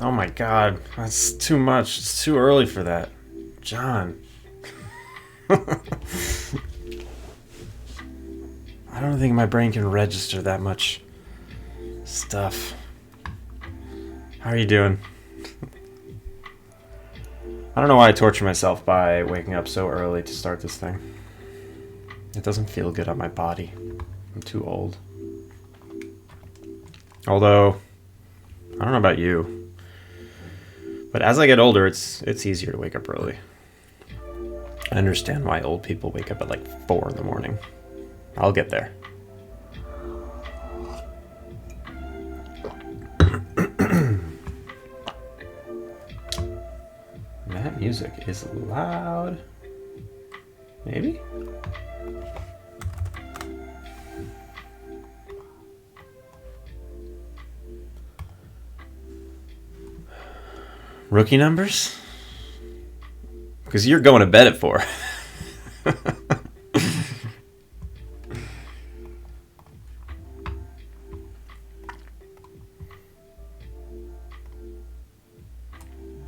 Oh my god, that's too much. It's too early for that. John. I don't think my brain can register that much stuff. How are you doing? I don't know why I torture myself by waking up so early to start this thing. It doesn't feel good on my body. I'm too old. Although, I don't know about you, but as I get older, it's easier to wake up early. I understand why old people wake up at like 4 in the morning. I'll get there. That music is loud. Maybe? Rookie numbers? Because you're going to bed at 4.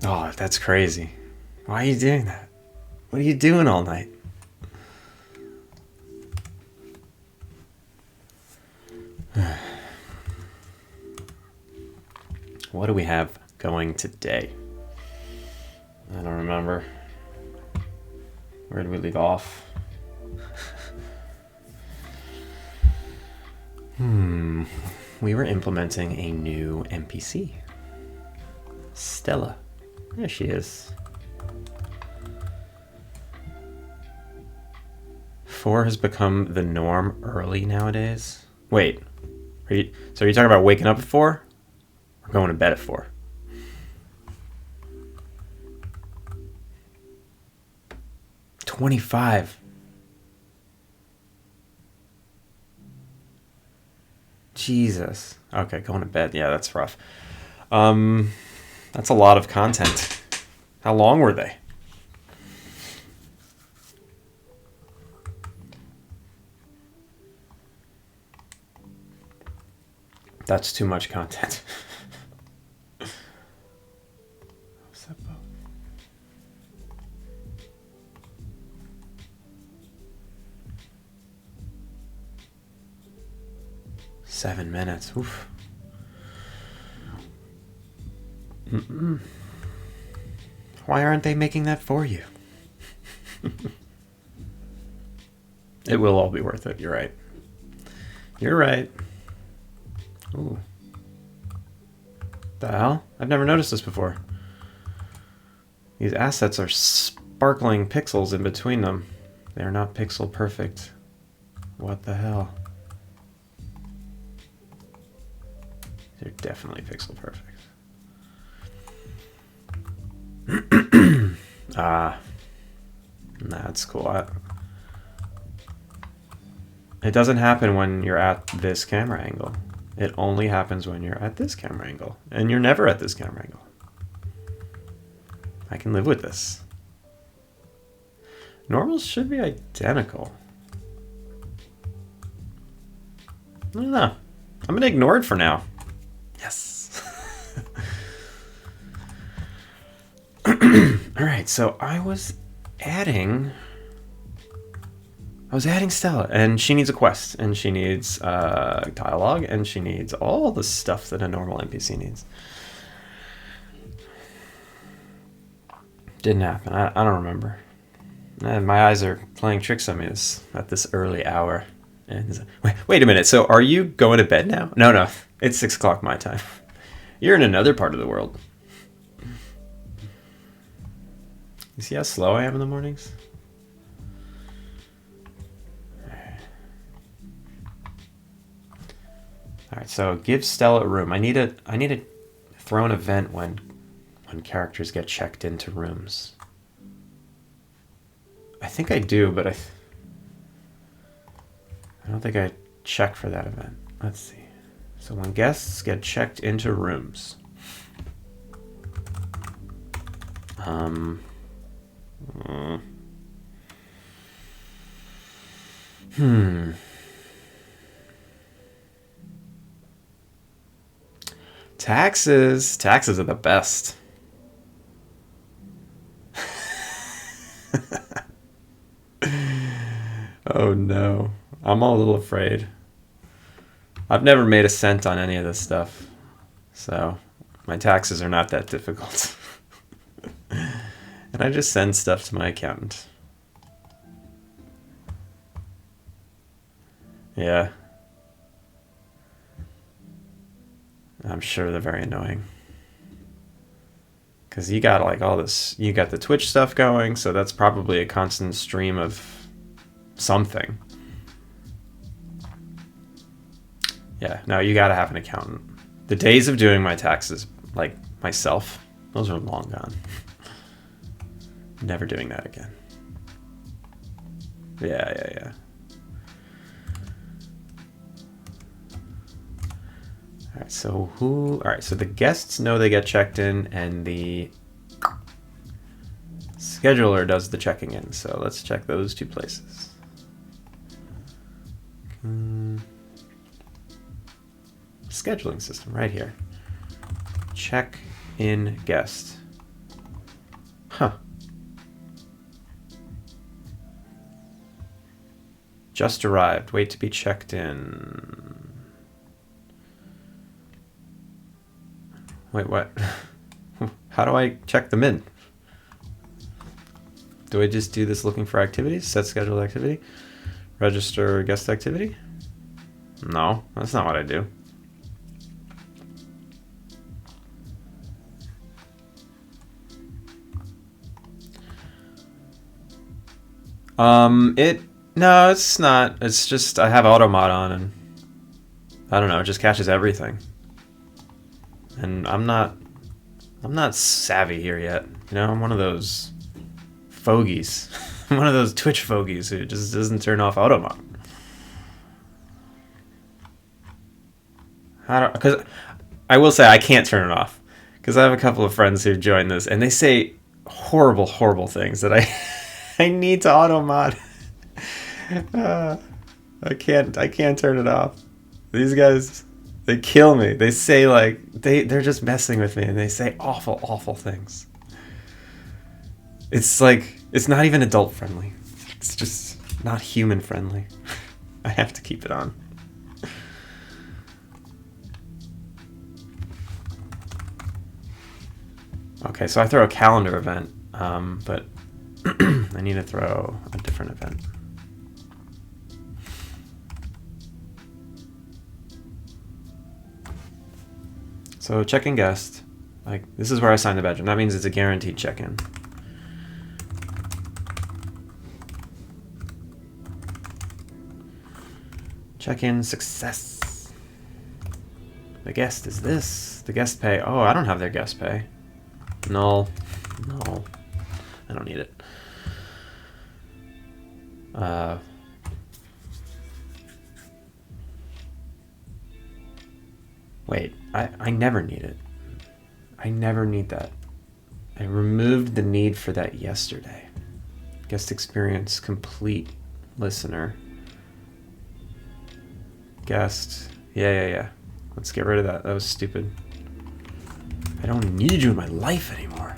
Oh, that's crazy. Why are you doing that? What are you doing all night? What do we have going today? I don't remember. Where did we leave off? We were implementing a new NPC. Stella. There she is. 4 has become the norm early nowadays. Wait, are you talking about waking up at 4? Or going to bed at 4? $25. Jesus. Okay, going to bed. Yeah, that's rough. That's a lot of content. How long were they? That's too much content. 7 minutes. Oof. Why aren't they making that for you? It will all be worth it. You're right. You're right. Ooh. The hell? I've never noticed this before. These assets are sparkling pixels in between them. They are not pixel perfect. What the hell? They're definitely pixel perfect. That's cool. It doesn't happen when you're at this camera angle. It only happens when you're at this camera angle. And you're never at this camera angle. I can live with this. Normals should be identical. I don't know. I'm gonna ignore it for now. Yes. Alright, so I was adding Stella, and she needs a quest, and she needs dialogue, and she needs all the stuff that a normal NPC needs. Didn't happen. I don't remember. My eyes are playing tricks on me at this early hour. And wait a minute. So are you going to bed now? No. It's 6 o'clock my time. You're in another part of the world. You see how slow I am in the mornings? All right, so give Stella a room. I need to throw an event when characters get checked into rooms. I think I do, but I don't think I check for that event. Let's see. So when guests get checked into rooms. Taxes. Taxes are the best. Oh no. I'm a little afraid. I've never made a cent on any of this stuff, so my taxes are not that difficult. And I just send stuff to my accountant. Yeah. I'm sure they're very annoying. Because you got like all this, you got the Twitch stuff going, so that's probably a constant stream of something. Yeah, no, you gotta have an accountant. The days of doing my taxes, like myself, those are long gone. Never doing that again. Yeah. Alright, so alright, so the guests know they get checked in, and the scheduler does the checking in. So let's check those two places. Scheduling system right here. Check in guest. Huh. Just arrived. Wait to be checked in. Wait, what? How do I check them in? Do I just do this looking for activities? Set scheduled activity? Register guest activity? No, that's not what I do. No, it's not. It's just I have auto mod on, and I don't know, it just caches everything. And I'm not savvy here yet. You know, I'm one of those fogies. I'm one of those Twitch fogies who just doesn't turn off auto mod. Because I will say I can't turn it off. Because I have a couple of friends who join this, and they say horrible, horrible things that I need to auto mod. I can't turn it off. These guys, they kill me. They say like they're just messing with me, and they say awful, awful things. It's like it's not even adult friendly. It's just not human friendly. I have to keep it on. Okay, so I throw a calendar event, but I need to throw a different event. So check-in guest, like this is where I sign the bedroom. That means it's a guaranteed check-in. Check-in success. The guest is this. The guest pay. Oh, I don't have their guest pay. Null. No. I don't need it. Wait, I never need it. I never need that. I removed the need for that yesterday. Guest experience complete. Listener. Guest. Yeah. Let's get rid of that. That was stupid. I don't need you in my life anymore.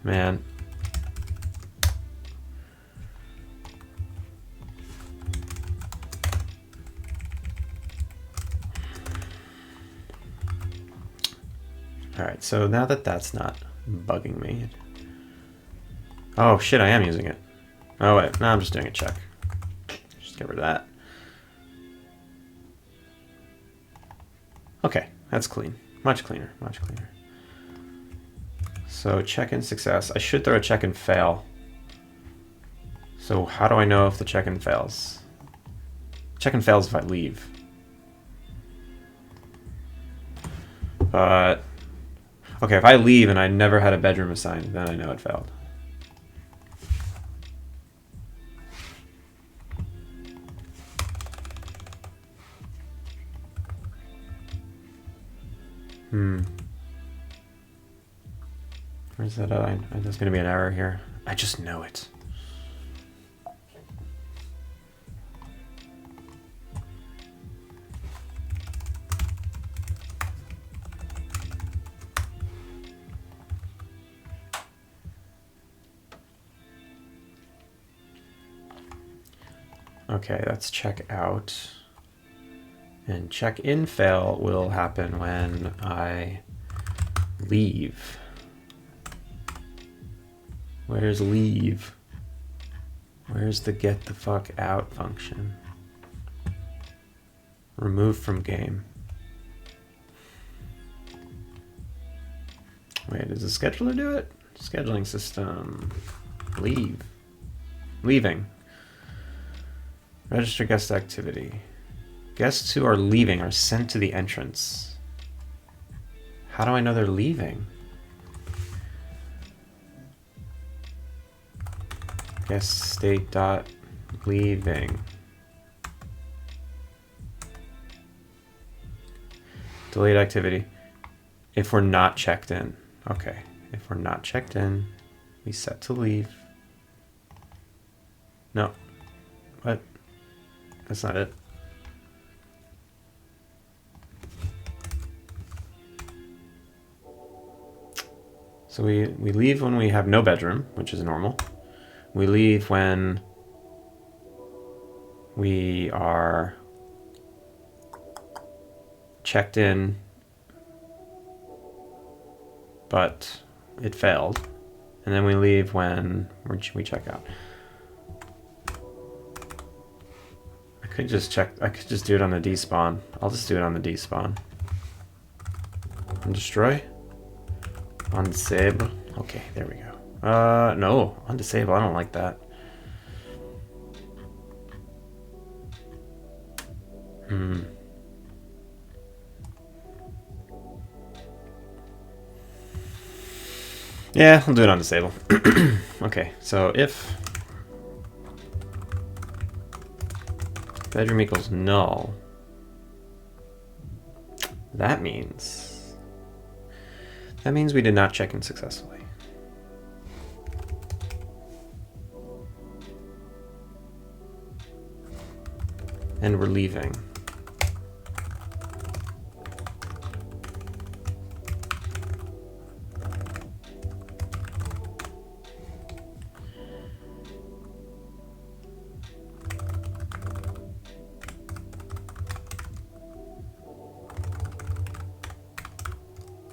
Man. Alright, so now that that's not bugging me. Oh shit, I am using it. Oh wait, no, I'm just doing a check. Just get rid of that. Okay, that's clean. Much cleaner, much cleaner. So check-in success. I should throw a check-in fail. So how do I know if the check-in fails? Check-in fails if I leave. But okay, if I leave and I never had a bedroom assigned, then I know it failed. Where's that? There's going to be an error here. I just know it. Okay, that's check out. And check in fail will happen when I leave. Where's leave? Where's the get the fuck out function? Remove from game. Wait, does the scheduler do it? Scheduling system. Leave. Leaving. Register guest activity. Guests who are leaving are sent to the entrance. How do I know they're leaving? Guest state dot leaving. Delayed activity. If we're not checked in. Okay. If we're not checked in, we set to leave. No. What? That's not it. So we leave when we have no bedroom, which is normal. We leave when we are checked in, but it failed. And then we leave when we check out. I could just do it on the despawn. I'll just do it on the despawn. And destroy. Undisable. Okay, there we go. No, undisable. I don't like that. Yeah, I'll do it on disable. Okay, so if bedroom equals null, that means we did not check in successfully. And we're leaving.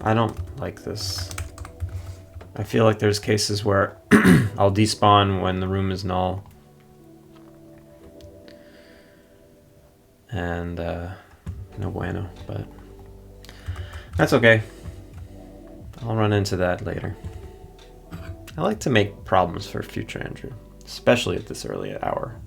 I don't like this. I feel like there's cases where I'll despawn when the room is null. And no bueno, but that's okay. I'll run into that later. I like to make problems for future Andrew, especially at this early hour.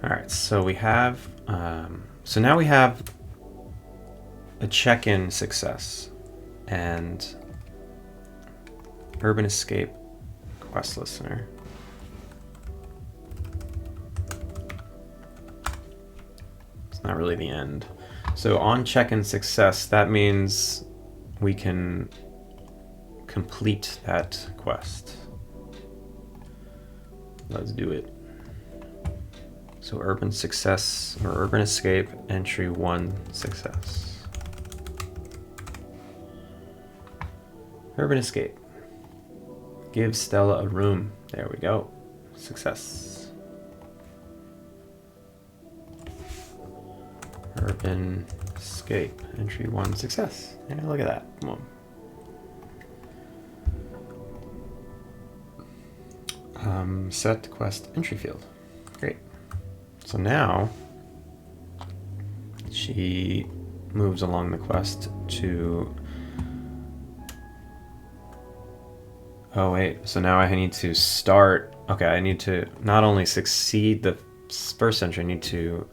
All right, so we have, so now we have a check-in success and Urban Escape quest listener. It's not really the end. So on check-in success, that means we can complete that quest. Let's do it. So Urban Success, or Urban Escape, entry 1 success. Urban Escape. Give Stella a room. There we go. Success. Urban Escape, entry 1 success. Yeah, look at that. Come on. Set quest entry field. Great. So now she moves along the quest to... Oh wait, so now I need to start... Okay, I need to not only succeed the first entry, I need to...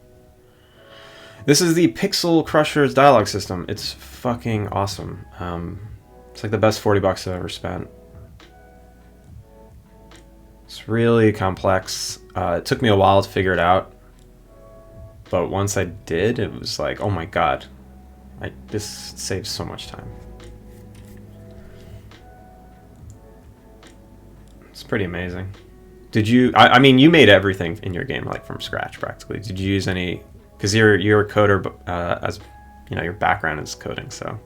This is the Pixel Crushers dialogue system. It's fucking awesome. It's like the best $40 I've ever spent. It's really complex. It took me a while to figure it out. But once I did, it was like, oh my god, this saves so much time. It's pretty amazing. Did you, I mean, you made everything in your game like from scratch practically. Did you use any because you're a coder, as you know, your background is coding. So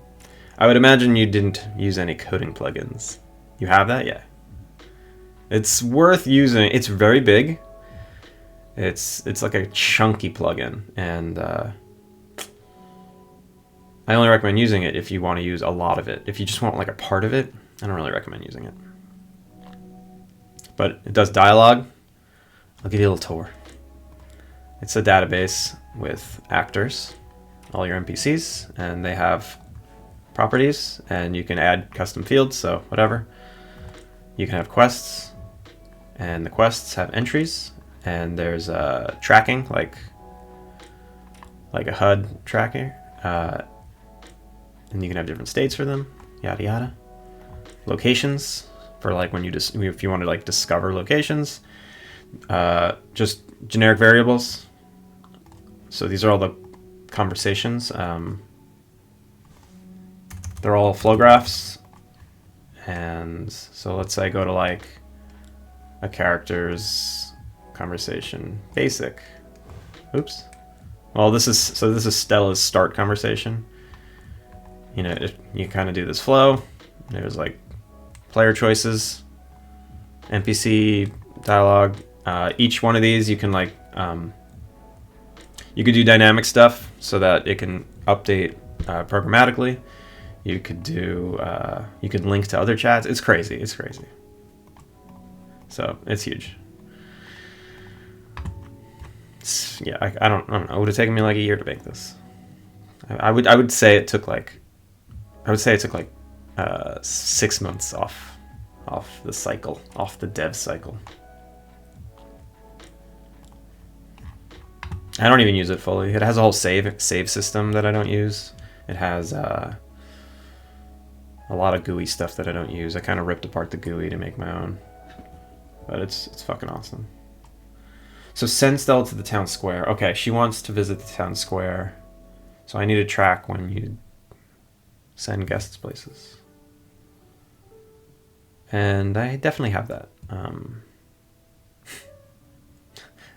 I would imagine you didn't use any coding plugins. You have that, yeah. It's worth using. It's very big. It's like a chunky plugin, and I only recommend using it if you want to use a lot of it. If you just want like a part of it, I don't really recommend using it. But it does dialogue. I'll give you a little tour. It's a database with actors, all your NPCs, and they have properties, and you can add custom fields, so whatever. You can have quests, and the quests have entries, and there's tracking, like a HUD tracker, and you can have different states for them, yada yada. Locations for like when you if you want to like discover locations. Just generic variables. So these are all the conversations. They're all flow graphs. And so let's say I go to like a character's conversation basic. Oops. Well, this is Stella's start conversation. You know, you kind of do this flow. There's like player choices, NPC dialogue. Each one of these you can like you could do dynamic stuff so that it can update programmatically. You could do you could link to other chats. It's crazy. It's crazy. So it's huge. Yeah, I don't know. It would have taken me like a year to make this. I would say it took like 6 months off the cycle, off the dev cycle. I don't even use it fully. It has a whole save system that I don't use. It has a lot of GUI stuff that I don't use. I kind of ripped apart the GUI to make my own, but it's fucking awesome. So send Stella to the town square. Okay, she wants to visit the town square, so I need to track when you send guests places. And I definitely have that. I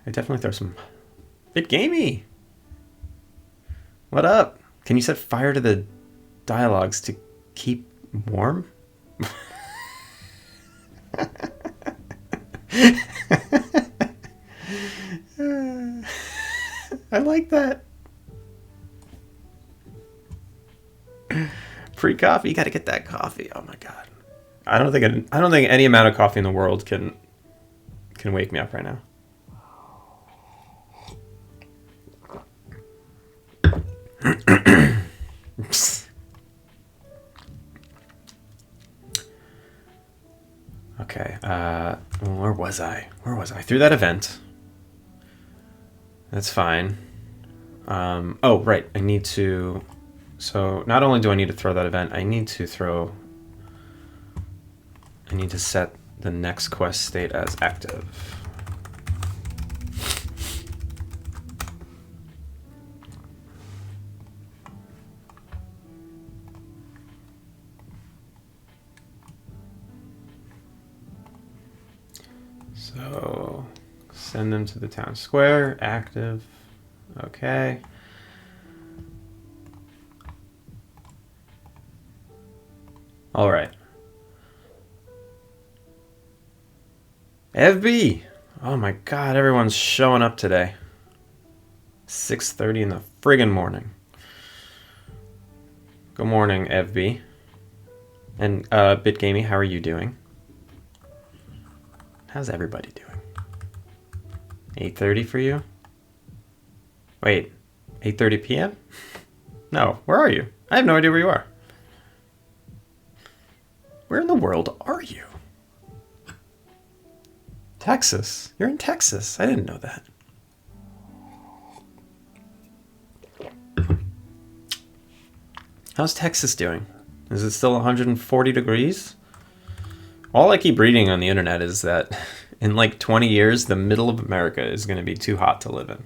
definitely throw some... BitGamey! What up? Can you set fire to the dialogues to keep warm? I like that. Free coffee, you gotta get that coffee. Oh my god. I don't think any amount of coffee in the world can wake me up right now. Okay, where was I? Through that event. That's fine. Oh, right, I need to... So, not only do I need to throw that event, I need to set the next quest state as active. So, send them to the town square, active, okay. All right. FB! Oh my god, everyone's showing up today. 6:30 in the friggin' morning. Good morning, FB. And BitGamey, how are you doing? How's everybody doing? 8:30 for you? Wait, 8:30 p.m.? No, where are you? I have no idea where you are. Where in the world are you? Texas. You're in Texas. I didn't know that. How's Texas doing? Is it still 140 degrees? All I keep reading on the internet is that in like 20 years, the middle of America is going to be too hot to live in.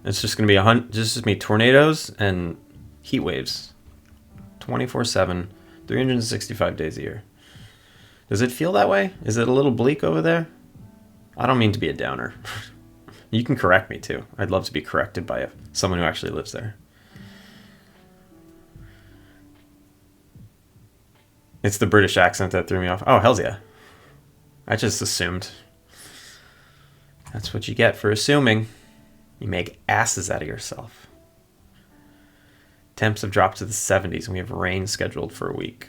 It's just going to be tornadoes and heat waves, 24/7, 365 days a year. Does it feel that way? Is it a little bleak over there? I don't mean to be a downer. You can correct me too. I'd love to be corrected by someone who actually lives there. It's the British accent that threw me off. Oh, hells yeah. I just assumed. That's what you get for assuming. You make asses out of yourself. Temps have dropped to the 70s and we have rain scheduled for a week.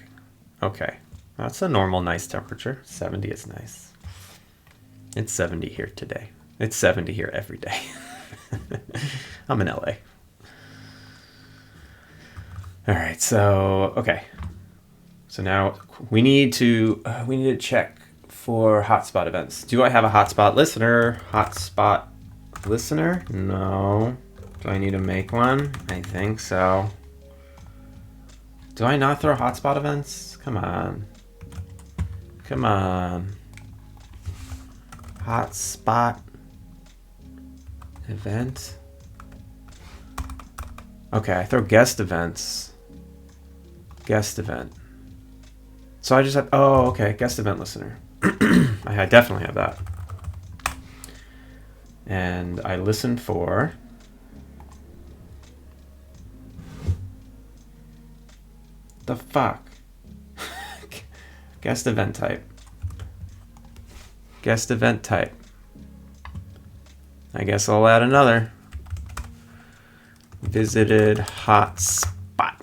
Okay. That's a normal, nice temperature. 70 is nice. It's 70 here today. It's 70 here every day. I'm in LA. All right, so, okay. So now we need to check for hotspot events. Do I have a hotspot listener? Hotspot listener? No. Do I need to make one? I think so. Do I not throw hotspot events? Come on. Come on. Hotspot event. Okay, I throw guest events. Guest event. So I just have, oh, okay, guest event listener. I definitely have that. And I listen for the fuck. Guest event type. Guest event type. I guess I'll add another. Visited hotspot.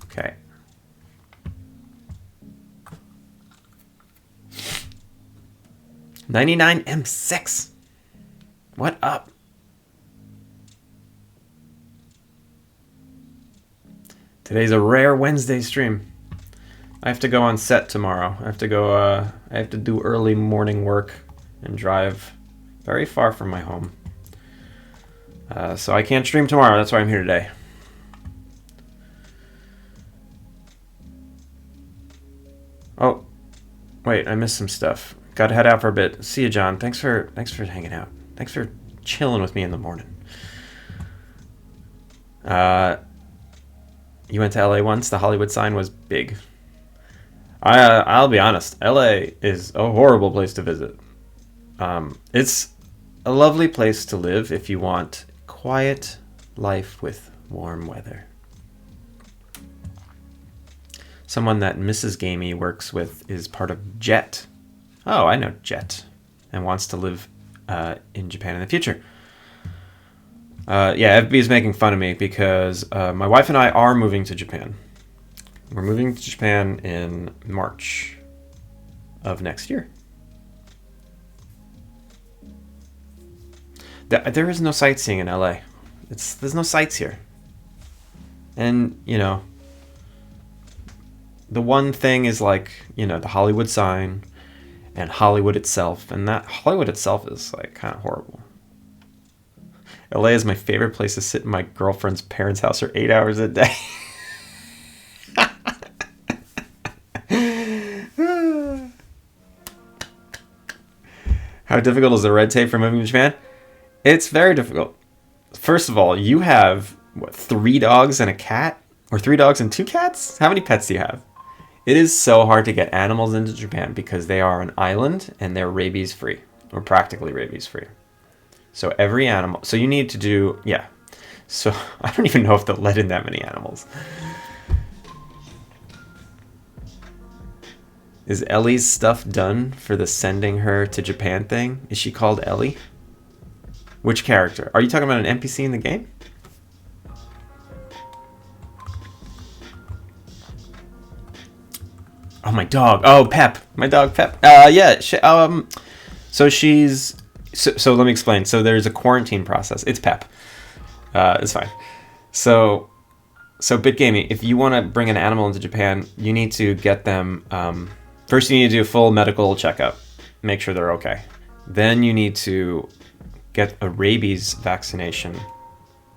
Okay. $99M6. What up? Today's a rare Wednesday stream. I have to go on set tomorrow. I have to go. I have to do early morning work and drive very far from my home. So I can't stream tomorrow. That's why I'm here today. Oh, wait! I missed some stuff. Got to head out for a bit. See you, John. Thanks for hanging out. Thanks for chilling with me in the morning. You went to LA once. The Hollywood sign was big. I'll be honest. LA is a horrible place to visit. It's a lovely place to live if you want quiet life with warm weather. Someone that Mrs. Gamey works with is part of Jet. Oh, I know Jet, and wants to live in Japan in the future. Yeah, FB is making fun of me because my wife and I are moving to Japan. We're moving to Japan in March of next year. There is no sightseeing in LA. There's no sights here. And, you know, the one thing is like, you know, the Hollywood sign and Hollywood itself. And that Hollywood itself is like kind of horrible. LA is my favorite place to sit in my girlfriend's parents' house for 8 hours a day. How difficult is the red tape for moving to Japan? It's very difficult. First of all, you have, what, 3 dogs and a cat? Or 3 dogs and 2 cats? How many pets do you have? It is so hard to get animals into Japan because they are an island and they're rabies free, or practically rabies free. So every animal, so you need to do, yeah. So I don't even know if they'll let in that many animals. Is Ellie's stuff done for the sending her to Japan thing? Is she called Ellie? Which character? Are you talking about an NPC in the game? Oh, my dog. Oh, Pep. My dog, Pep. Yeah. So she's... So let me explain. So there's a quarantine process. It's Pep. It's fine. So BitGaming, if you want to bring an animal into Japan, you need to get them... first, you need to do a full medical checkup. Make sure they're okay. Then you need to get a rabies vaccination.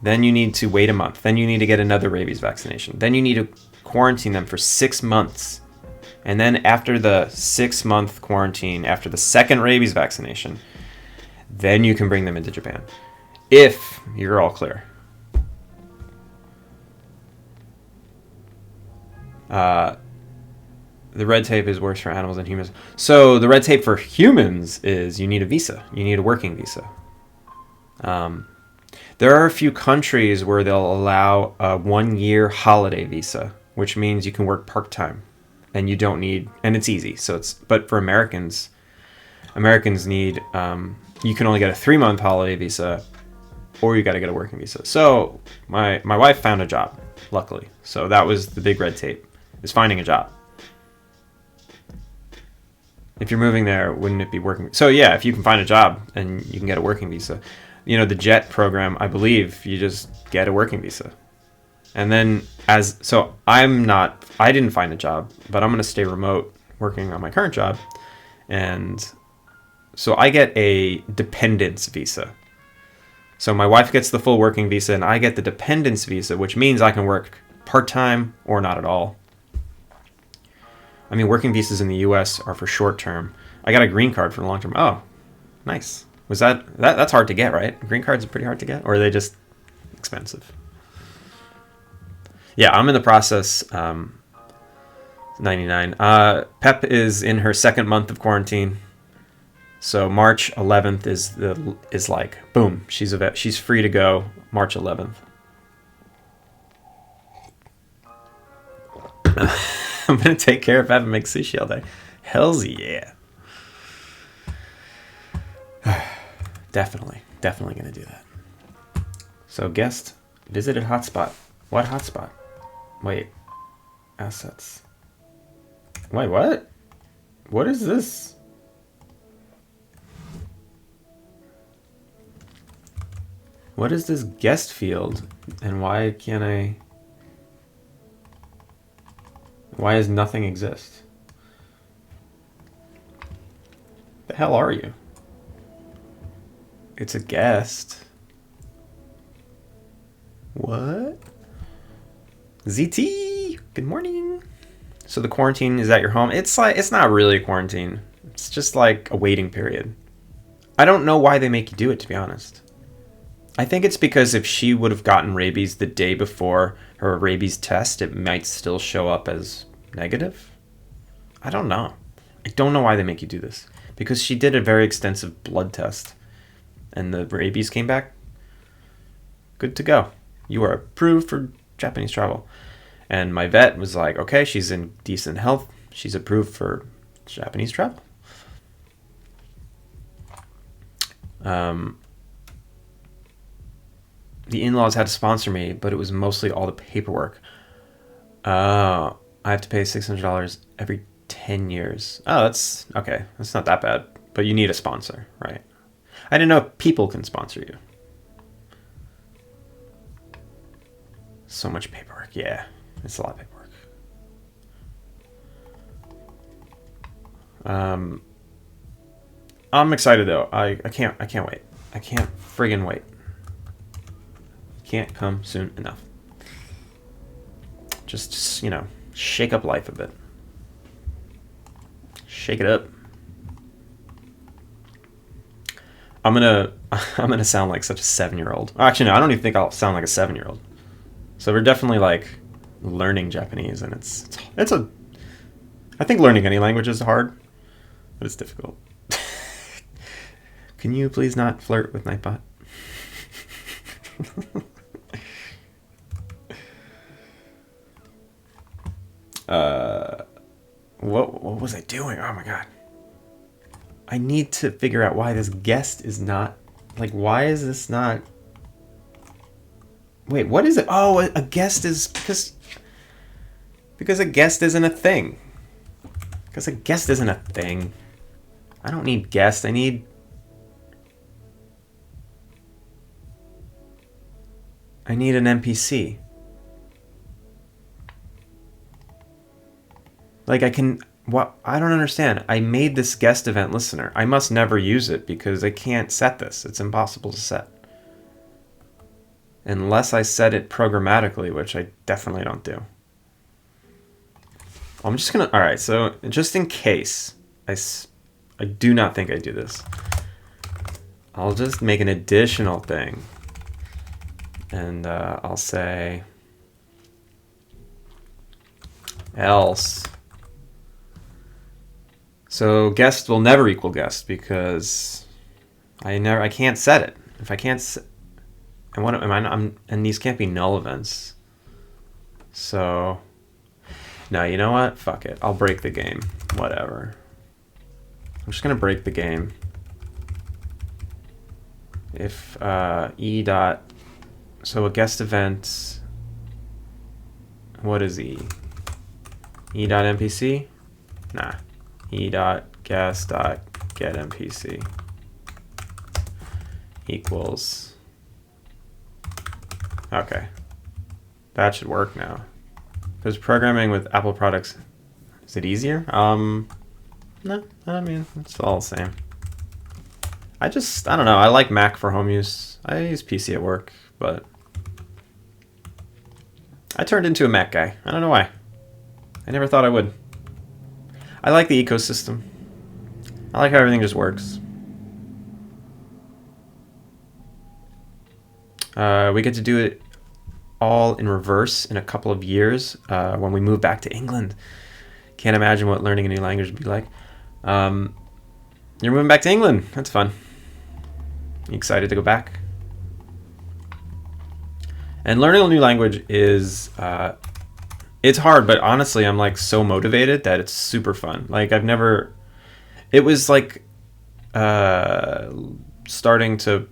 Then you need to wait a month. Then you need to get another rabies vaccination. Then you need to quarantine them for 6 months. And then after the 6-month quarantine, after the second rabies vaccination, then you can bring them into Japan. If you're all clear. The red tape is worse for animals than humans. So the red tape for humans is you need a visa. You need a working visa. There are a few countries where they'll allow a 1-year holiday visa, which means you can work part-time and you don't need, and it's easy. But for Americans need, you can only get a 3-month holiday visa, or you got to get a working visa. So my wife found a job, luckily. So that was the big red tape, is finding a job. If you're moving there, wouldn't it be working? So yeah, if you can find a job and you can get a working visa, the JET program, I believe you just get a working visa. And then I didn't find a job, but I'm going to stay remote working on my current job. And so I get a dependence visa. So my wife gets the full working visa and I get the dependence visa, which means I can work part-time or not at all. I mean, working visas in the US are for short term. I got a green card for the long term. Oh, nice. Was that's hard to get, right? Green cards are pretty hard to get, or are they just expensive? Yeah, I'm in the process. 99. Pep is in her 2nd month of quarantine. So March 11th is like boom. She's free to go March 11th. I'm gonna take care of Pep and make sushi all day. Hells yeah. Definitely gonna do that. So guest visited hotspot. What hotspot? Wait. Assets. Wait, what? What is this? What is this guest field? And why does nothing exist? The hell are you? It's a guest. What? ZT, good morning. So the quarantine is at your home. It's not really a quarantine. It's just like a waiting period. I don't know why they make you do it, to be honest. I think it's because if she would have gotten rabies the day before her rabies test, it might still show up as negative. I don't know. I don't know why they make you do this. Because she did a very extensive blood test and the rabies came back. Good to go. You are approved for Japanese travel. And my vet was like, okay, she's in decent health. She's approved for Japanese travel. The in-laws had to sponsor me, but it was mostly all the paperwork. I have to pay $600 every 10 years. Oh, that's okay. That's not that bad. But you need a sponsor, right? I didn't know people can sponsor you. So much paperwork. Yeah, it's a lot of paperwork. I'm excited though. I can't wait. I can't friggin' wait. Can't come soon enough. Just shake up life a bit. Shake it up. I'm gonna sound like such a 7-year-old. Actually, no, I don't even think I'll sound like a 7-year-old. So we're definitely like learning Japanese, and I think learning any language is hard, but it's difficult. Can you please not flirt with Nightbot? What was I doing? Oh my god. I need to figure out why this guest is not... Like, why is this not... Wait, what is it? Oh, a guest is... Because a guest isn't a thing. Because a guest isn't a thing. I don't need guests. I need... an NPC. Like, I can... What? I don't understand. I made this guest event listener. I must never use it because I can't set this. It's impossible to set. Unless I set it programmatically, which I definitely don't do. I'm just gonna... Alright, so just in case, I do not think I do this. I'll just make an additional thing. And I'll say... Else... So guest will never equal guest because I can't set it. If I can't, and what am I? And these can't be null events. So, no, you know what? Fuck it. I'll break the game. Whatever. I'm just gonna break the game. If e dot, so a guest event. What is e? E dot NPC? Nah. E dot guest dot get NPC equals. Okay, that should work now. Because programming with Apple products, is it easier? No, I mean it's all the same. I don't know. I like Mac for home use. I use PC at work, but I turned into a Mac guy. I don't know why. I never thought I would. I like the ecosystem. I like how everything just works. We get to do it all in reverse in a couple of years when we move back to England. Can't imagine what learning a new language would be like. You're moving back to England. That's fun. You excited to go back? And learning a new language is it's hard, but honestly, I'm like so motivated that it's super fun. Like it was like starting to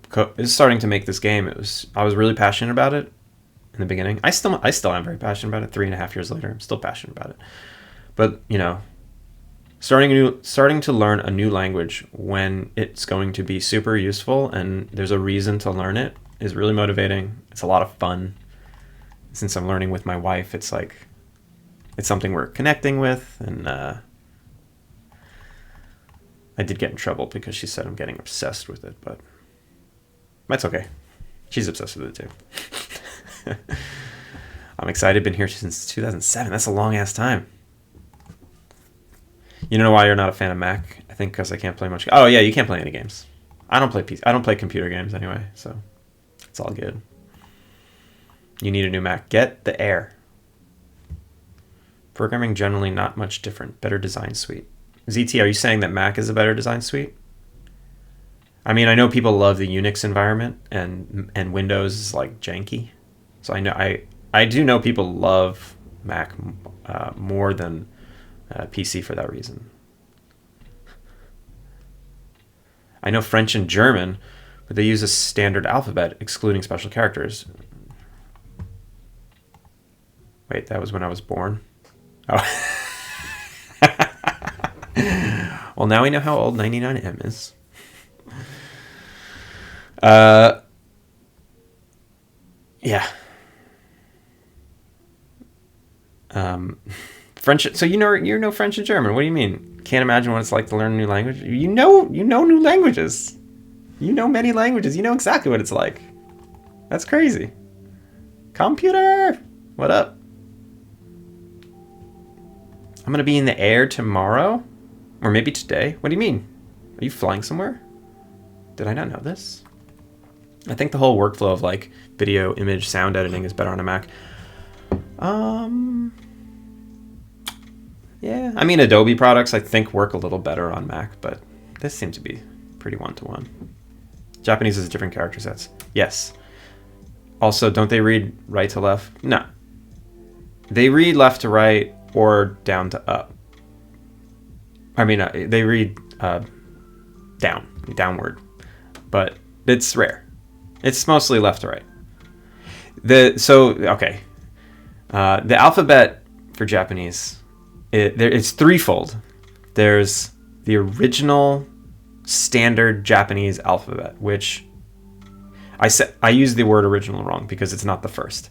make this game. I was really passionate about it in the beginning. I still am very passionate about it. 3.5 years later, I'm still passionate about it. But you know, starting to learn a new language when it's going to be super useful and there's a reason to learn it is really motivating. It's a lot of fun. Since I'm learning with my wife, it's something we're connecting with, and I did get in trouble because she said I'm getting obsessed with it, but that's okay. She's obsessed with it too. I'm excited. Been here since 2007. That's a long ass time. You know why you're not a fan of Mac? I think because I can't play much. Oh yeah, you can't play any games. I don't play PC. I don't play computer games anyway, so it's all good. You need a new Mac. Get the Air. Programming generally not much different. Better design suite. ZT, are you saying that Mac is a better design suite? I mean, I know people love the Unix environment and Windows is like janky. So I do know people love Mac more than PC for that reason. I know French and German, but they use a standard alphabet excluding special characters. Wait, that was when I was born? Oh. Well, now we know how old 99M is. Yeah. French. So you know French and German. What do you mean? Can't imagine what it's like to learn a new language. You know new languages. You know many languages. You know exactly what it's like. That's crazy. Computer, what up? I'm gonna be in the air tomorrow, or maybe today. What do you mean? Are you flying somewhere? Did I not know this? I think the whole workflow of like video, image, sound editing is better on a Mac. Yeah, I mean Adobe products I think work a little better on Mac, but this seems to be pretty one-to-one. Japanese is different character sets. Yes. Also, don't they read right to left? No. They read left to right or down to up. I mean, they read downward, but it's rare. It's mostly left to right. The alphabet for Japanese, it's threefold. There's the original standard Japanese alphabet, which I use the word original wrong because it's not the first.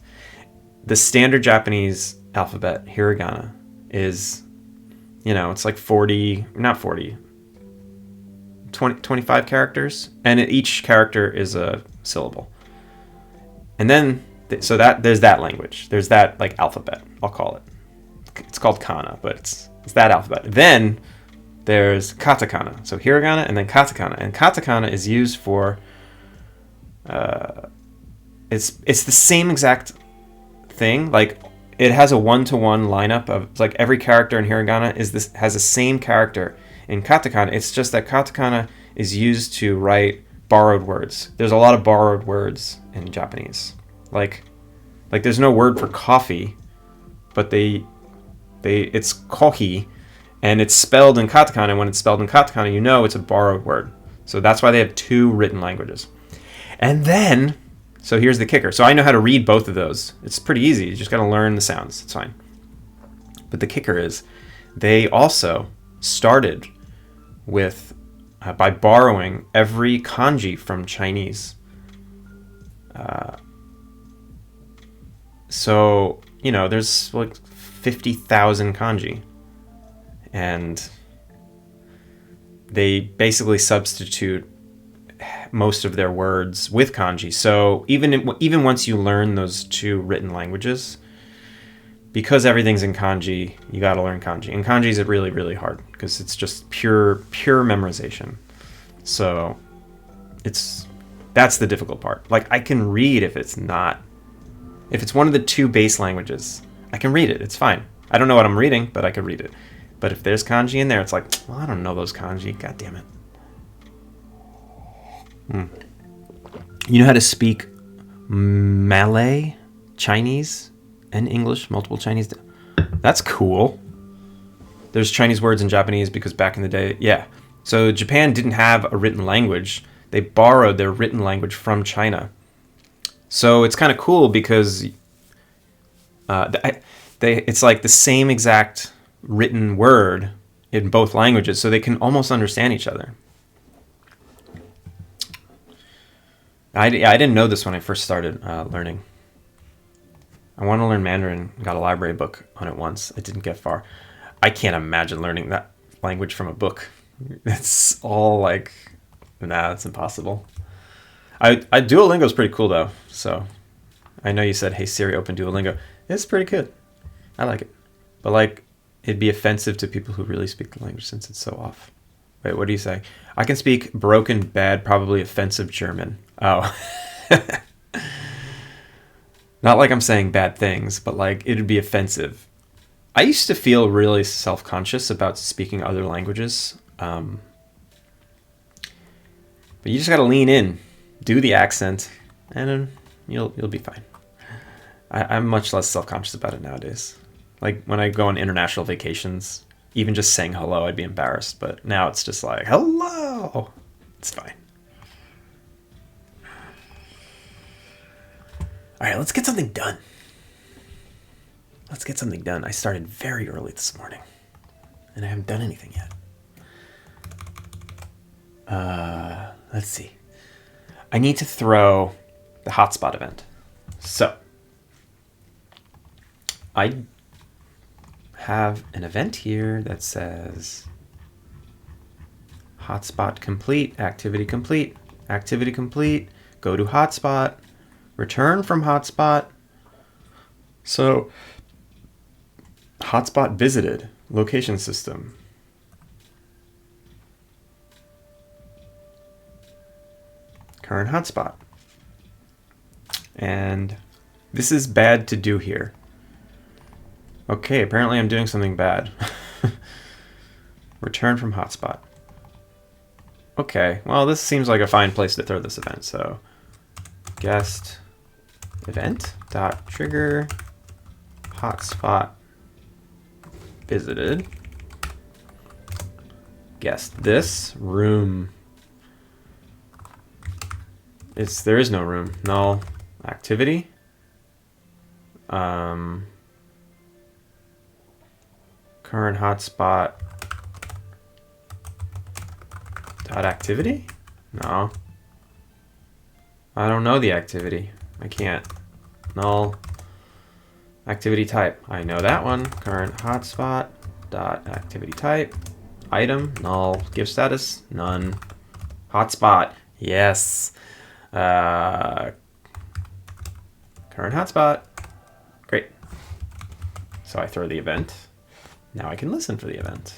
The standard Japanese alphabet, hiragana, is, it's like 25 characters, and each character is a syllable. And then, so that there's that language. There's that like alphabet, I'll call it. It's called kana, but it's that alphabet. Then there's katakana. So hiragana and then katakana. And katakana is used for, it's the same exact thing. Like it has a 1-to-1 lineup of like every character in hiragana has the same character in katakana. It's just that katakana is used to write borrowed words. There's a lot of borrowed words in Japanese. Like there's no word for coffee, but it's kohi, and it's spelled in katakana. And when it's spelled in katakana, you know it's a borrowed word. So that's why they have two written languages. And then, so here's the kicker. So I know how to read both of those. It's pretty easy. You just got to learn the sounds. It's fine. But the kicker is, they also started with by borrowing every kanji from Chinese. So, you know, there's like 50,000 kanji. And they basically substitute most of their words with kanji. So even once you learn those two written languages, because everything's in kanji, you got to learn kanji. And kanji is really, really hard because it's just pure memorization. So that's the difficult part. Like, I can read if it's one of the two base languages, I can read it. It's fine. I don't know what I'm reading, but I can read it. But if there's kanji in there, it's like, well, I don't know those kanji. God damn it. You know how to speak Malay, Chinese, and English, multiple Chinese? That's cool. There's Chinese words in Japanese because back in the day, yeah. So Japan didn't have a written language. They borrowed their written language from China. So it's kind of cool because it's like the same exact written word in both languages, so they can almost understand each other. I didn't know this when I first started learning. I wanted to learn Mandarin, got a library book on it once. I didn't get far. I can't imagine learning that language from a book. It's all like, nah, it's impossible. Duolingo's pretty cool though. So I know you said, hey Siri, open Duolingo. It's pretty good. I like it. But like, it'd be offensive to people who really speak the language since it's so off. Wait, what do you say? I can speak broken, bad, probably offensive German. Oh. Not like I'm saying bad things, but like it'd be offensive. I used to feel really self-conscious about speaking other languages. But you just got to lean in, do the accent, and then you'll be fine. I'm much less self-conscious about it nowadays. Like when I go on international vacations, even just saying hello, I'd be embarrassed. But now it's just like, hello. It's fine. All right, let's get something done. I started very early this morning, and I haven't done anything yet. Let's see. I need to throw the hotspot event. So I have an event here that says hotspot complete, activity complete, go to hotspot, return from hotspot. So hotspot visited, location system. Current hotspot. And this is bad to do here. Okay, apparently I'm doing something bad. Return from hotspot. Okay, well this seems like a fine place to throw this event, so guest event dot trigger hotspot visited. Guest this room. There is no room. Null activity. Current hotspot dot activity? No. I don't know the activity. I can't. Null activity type. I know that one. Current hotspot dot activity type. Item null. Give status none. Hotspot. Yes. Current hotspot. Great. So I throw the event. Now I can listen for the event.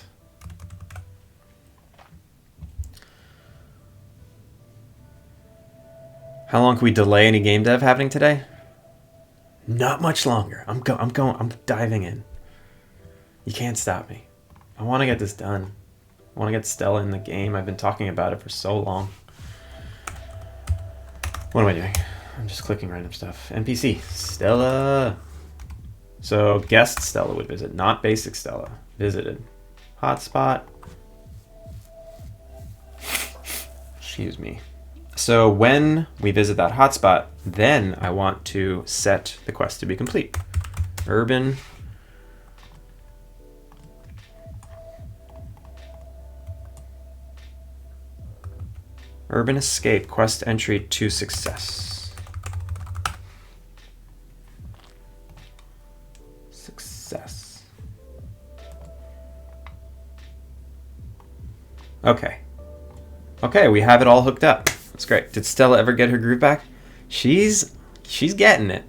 How long can we delay any game dev happening today? Not much longer. I'm diving in. You can't stop me. I want to get this done. I want to get Stella in the game. I've been talking about it for so long. What am I doing? I'm just clicking random stuff. NPC, Stella. So guest Stella would visit, not basic Stella. Visited. Hotspot. Excuse me. So when we visit that hotspot, then I want to set the quest to be complete. Urban. Urban escape, quest entry to success. Success. Okay. Okay, we have it all hooked up. That's great. Did Stella ever get her groove back? She's getting it.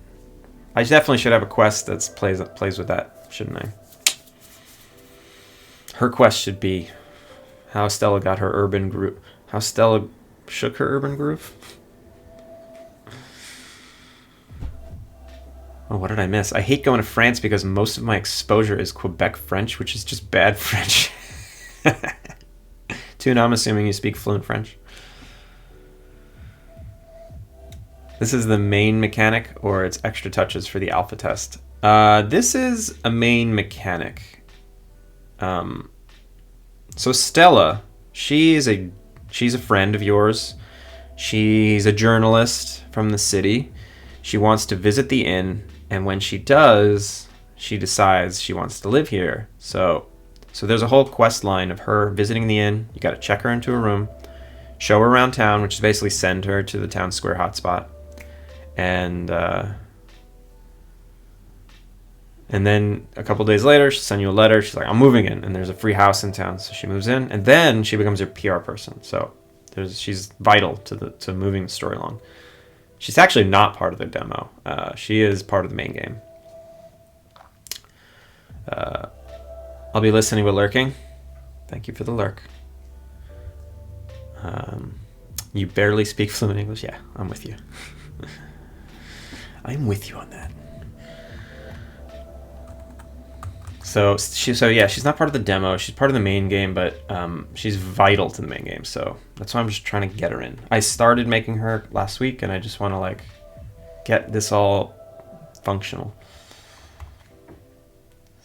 I definitely should have a quest that plays with that, shouldn't I? Her quest should be how Stella got her urban groove. How Stella shook her urban groove. Oh, what did I miss? I hate going to France because most of my exposure is Quebec French, which is just bad French. Tuna, I'm assuming you speak fluent French. This is the main mechanic, or it's extra touches for the alpha test. This is a main mechanic. So Stella, she's a friend of yours. She's a journalist from the city. She wants to visit the inn, and when she does, she decides she wants to live here. So there's a whole quest line of her visiting the inn. You got to check her into a room, show her around town, which is basically send her to the town square hotspot, and then a couple days later, she'll send you a letter. She's like, I'm moving in, and there's a free house in town. So she moves in, and then she becomes your PR person. So she's vital to moving the story along. She's actually not part of the demo. She is part of the main game. I'll be listening but lurking. Thank you for the lurk. You barely speak fluent English. Yeah, I'm with you. I'm with you on that. So yeah, she's not part of the demo. She's part of the main game, but she's vital to the main game. So that's why I'm just trying to get her in. I started making her last week, and I just want to like get this all functional.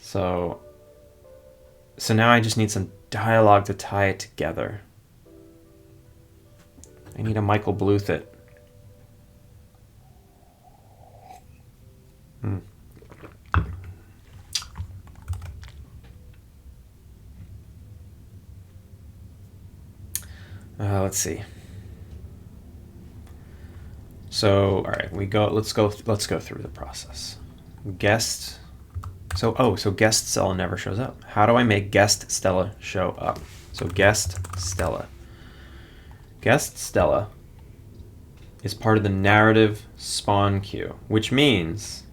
So now I just need some dialogue to tie it together. I need a Michael Bluth it. Let's see. So, all right, let's go through the process. Guest. So guest Stella never shows up. How do I make guest Stella show up? So guest Stella. Guest Stella is part of the narrative spawn queue, which means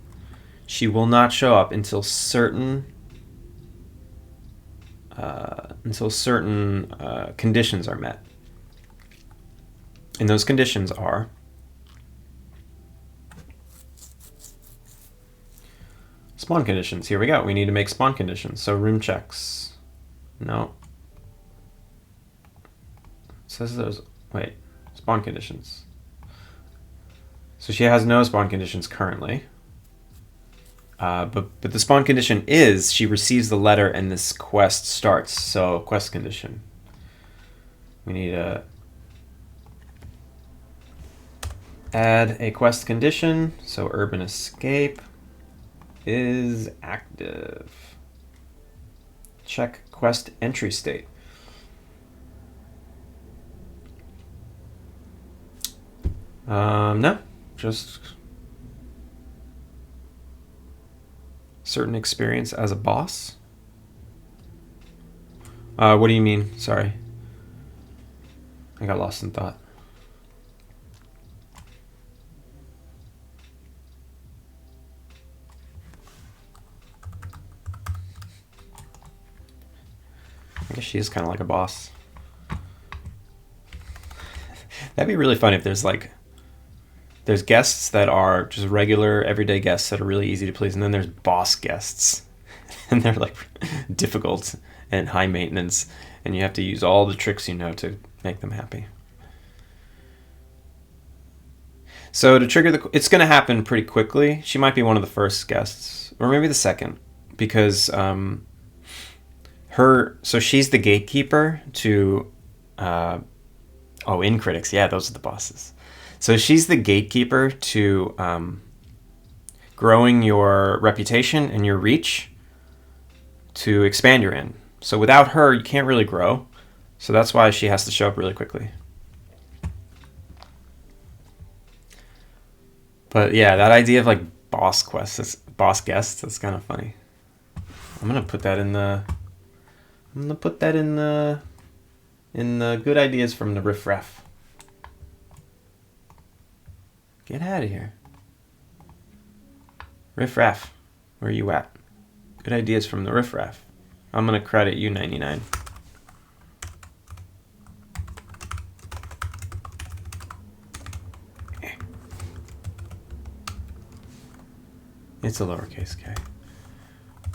she will not show up until certain conditions are met. And those conditions are spawn conditions. Here we go. We need to make spawn conditions. So room checks. No. It says those. Wait. Spawn conditions. So she has no spawn conditions currently. But the spawn condition is she receives the letter and this quest starts. So quest condition. We need to add a quest condition. So urban escape is active. Check quest entry state. No, just certain experience as a boss. What do you mean? Sorry. I got lost in thought. I guess she is kind of like a boss. That'd be really fun if there's guests that are just regular everyday guests that are really easy to please, and then there's boss guests. And they're like difficult and high maintenance, and you have to use all the tricks you know to make them happy. So to trigger it's going to happen pretty quickly. She might be one of the first guests, or maybe the second, because so she's the gatekeeper to in critics. Yeah, those are the bosses. So she's the gatekeeper to growing your reputation and your reach to expand your inn. So without her, you can't really grow. So that's why she has to show up really quickly. But yeah, that idea of like boss quests, boss guests, that's kind of funny. I'm gonna put that in the good ideas from the riffraff. Get out of here. Riffraff, where are you at? Good ideas from the riffraff. I'm gonna credit you 99. It's a lowercase k.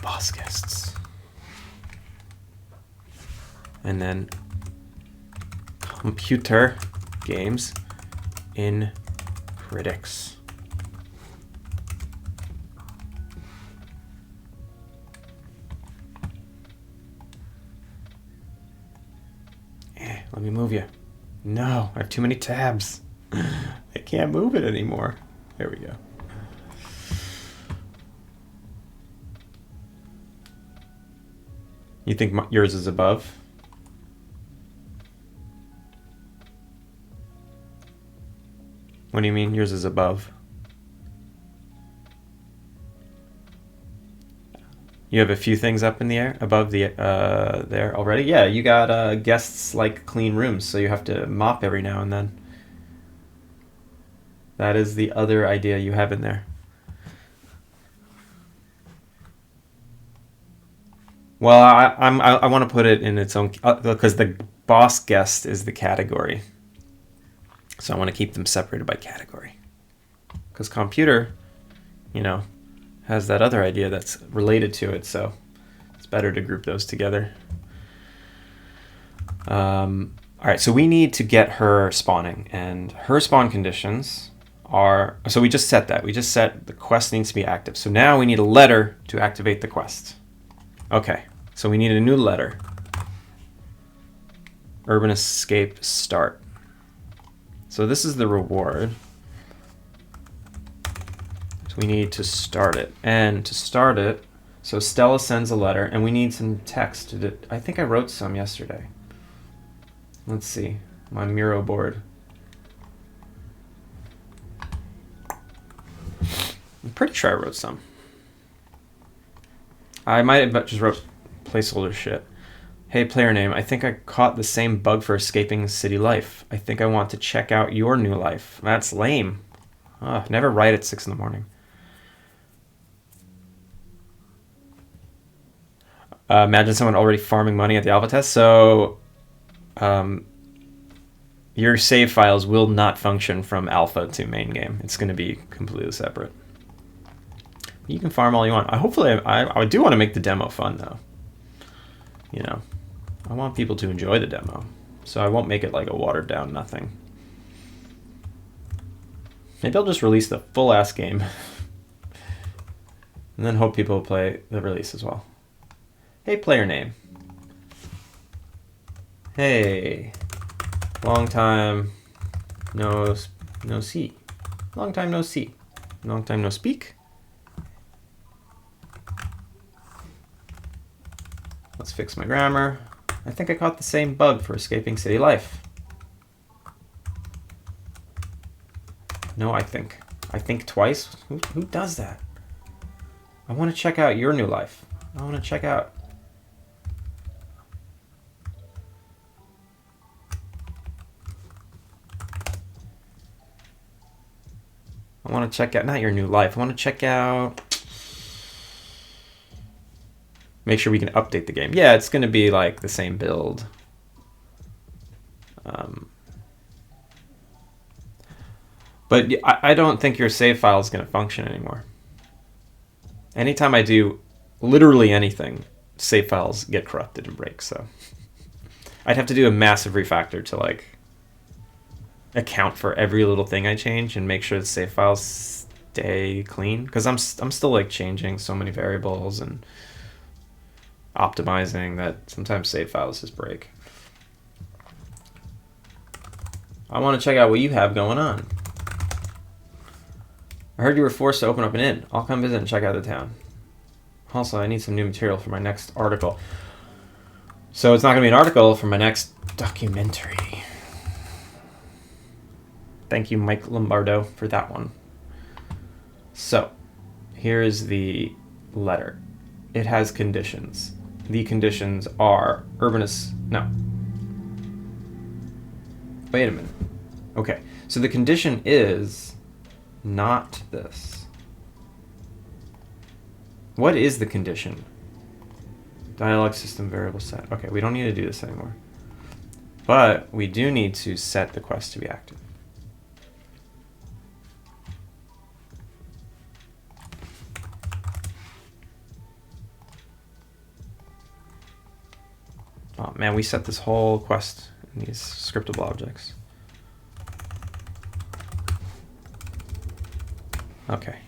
Boss guests. And then computer games in critics. Let me move you. No, I have too many tabs. I can't move it anymore. There we go. You think yours is above? What do you mean yours is above? You have a few things up in the air, above the there already? Yeah, you got guests like clean rooms, so you have to mop every now and then. That is the other idea you have in there. Well, I want to put it in its own, because the boss guest is the category. So I want to keep them separated by category. Because computer, has that other idea that's related to it, so it's better to group those together. All right, so we need to get her spawning, and her spawn conditions are, so we just set that. We just set the quest needs to be active. So now we need a letter to activate the quest. Okay, so we need a new letter. Urban Escape Start. So this is the reward. We need to start it. And to start it, so Stella sends a letter, and we need some text. I think I wrote some yesterday. Let's see. My Miro board. I'm pretty sure I wrote some. I might have just wrote placeholder shit. Hey, player name, I think I caught the same bug for escaping city life. I think I want to check out your new life. That's lame. Never write at 6 in the morning. Imagine someone already farming money at the alpha test. So your save files will not function from alpha to main game. It's going to be completely separate. You can farm all you want. Hopefully, I do want to make the demo fun, though. I want people to enjoy the demo. So I won't make it like a watered down nothing. Maybe I'll just release the full-ass game. And then hope people play the release as well. Hey, player name. Hey. Long time no see. Long time no see. Long time no speak. Let's fix my grammar. I think I caught the same bug for escaping city life. No, I think. I think twice? Who does that? I want to check out your new life. I want to check out. I want to check out, not your new life. I want to check out. Make sure we can update the game. Yeah, it's going to be like the same build. But I don't think your save file is going to function anymore. Anytime I do literally anything, save files get corrupted and break. So I'd have to do a massive refactor to like account for every little thing I change and make sure the save files stay clean, because I'm still like changing so many variables and optimizing that sometimes save files just break. I want to check out what you have going on. I heard you were forced to open up an inn. I'll come visit and check out the town. Also, I need some new material for my next article. So it's not going to be an article for my next documentary. Thank you, Mike Lombardo, for that one. So, here is the letter. It has conditions. The conditions are no. Wait a minute. Okay, so the condition is not this. What is the condition? Dialog system variable set. Okay, we don't need to do this anymore. But we do need to set the quest to be active. Oh man, we set this whole quest in these scriptable objects. Okay.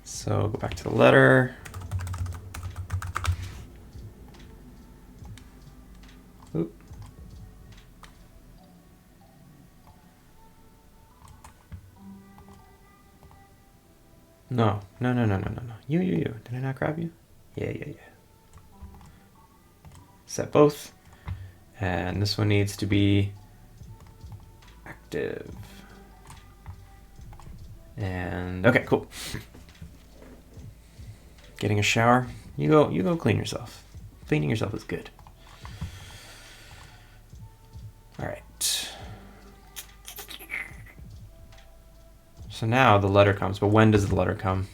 So go back to the letter. Oop. No. You. Did I not grab you? Yeah. Set both. And this one needs to be active. And okay, cool. Getting a shower. You go clean yourself. Cleaning yourself is good. All right. So now the letter comes, but when does the letter come?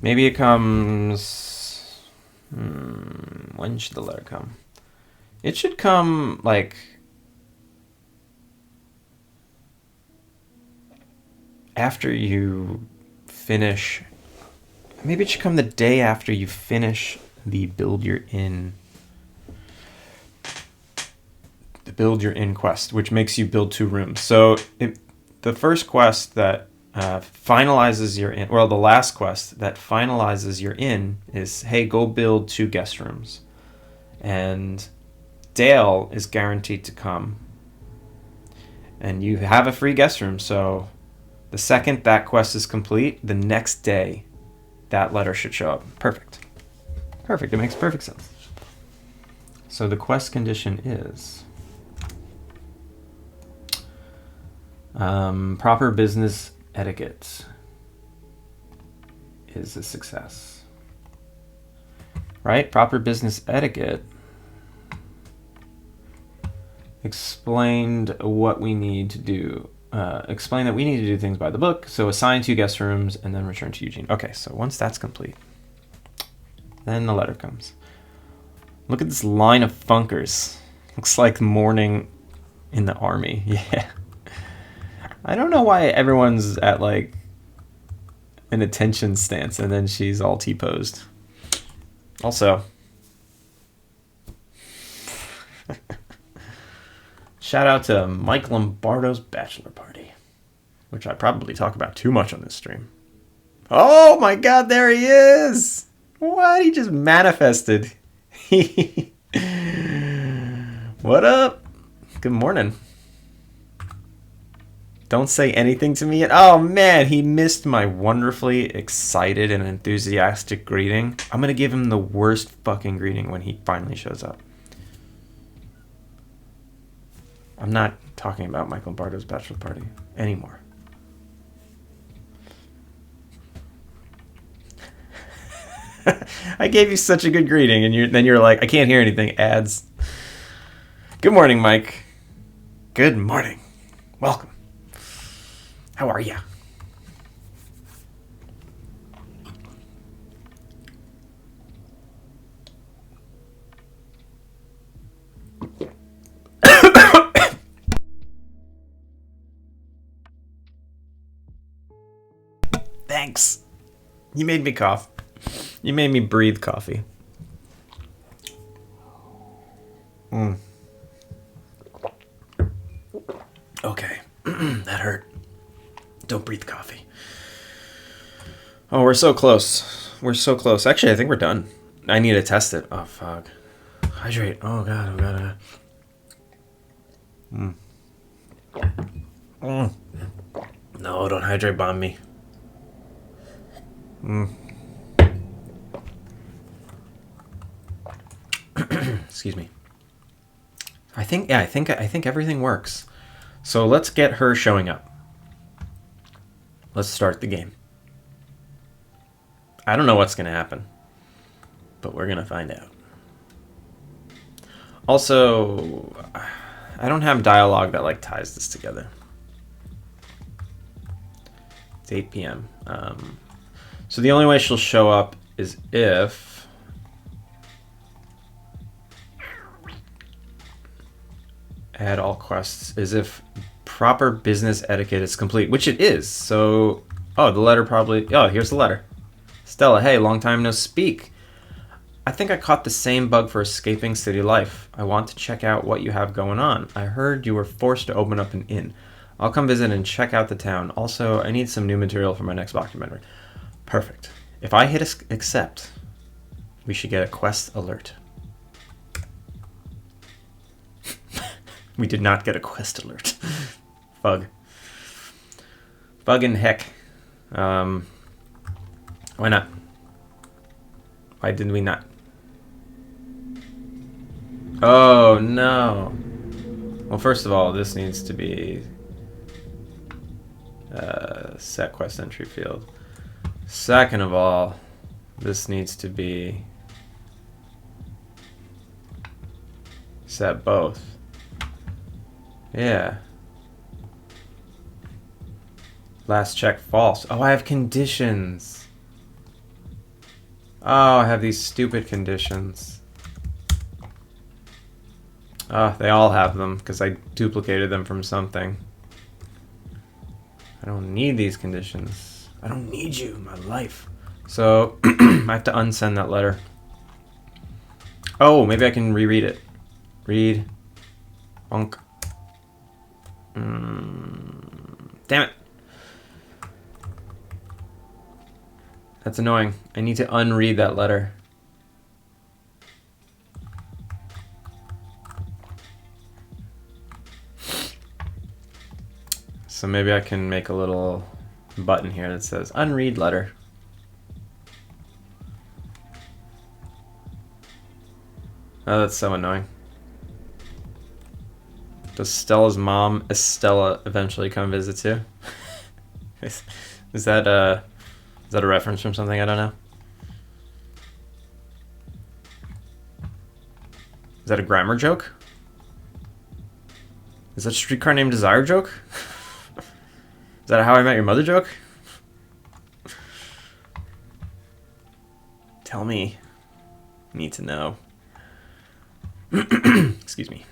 Maybe it comes... when should the letter come? It should come, like... after you finish... Maybe it should come the day after you finish the build your inn quest, which makes you build 2 rooms. So the first quest that finalizes your inn, well, the last quest that finalizes your inn is, hey, go build 2 guest rooms. And Dale is guaranteed to come. And you have a free guest room, so the second that quest is complete, the next day, that letter should show up. Perfect. It makes perfect sense. So the quest condition is... proper business etiquette is a success. Right? Proper business etiquette explained what we need to do. Explain that we need to do things by the book, so assign 2 guest rooms and then return to Eugene. Okay, so once that's complete, then the letter comes. Look at this line of funkers. Looks like morning in the army. Yeah. I don't know why everyone's at like an attention stance and then she's all T-posed. Also, shout out to Mike Lombardo's bachelor party, which I probably talk about too much on this stream. Oh my god, there he is! What? He just manifested. What up? Good morning. Don't say anything to me yet. Oh man, he missed my wonderfully excited and enthusiastic greeting. I'm gonna give him the worst fucking greeting when he finally shows up. I'm not talking about Mike Lombardo's bachelor party anymore. I gave you such a good greeting, and then you're like, I can't hear anything. Ads. Good morning, Mike. Good morning. Welcome. How are ya? Thanks. You made me cough. You made me breathe coffee. Okay. That hurt. Don't breathe coffee. Oh, we're so close. We're so close. Actually, I think we're done. I need to test it. Oh, fuck. Hydrate. Oh, God. Oh, God. No, don't hydrate bomb me. Excuse me. I think everything works. So let's get her showing up. Let's start the game. I don't know what's going to happen, but we're going to find out. Also, I don't have dialogue that like ties this together. It's 8 p.m. So the only way she'll show up is if add all quests, is if proper business etiquette is complete, which it is. So, oh, the letter probably, oh, here's the letter. Stella, hey, long time no speak. I think I caught the same bug for escaping city life. I want to check out what you have going on. I heard you were forced to open up an inn. I'll come visit and check out the town. Also, I need some new material for my next documentary. Perfect. If I hit accept, we should get a quest alert. We did not get a quest alert. Bug. Bug in heck. Why not? Why did we not? Oh, no. Well, first of all, this needs to be set quest entry field. Second of all, this needs to be set both. Yeah. Last check false. Oh, I have conditions. Oh, I have these stupid conditions. Oh, they all have them because I duplicated them from something. I don't need these conditions. I don't need you in my life. So, I have to unsend that letter. Oh, maybe I can reread it. Read. Bonk. Damn it. That's annoying. I need to unread that letter. So maybe I can make a little button here that says unread letter. Oh, that's so annoying. Does Stella's mom, Estella, eventually come visit too? Is that a reference from something I don't know? Is that a grammar joke? Is that a Streetcar Named Desire joke? Is that a How I Met Your Mother joke? Tell me. Need to know. Excuse me.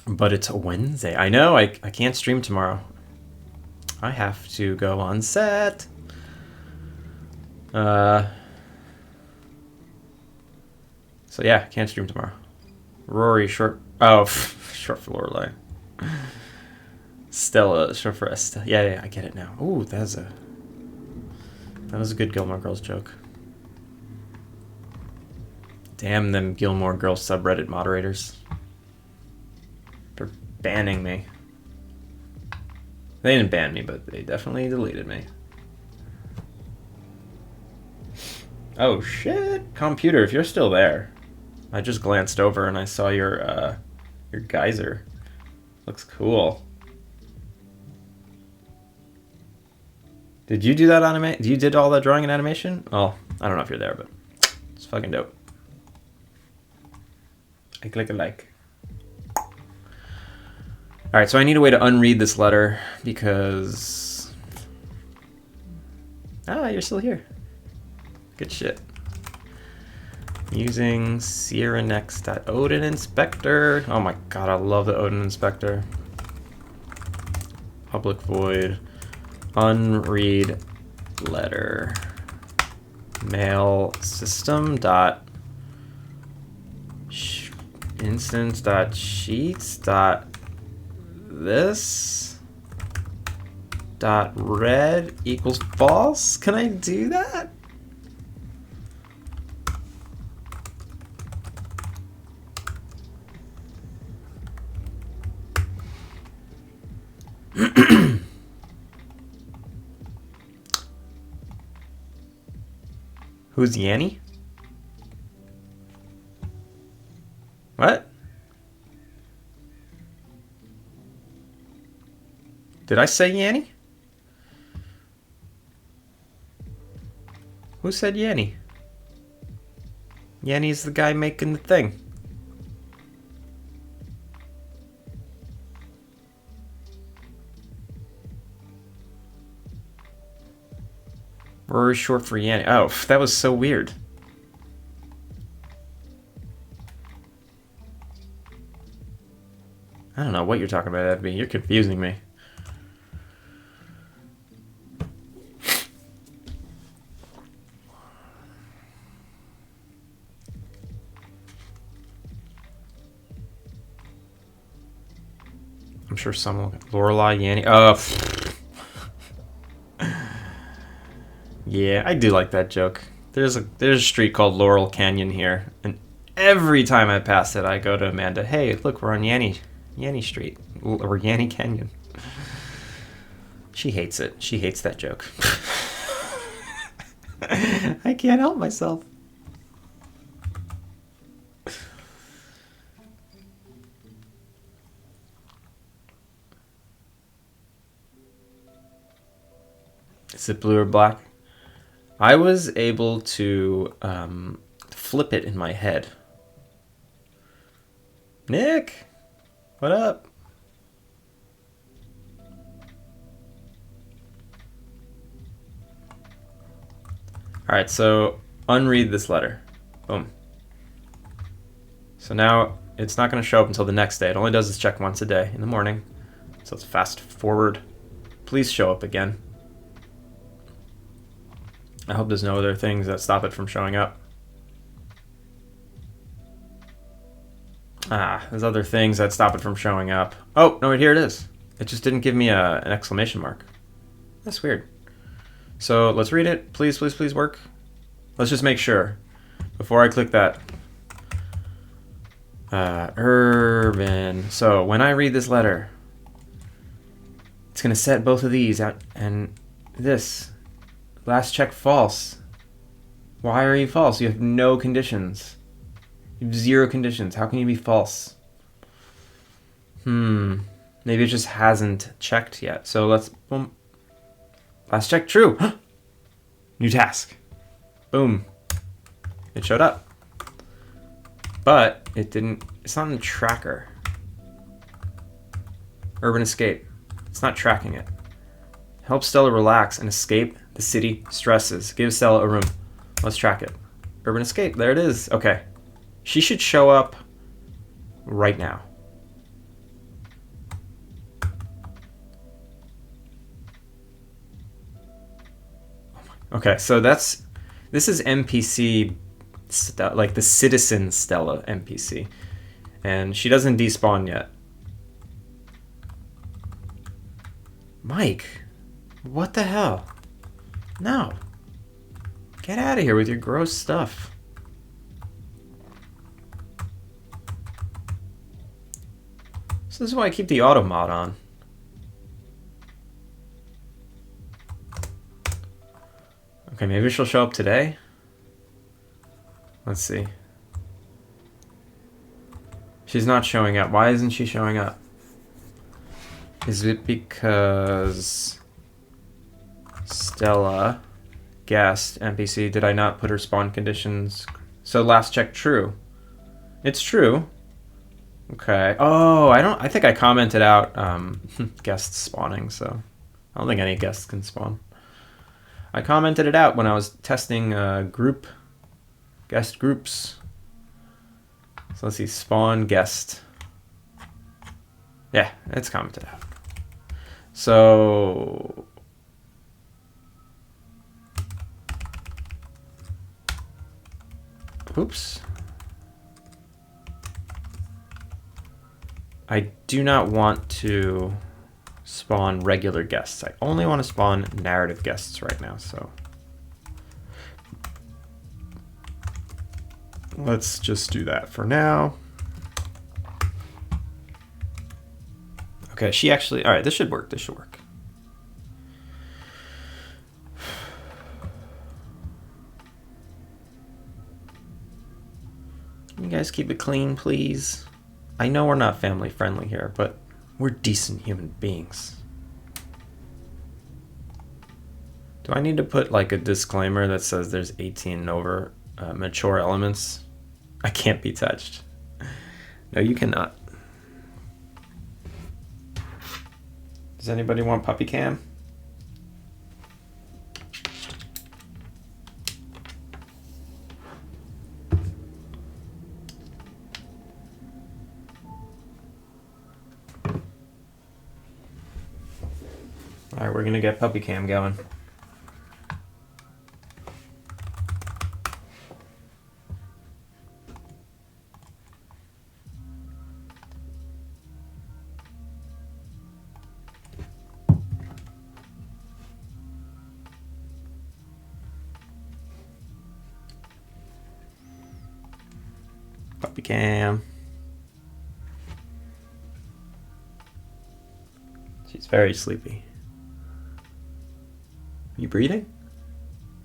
But it's a Wednesday. I know, I can't stream tomorrow. I have to go on set. So yeah, can't stream tomorrow. Rory, short... Oh, short for Lorelai. Stella, short for Estella. Yeah, I get it now. Ooh, that was a good Gilmore Girls joke. Damn them Gilmore Girls subreddit moderators. For banning me. They didn't ban me, but they definitely deleted me. Oh shit, computer, if you're still there. I just glanced over and I saw your geyser. Looks cool. Did you do that you did all that drawing and animation? Oh, I don't know if you're there, but it's fucking dope. I click a like. Alright, so I need a way to unread this letter because... Ah, you're still here. Good shit. Using SierraNext.Odin Inspector. Oh my god, I love the Odin Inspector. Public void. Unread letter mail system dot instance dot sheets dot this dot red equals false. Can I do that? Who's Yanny? What? Did I say Yanny? Who said Yanny? Yanny's the guy making the thing. We're short for Yanny. Oh, that was so weird. I don't know what you're talking about, Edby. You're confusing me. I'm sure someone will... Lorelei, Yanny... Oh, yeah, I do like that joke. There's a street called Laurel Canyon here, and every time I pass it, I go to Amanda. Hey, look, we're on Yanny Street or Yanny Canyon. She hates it. She hates that joke. I can't help myself. Is it blue or black? I was able to flip it in my head. Nick, what up? All right, so unread this letter. Boom. So now it's not going to show up until the next day. It only does this check once a day in the morning. So let's fast forward. Please show up again. I hope there's no other things that stop it from showing up. Ah, there's other things that stop it from showing up. Oh, no, wait, here it is. It just didn't give me an exclamation mark. That's weird. So let's read it. Please, please, please work. Let's just make sure before I click that. Urban. So when I read this letter, it's going to set both of these out and this. Last check false. Why are you false? You have no conditions. You have 0 conditions. How can you be false? Maybe it just hasn't checked yet. So let's... Boom. Last check true. New task. Boom. It showed up. But it didn't... It's not in the tracker. Urban escape. It's not tracking it. Help Stella relax and escape the city stresses. Give Stella a room. Let's track it. Urban escape. There it is. Okay. She should show up right now. Okay, so this is NPC, like the citizen Stella NPC. And she doesn't despawn yet. Mike, what the hell? No. Get out of here with your gross stuff. So this is why I keep the auto mod on. Okay, maybe she'll show up today. Let's see. She's not showing up. Why isn't she showing up? Is it because Stella guessed NPC? Did I not put her spawn conditions? So last check true. It's true. Okay. Oh, I think I commented out guests spawning, so I don't think any guests can spawn. I commented it out when I was testing guest groups. So let's see, spawn guest. Yeah, it's commented out. So Oops. I do not want to spawn regular guests. I only want to spawn narrative guests right now, so let's just do that for now. Okay, she actually, all right, this should work, this should work. You guys keep it clean, please. I know we're not family friendly here, but we're decent human beings. Do I need to put like a disclaimer that says there's 18 and over mature elements? I can't be touched. No, you cannot. Does anybody want puppy cam? All right, we're gonna get puppy cam going. Puppy cam. She's very sleepy. You breathing?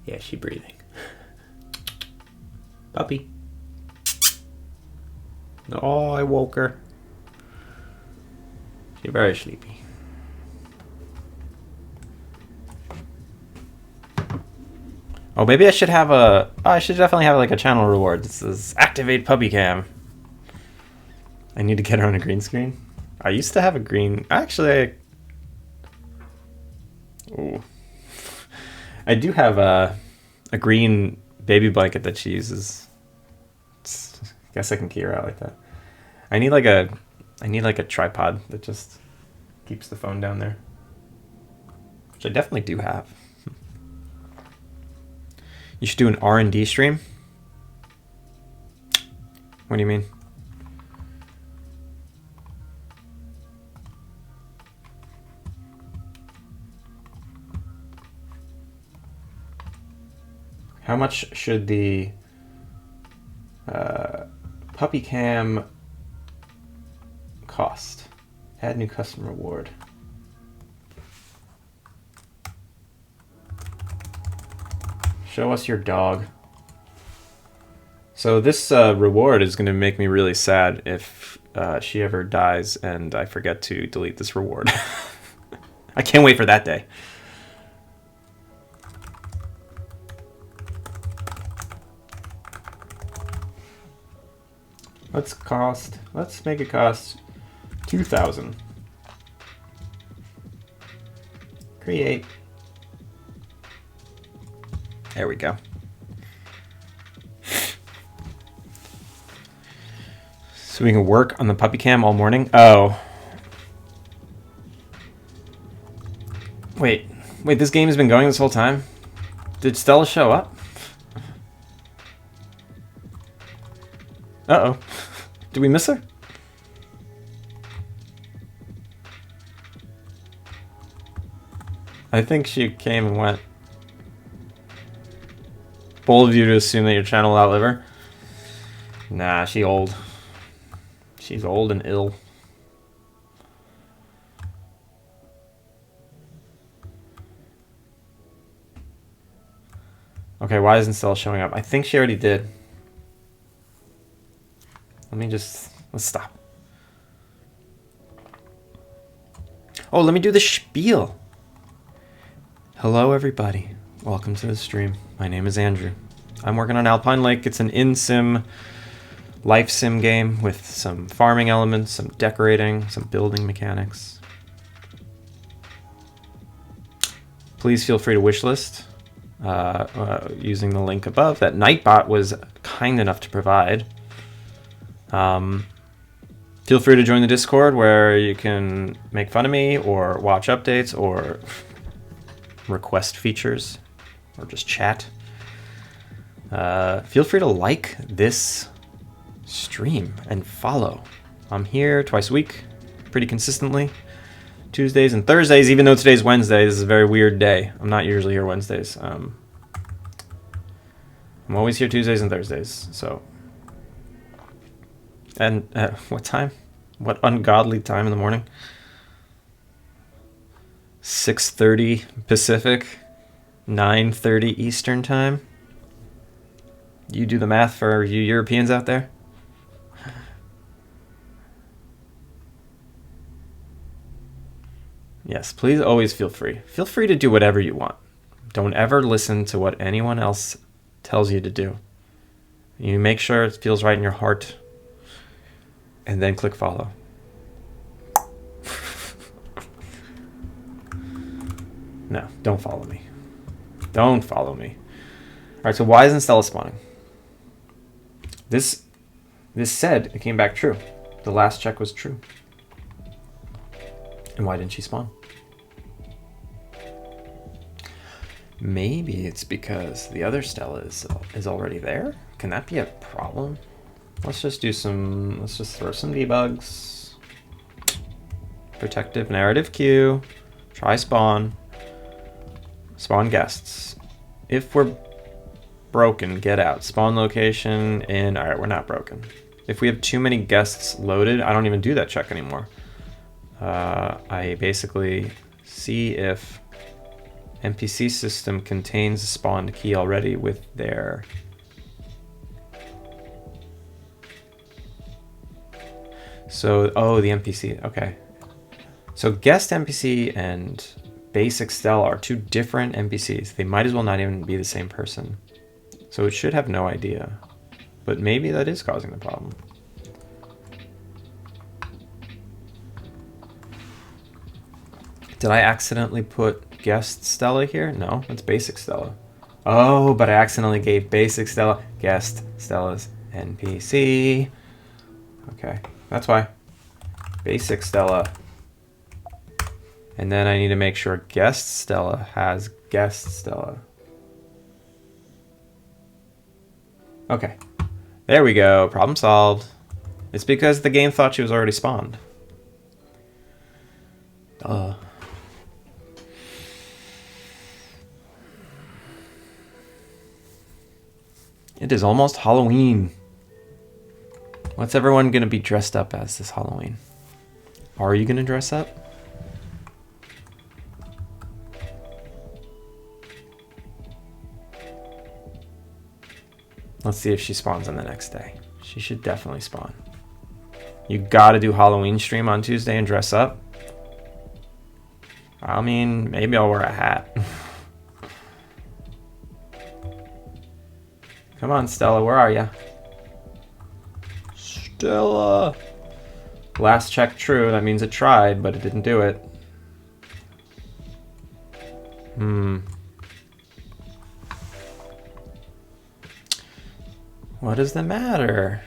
Yeah, she breathing. Puppy. Oh, I woke her. She's very sleepy. Oh, maybe I should have a... Oh, I should definitely have like a channel reward. This is activate puppy cam. I need to get her on a green screen. I used to have a green... Actually, oh. I do have a green baby blanket that she uses. I guess I can key her out like that. I need like a tripod that just keeps the phone down there, which I definitely do have. You should do an R&D stream. What do you mean? How much should the puppy cam cost? Add new customer reward. Show us your dog. So this reward is going to make me really sad if she ever dies and I forget to delete this reward. I can't wait for that day. Let's make it cost 2,000. Create. There we go. So we can work on the puppy cam all morning. Oh. Wait, this game has been going this whole time? Did Stella show up? Uh-oh. Did we miss her? I think she came and went. Bold of you to assume that your channel will outlive her. Nah, she old. She's old and ill. Okay, why isn't Stella showing up? I think she already did. Let's stop. Oh, let me do the spiel. Hello, everybody. Welcome to the stream. My name is Andrew. I'm working on Alpine Lake. It's an in-sim, life sim game with some farming elements, some decorating, some building mechanics. Please feel free to wishlist using the link above that Nightbot was kind enough to provide. Feel free to join the Discord where you can make fun of me or watch updates or request features or just chat. Feel free to like this stream and follow. I'm here twice a week, pretty consistently. Tuesdays and Thursdays, even though today's Wednesday. This is a very weird day. I'm not usually here Wednesdays. I'm always here Tuesdays and Thursdays. So, and what time? What ungodly time in the morning? 6:30 Pacific, 9:30 Eastern time. You do the math for you Europeans out there. Yes, please always feel free. Feel free to do whatever you want. Don't ever listen to what anyone else tells you to do. You make sure it feels right in your heart, and then click follow. No, don't follow me. Don't follow me. All right, so why isn't Stella spawning? This said it came back true. The last check was true. And why didn't she spawn? Maybe it's because the other Stella is already there. Can that be a problem? Let's just throw some debugs. Protective narrative queue. Try spawn. Spawn guests. If we're broken, get out. Spawn location in... Alright, we're not broken. If we have too many guests loaded, I don't even do that check anymore. I basically see if NPC system contains a spawned key already with their... So, oh, the NPC, okay. So guest NPC and basic Stella are two different NPCs. They might as well not even be the same person. So it should have no idea. But maybe that is causing the problem. Did I accidentally put guest Stella here? No, it's basic Stella. Oh, but I accidentally gave basic Stella guest Stella's NPC. Okay, that's why. Basic Stella. And then I need to make sure guest Stella has guest Stella. Okay, there we go, problem solved. It's because the game thought she was already spawned. Duh. It is almost Halloween. What's everyone gonna be dressed up as this Halloween? Are you gonna dress up? Let's see if she spawns on the next day. She should definitely spawn. You gotta do Halloween stream on Tuesday and dress up? I mean, maybe I'll wear a hat. Come on, Stella, where are ya? Stella! Last check true, that means it tried, but it didn't do it. What does the matter?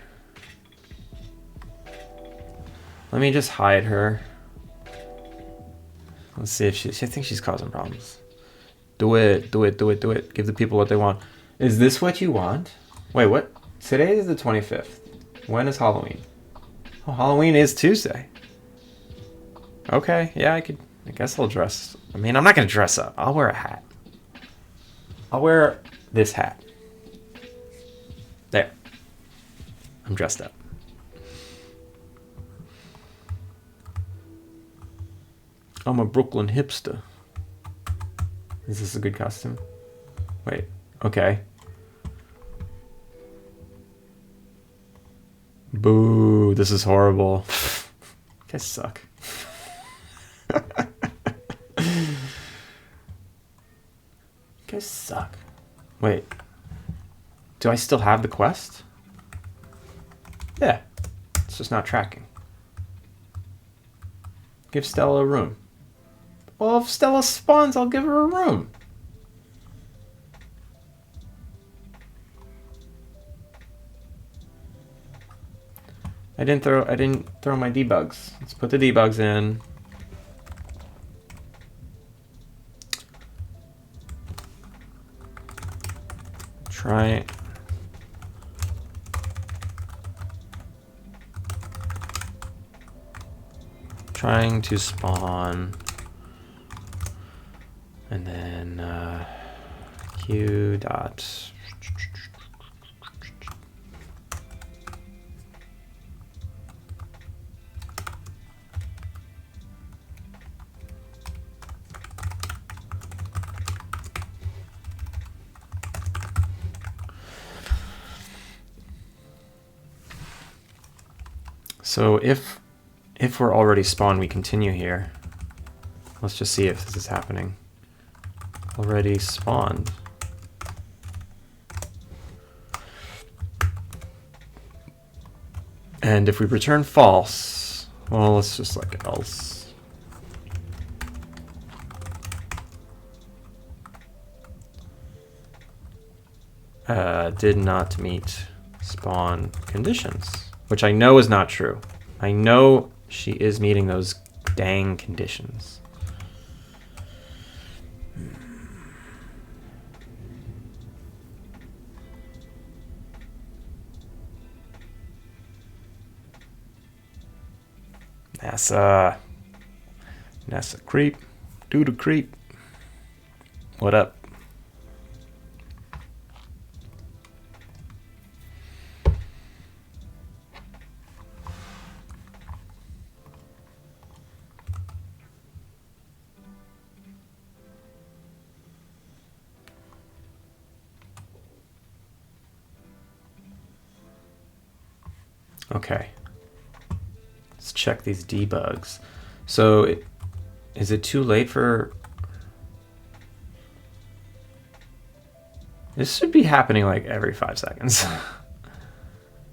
Let me just hide her. Let's see if I think she's causing problems. Do it, do it, do it, do it. Give the people what they want. Is this what you want? Wait, what? Today is the 25th. When is Halloween? Oh, Halloween is Tuesday. Okay, yeah, I guess I'll dress. I mean, I'm not gonna dress up. I'll wear a hat. I'll wear this hat. There. I'm dressed up. I'm a Brooklyn hipster. Is this a good costume? Wait, okay. Boo, this is horrible. You guys suck. You guys suck. Wait. Do I still have the quest? Yeah. It's just not tracking. Give Stella a room. Well, if Stella spawns, I'll give her a room. I didn't throw my debugs. Let's put the debugs in. Try trying to spawn, and then q dot. So if we're already spawned, we continue here. Let's just see if this is happening. Already spawned. And if we return false, well, let's just like else. Did not meet spawn conditions. Which I know is not true. I know she is meeting those dang conditions. NASA creep. Do the creep. What up? Okay, let's check these debugs. So, is it too late for... This should be happening like every 5 seconds.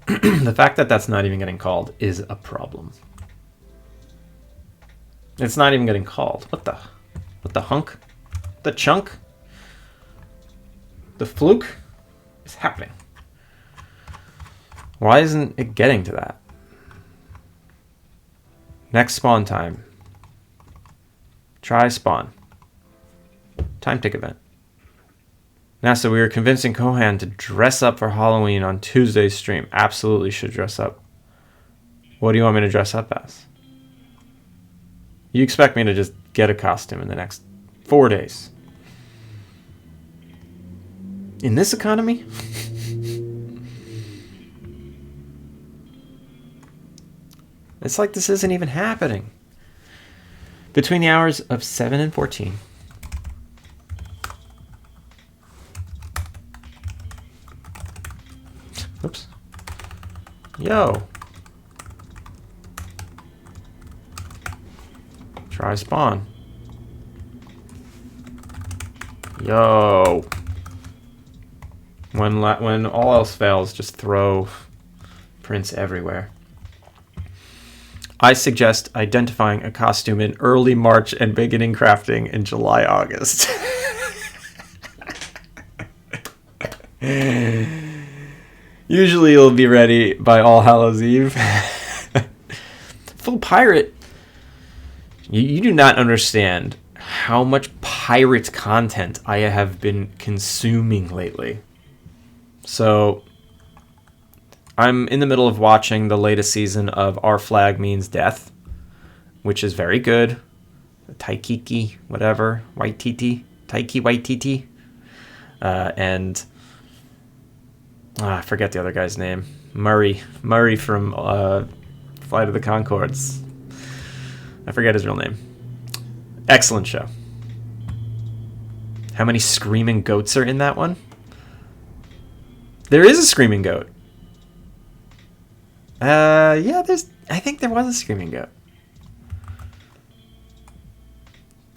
The fact that that's not even getting called is a problem. It's not even getting called. What the hunk? The chunk? The fluke is happening. Why isn't it getting to that? Next spawn time. Try spawn. Time tick event. NASA, we were convincing Kohan to dress up for Halloween on Tuesday's stream. Absolutely should dress up. What do you want me to dress up as? You expect me to just get a costume in the next 4 days? In this economy? It's like this isn't even happening. Between the hours of 7 and 14. Oops. Yo. Try spawn. Yo. When all else fails, just throw prints everywhere. I suggest identifying a costume in early March and beginning crafting in July, August. Usually you'll be ready by All Hallows Eve. Full pirate. You do not understand how much pirate content I have been consuming lately. So... I'm in the middle of watching the latest season of Our Flag Means Death, which is very good. Taiki, whatever, Waititi, Taiki Waititi. And I forget the other guy's name. Murray from Flight of the Conchords. I forget his real name. Excellent show. How many screaming goats are in that one? There is a screaming goat. Yeah, I think there was a screaming goat.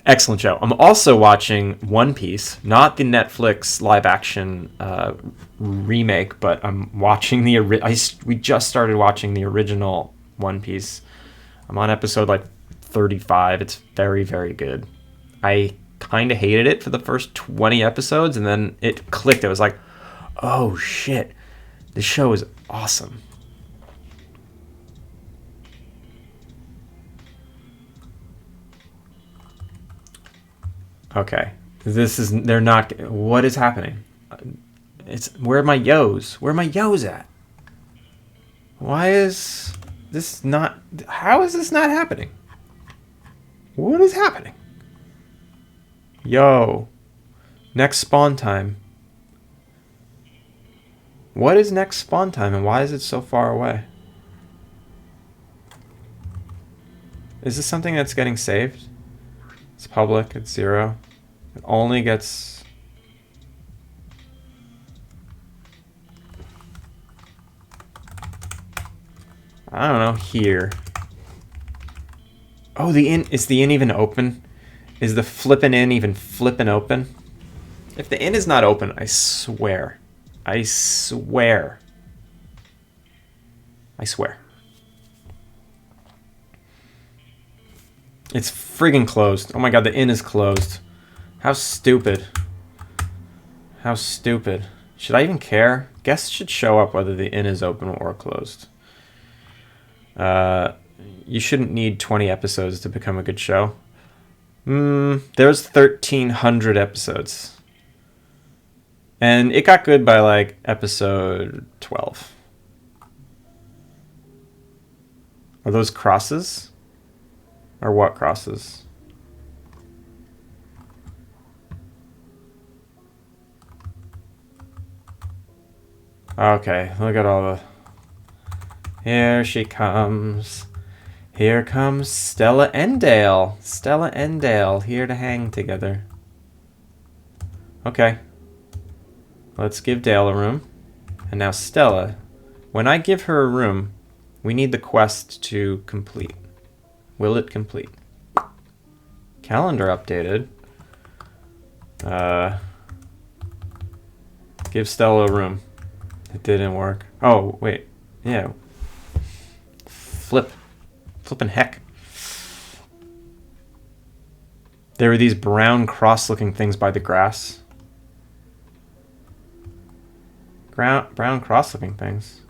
Excellent show. I'm also watching One Piece, not the Netflix live action remake, but I'm watching we just started watching the original One Piece. I'm on episode like 35. It's very, very good. I kind of hated it for the first 20 episodes, and then it clicked. It was like, oh shit, this show is awesome. Okay, they're not, what is happening? Where are my yos? Where are my yos at? Why is this not, how is this not happening? What is happening? Yo. Next spawn time. What is next spawn time and why is it so far away? Is this something that's getting saved? It's public, it's 0. It only gets... I don't know, here. Oh, the inn, is the inn even open? Is the flippin' inn even flippin' open? If the inn is not open, I swear. I swear. I swear. It's friggin' closed. Oh my god, the inn is closed. How stupid. How stupid. Should I even care? Guests should show up whether the inn is open or closed. You shouldn't need 20 episodes to become a good show. There's 1,300 episodes. And it got good by like episode 12. Are those crosses? Or what crosses? Okay, look at all the... Here she comes. Here comes Stella and Dale. Stella and Dale here to hang together. Okay. Let's give Dale a room. And now Stella. When I give her a room, we need the quest to complete. Will it complete? Calendar updated. Give Stella a room. It didn't work. Oh, wait. Yeah. Flippin' heck. There were these brown cross-looking things by the grass. Brown cross-looking things.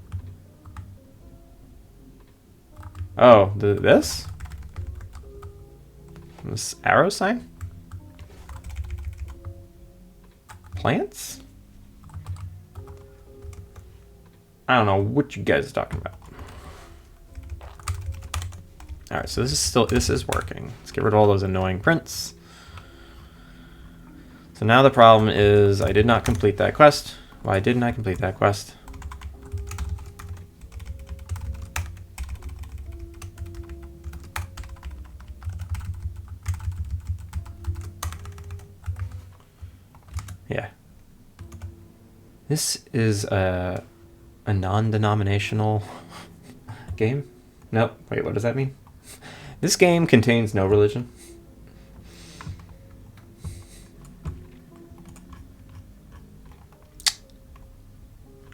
Oh, this? This arrow sign? Plants? I don't know what you guys are talking about. Alright, so this is working. Let's get rid of all those annoying prints. So now the problem is I did not complete that quest. Why didn't I complete that quest? Yeah. This is a non-denominational game? Nope. Wait, what does that mean? This game contains no religion.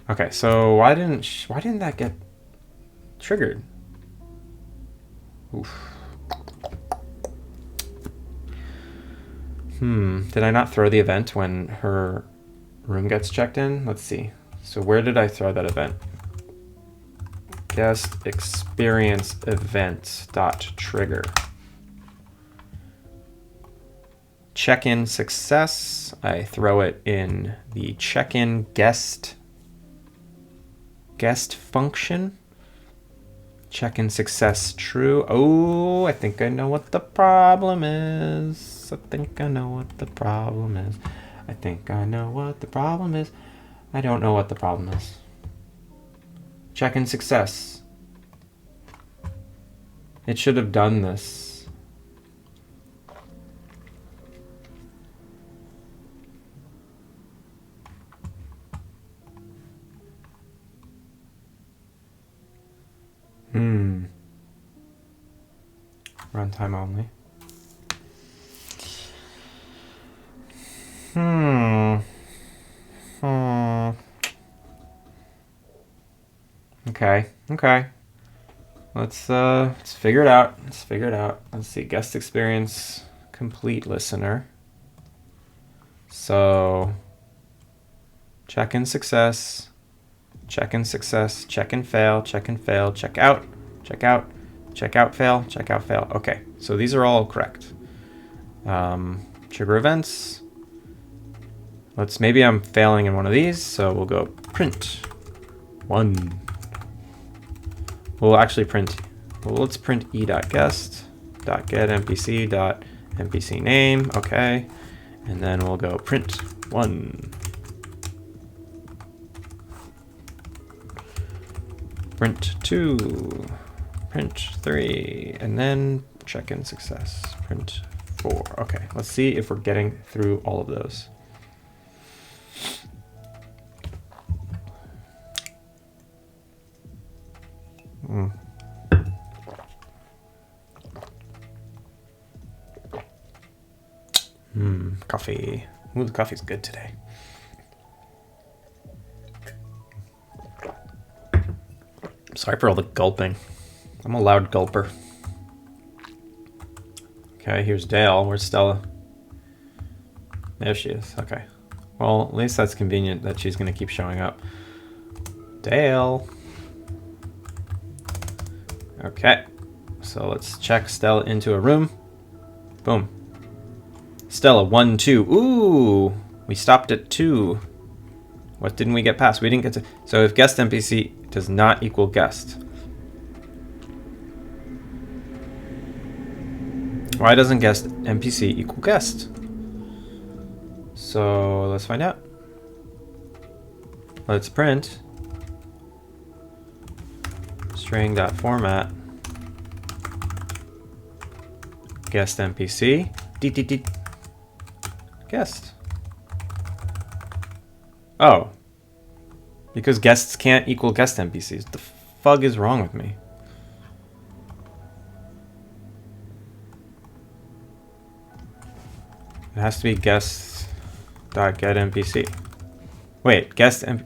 Okay, so why didn't that get triggered? Oof. Did I not throw the event when her room gets checked in? Let's see. So where did I throw that event? Guest experience event dot trigger. Check-in success. I throw it in the check-in guest function. Check-in success true. Oh, I think I know what the problem is. I think I know what the problem is. I think I know what the problem is. I don't know what the problem is. Check-in success. It should have done this. Runtime only. Okay. Let's figure it out. Let's see. Guest experience complete listener. So check-in success, check-in success, check-in fail, check-in fail, check out, fail, fail. Okay, so these are all correct. Trigger events. Maybe I'm failing in one of these, so we'll go print 1. We'll actually print, let's print e.guest. print.getNPC.NPC name. Okay. And then we'll go print 1. Print 2. Print 3. And then check in success. Print 4. Okay, let's see if we're getting through all of those. Coffee. Ooh, the coffee's good today. Sorry for all the gulping. I'm a loud gulper. Okay, here's Dale. Where's Stella? There she is. Okay. Well, at least that's convenient that she's going to keep showing up. Dale. Okay. So let's check Stella into a room. Boom. Stella, 1, 2. Ooh! We stopped at 2. What didn't we get past? We didn't get to... So if guest NPC does not equal guest. Why doesn't guest NPC equal guest? So let's find out. Let's print string.format guest NPC guest. Oh, because guests can't equal guest NPCs. What the fuck is wrong with me? It has to be guest.getNPC. Wait, guest if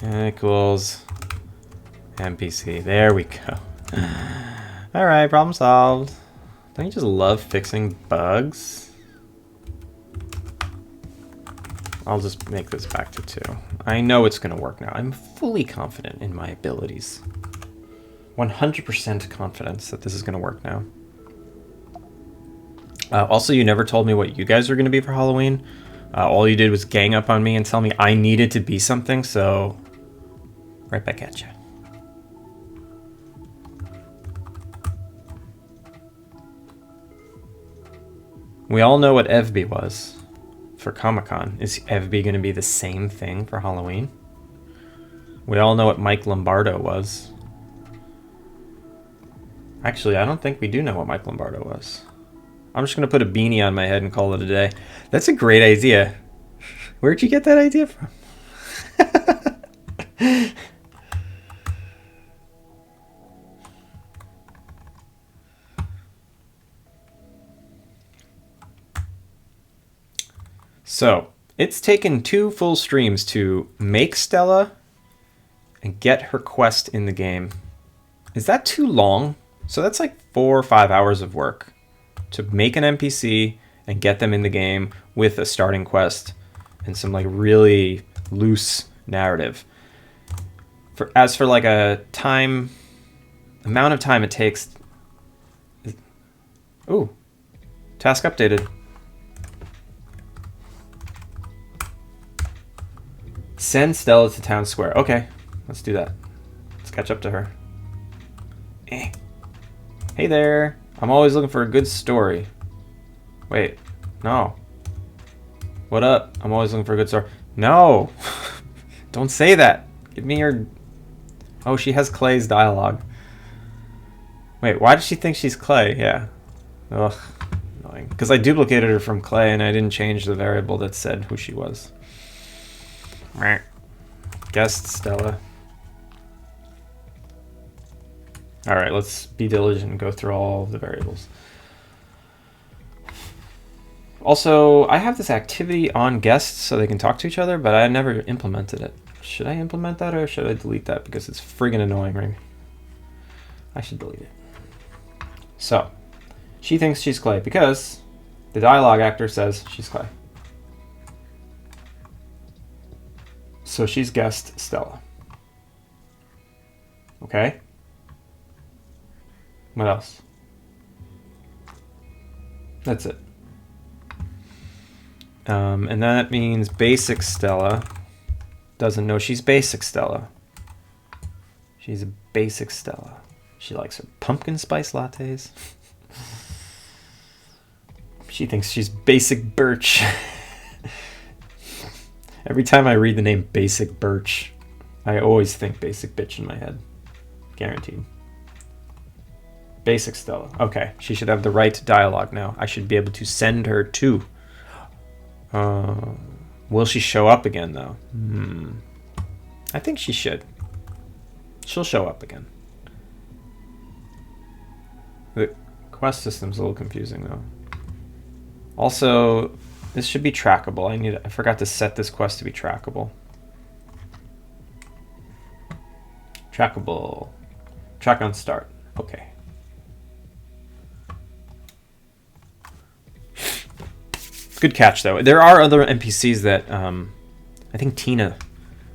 equals NPC. There we go. All right, problem solved. Don't you just love fixing bugs? I'll just make this back to 2. I know it's going to work now. I'm fully confident in my abilities. 100% confidence that this is going to work now. Also, you never told me what you guys were going to be for Halloween. All you did was gang up on me and tell me I needed to be something, so right back at you. We all know what EVB was for Comic-Con. Is EVB going to be the same thing for Halloween? We all know what Mike Lombardo was. Actually, I don't think we do know what Mike Lombardo was. I'm just going to put a beanie on my head and call it a day. That's a great idea. Where'd you get that idea from? So, it's taken 2 full streams to make Stella and get her quest in the game. Is that too long? So that's like 4 or 5 hours of work to make an NPC and get them in the game with a starting quest and some like really loose narrative. As for like a amount of time it takes. Ooh, task updated. Send Stella to town square. Okay, let's do that. Let's catch up to her. Hey there. I'm always looking for a good story. Wait, no. What up? I'm always looking for a good story. No! Don't say that. Give me your... Oh, she has Clay's dialogue. Wait, why does she think she's Clay? Yeah. Ugh, annoying. Because I duplicated her from Clay and I didn't change the variable that said who she was. Guest Stella. Alright, let's be diligent and go through all of the variables. Also, I have this activity on guests so they can talk to each other, but I never implemented it. Should I implement that or should I delete that? Because it's friggin' annoying, right? I should delete it. So, she thinks she's Clay because the dialogue actor says she's Clay. So she's guest Stella. Okay? What else? That's it. And that means basic Stella doesn't know she's basic Stella. She's a basic Stella. She likes her pumpkin spice lattes. She thinks she's Basic Birch. Every time I read the name Basic Birch, I always think Basic Bitch in my head. Guaranteed. Basic Stella. Okay, she should have the right dialogue now. I should be able to send her to. Will she show up again, though? I think she should. She'll show up again. The quest system's a little confusing, though. Also, this should be trackable. I forgot to set this quest to be trackable. Trackable. Track on start. Okay. Good catch, though. There are other NPCs that, I think Tina.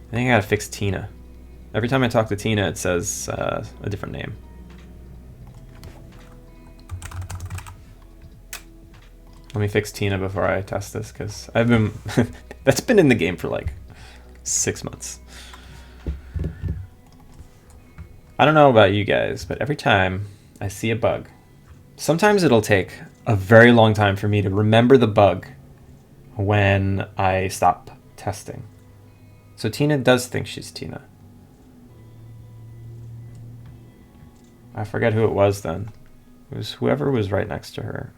I think I gotta fix Tina. Every time I talk to Tina, it says a different name. Let me fix Tina before I test this, because I've been... that's been in the game for like 6 months. I don't know about you guys, but every time I see a bug, sometimes it'll take a very long time for me to remember the bug when I stop testing. So Tina does think she's Tina. I forget who it was then. It was whoever was right next to her.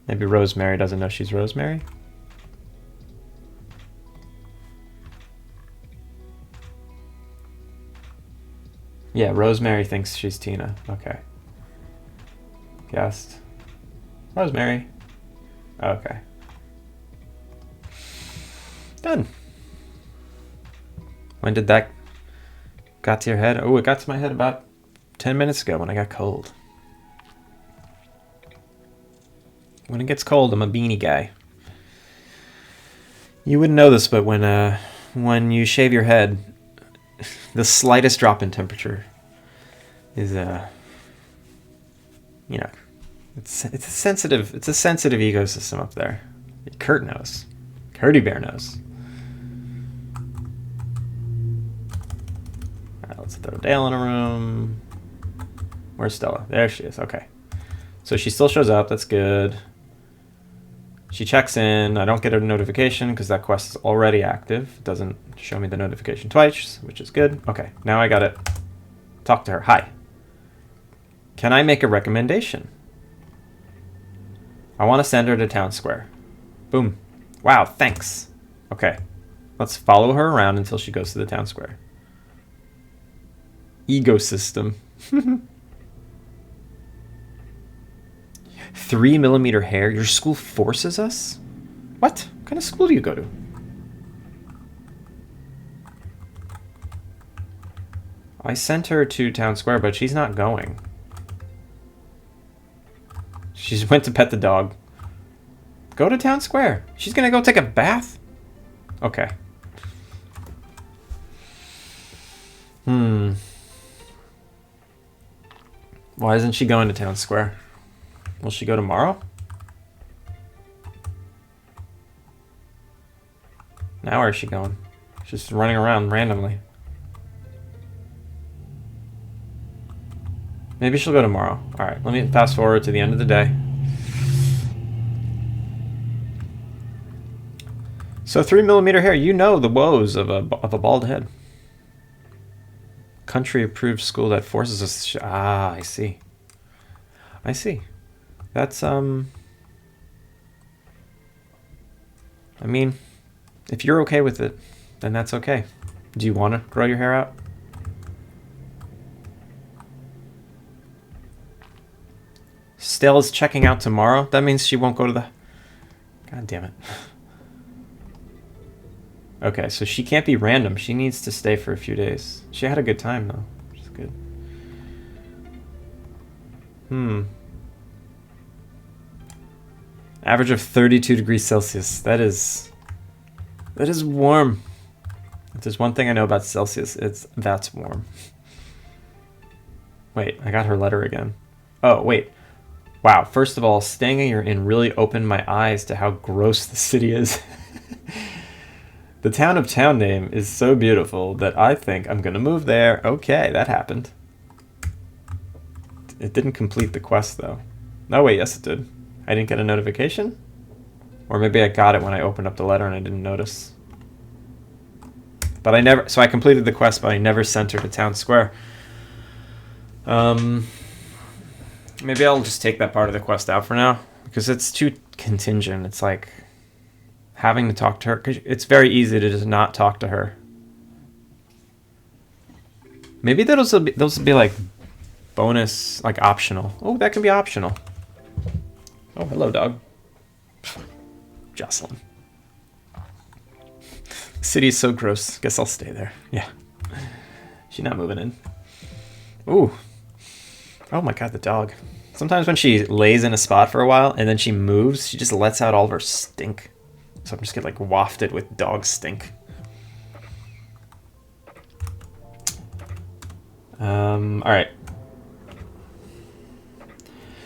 Maybe Rosemary doesn't know she's Rosemary? Yeah, Rosemary thinks she's Tina. Okay. Guessed. Rosemary. Okay. Done. When did that got to your head? Oh, it got to my head about 10 minutes ago when I got cold. When it gets cold, I'm a beanie guy. You wouldn't know this, but when you shave your head, the slightest drop in temperature is you know, it's a sensitive ecosystem up there. Kurt knows. Curdy Bear knows. All right, let's throw Dale in a room. Where's Stella? There she is. Okay. So she still shows up. That's good. She checks in. I don't get a notification because that quest is already active. It doesn't show me the notification twice, which is good. Okay, now I got it. Talk to her. Hi. Can I make a recommendation? I want to send her to Town Square. Boom. Wow, thanks. Okay, let's follow her around until she goes to the Town Square. Ecosystem. 3mm hair? Your school forces us? What kind of school do you go to? I sent her to Town Square, but she's not going. She went to pet the dog. Go to Town Square. She's gonna go take a bath? Okay. Why isn't she going to Town Square? Will she go tomorrow? Now where is she going? She's just running around randomly. Maybe she'll go tomorrow. Alright, let me fast forward to the end of the day. So 3mm hair, you know the woes of a bald head. Country-approved school that forces us to... Ah, I see. I see. That's, I mean, if you're okay with it, then that's okay. Do you want to grow your hair out? Stella's checking out tomorrow. That means she won't go to the... God damn it. Okay, so she can't be random. She needs to stay for a few days. She had a good time, though, which is good. Average of 32 degrees Celsius. That is warm. If there's one thing I know about Celsius, that's warm. Wait, I got her letter again. Oh, wait. Wow, first of all, staying here in really opened my eyes to how gross the city is. The Town of Town name is so beautiful that I think I'm going to move there. Okay, that happened. It didn't complete the quest though. No, wait, yes it did. I didn't get a notification? Or maybe I got it when I opened up the letter and I didn't notice. But I never, so I completed the quest, but I never sent her to town square. Maybe I'll just take that part of the quest out for now, because it's too contingent. It's like having to talk to her, because it's very easy to just not talk to her. Maybe those will be like bonus, like optional. Oh, that can be optional. Oh, hello, dog. Jocelyn. The city is so gross. Guess I'll stay there. Yeah. She's not moving in. Ooh. Oh my god, the dog. Sometimes when she lays in a spot for a while and then she moves, she just lets out all of her stink. So I'm just getting like wafted with dog stink. Alright.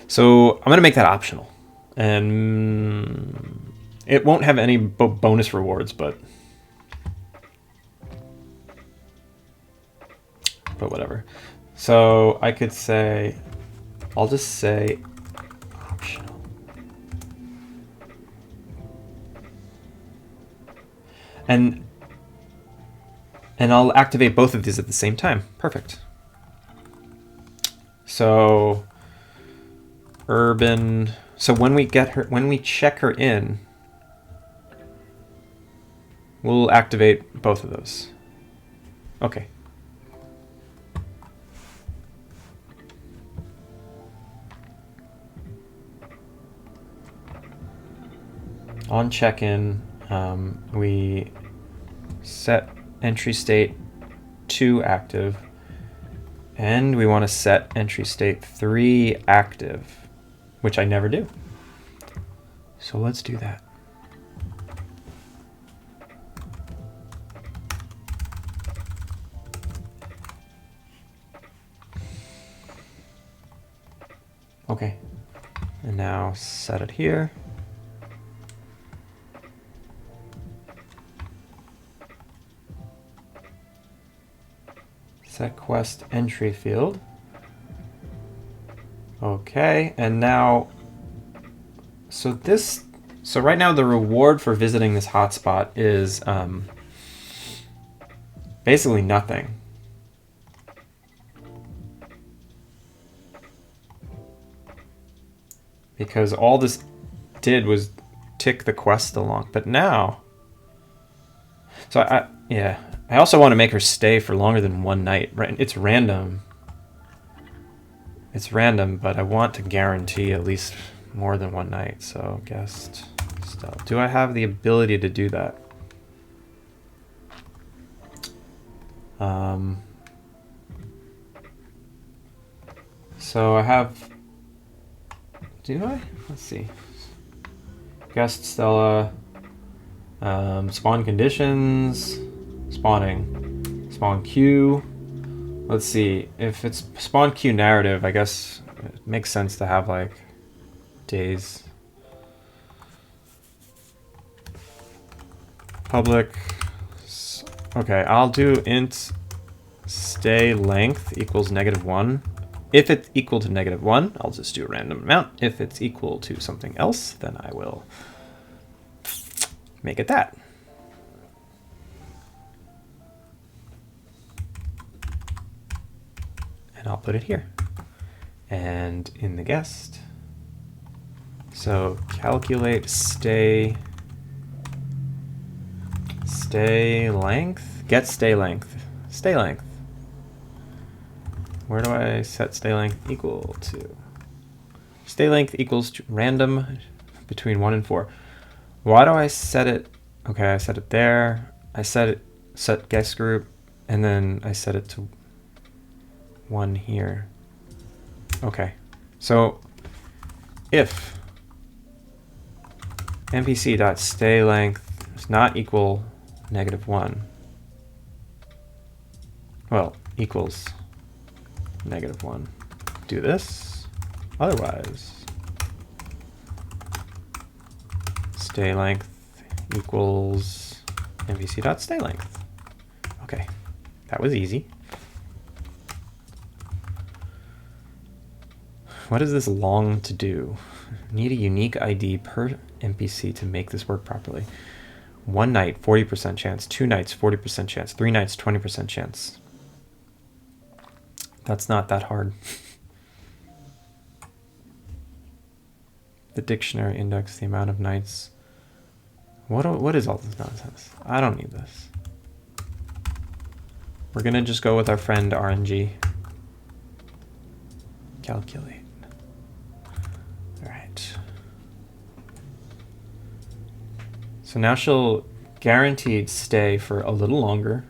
So I'm going to make that optional. And it won't have any bonus rewards, but whatever. So I could say, I'll just say optional. And I'll activate both of these at the same time. Perfect. So urban, so when we get her, when we check her in, we'll activate both of those. Okay. On check-in, we set entry state 2 active, and we want to set entry state 3 active, which I never do. So let's do that. Okay, and now set it here. Set quest entry field. Okay, and now, so right now the reward for visiting this hotspot is basically nothing. Because all this did was tick the quest along, but now, so I also want to make her stay for longer than 1 night. Right? It's random. It's random, but I want to guarantee at least more than 1 night. So guest stealth. Do I have the ability to do that? So I have. Do I? Let's see. Guest Stella. Spawn conditions. Spawning. Spawn queue. Let's see. If it's spawn queue narrative, I guess it makes sense to have like days. Public. Okay, I'll do int stay length equals -1. If it's equal to -1, I'll just do a random amount. If it's equal to something else, then I will make it that. And I'll put it here. And in the guest. So calculate stay length. Get stay length. Stay length. Where do I set stay length equal to? Stay length equals to random between 1 and 4. Why do I set it? Okay, I set it there. I set guest group, and then I set it to 1 here. Okay, so if npc.stay_length is not equal -1, well, equals -1, do this. Otherwise, stay length equals npc.stay_length. Okay, that was easy. What is this long to do? Need a unique ID per NPC to make this work properly. 1 night, 40% chance. 2 nights, 40% chance. 3 nights, 20% chance. That's not that hard. The dictionary index, the amount of nights. What is all this nonsense? I don't need this. We're gonna just go with our friend RNG. Calculate. All right. So now she'll guaranteed stay for a little longer.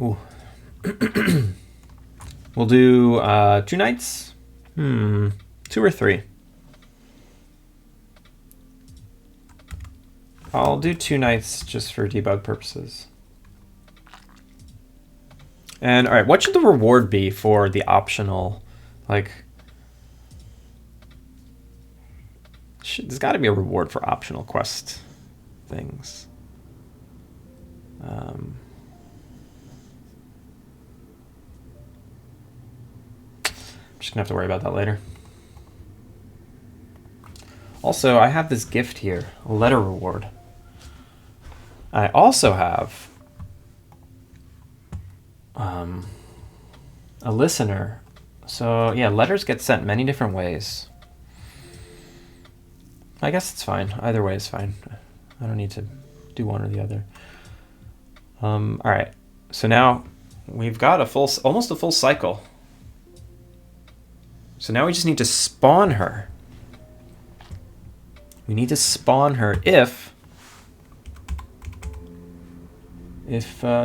Ooh. We'll do 2 nights. 2 or 3. I'll do 2 nights just for debug purposes. And all right, what should the reward be for the optional, like, there's got to be a reward for optional quest things. I'm just gonna have to worry about that later. Also, I have this gift here, a letter reward. I also have a listener. So yeah, letters get sent many different ways. I guess it's fine. Either way is fine. I don't need to do one or the other. All right. So now we've got almost a full cycle. So now we just need to spawn her. We need to spawn her if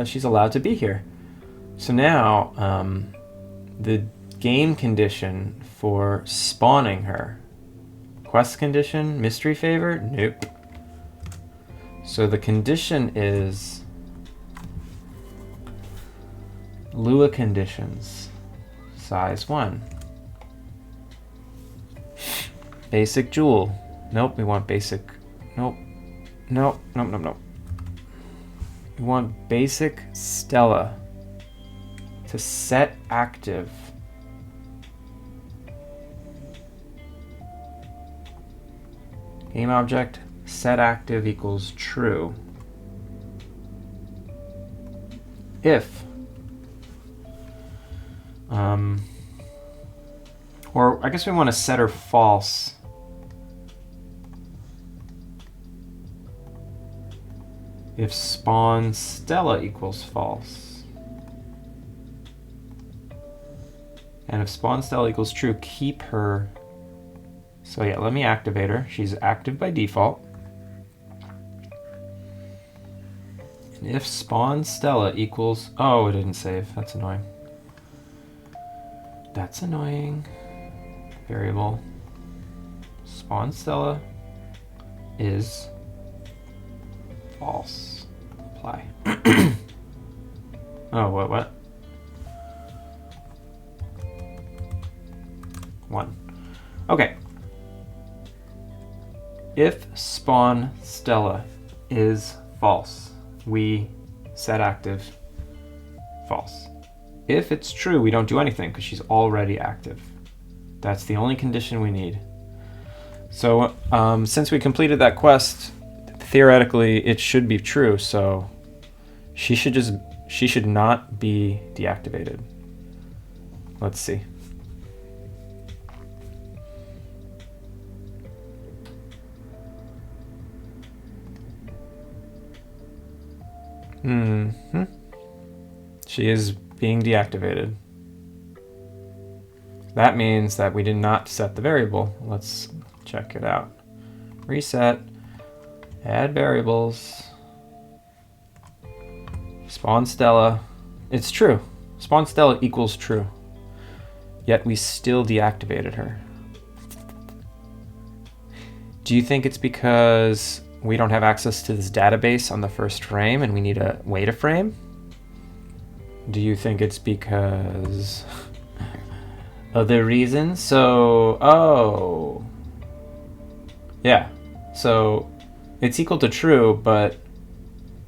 she's allowed to be here. So now the game condition for spawning her. Quest condition, mystery favor? Nope. So the condition is Lua conditions, size 1. Basic jewel. Nope, we want basic. Nope. Nope, nope, nope, nope. We want basic Stella to set active. Game object, set active equals true. If, or I guess we want to set her false. If spawn Stella equals false. And if spawn Stella equals true, keep her. So yeah, let me activate her. She's active by default. And if spawn Stella equals, oh, it didn't save. That's annoying. That's annoying. Variable. Spawn Stella is false. Apply. Oh, what? 1. Okay. If spawn Stella is false, we set active false. If it's true, we don't do anything because she's already active. That's the only condition we need. So since we completed that quest, theoretically it should be true, so she should not be deactivated. Let's see. She is being deactivated. That means that we did not set the variable. Let's check it out. Reset, add variables, spawn Stella. It's true. Spawn Stella equals true. Yet we still deactivated her. Do you think it's because we don't have access to this database on the first frame and we need to wait a frame? Do you think it's because other reasons? So, oh. Yeah. So it's equal to true, but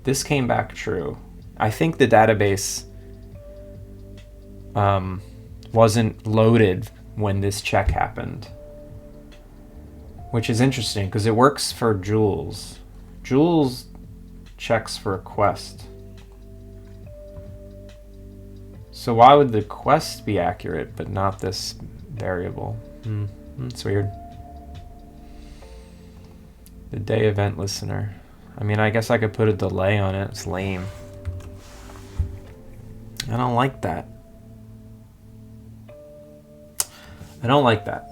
this came back true. I think the database wasn't loaded when this check happened, which is interesting because it works for Jules. Jules checks for a quest. So why would the quest be accurate but not this variable? That's weird. The day event listener. I mean, I guess I could put a delay on it. It's lame. I don't like that. I don't like that.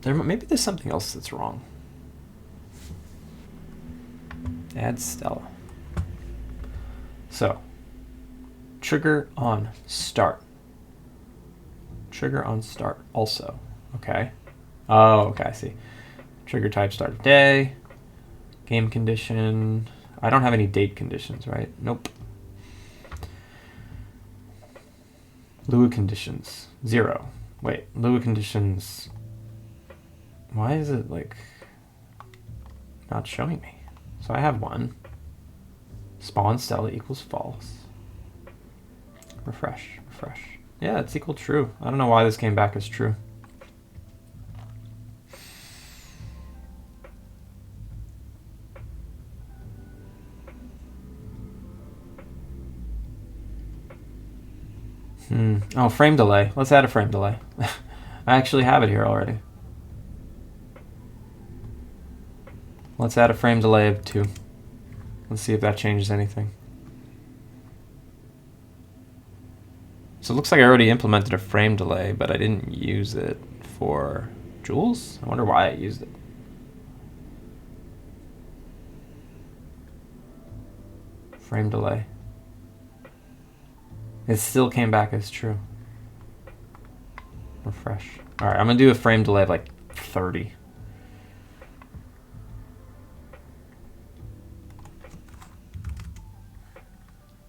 Maybe there's something else that's wrong. Add Stella. So, trigger on start. Trigger on start also. Okay. Oh, okay, I see. Trigger type start of day. Game condition. I don't have any date conditions, right? Nope. Lua conditions. 0. Wait, Lua conditions. Why is it like not showing me? So I have 1. Spawn Stella equals false. Refresh. Yeah, it's equal true. I don't know why this came back as true. Oh, frame delay. Let's add a frame delay. I actually have it here already. Let's add a frame delay of 2. Let's see if that changes anything. So it looks like I already implemented a frame delay, but I didn't use it for Jules? I wonder why I used it. Frame delay. It still came back as true. Refresh. All right, I'm gonna do a frame delay of like 30.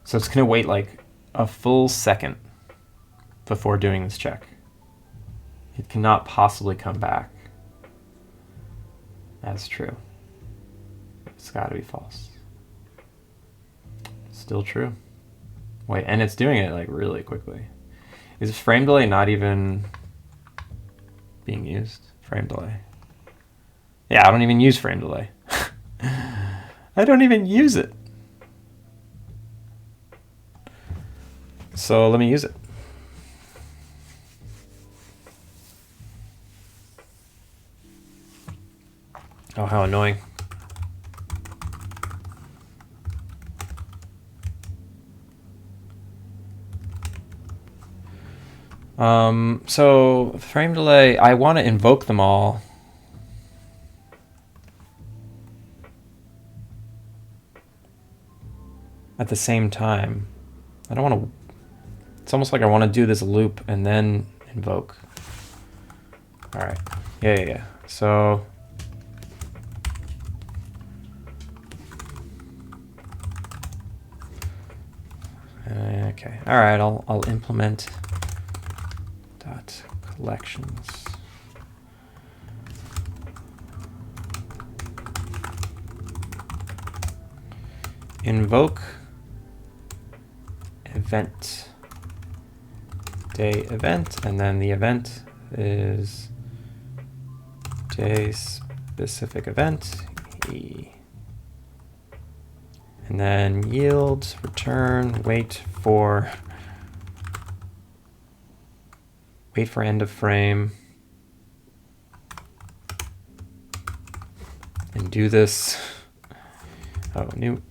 So it's gonna wait like a full second before doing this check. It cannot possibly come back as true. It's gotta be false. Still true. Wait, and it's doing it like really quickly. Is frame delay not even being used? Frame delay. Yeah, I don't even use frame delay. I don't even use it. So let me use it. Oh, how annoying. So frame delay, I want to invoke them all. At the same time. I don't want to, it's almost like I want to do this loop and then invoke. All right. Yeah. So okay. All right, I'll implement dot collections. Invoke event day event, and then the event is day specific event e, and then yield return wait for end of frame, and do this. Oh, new.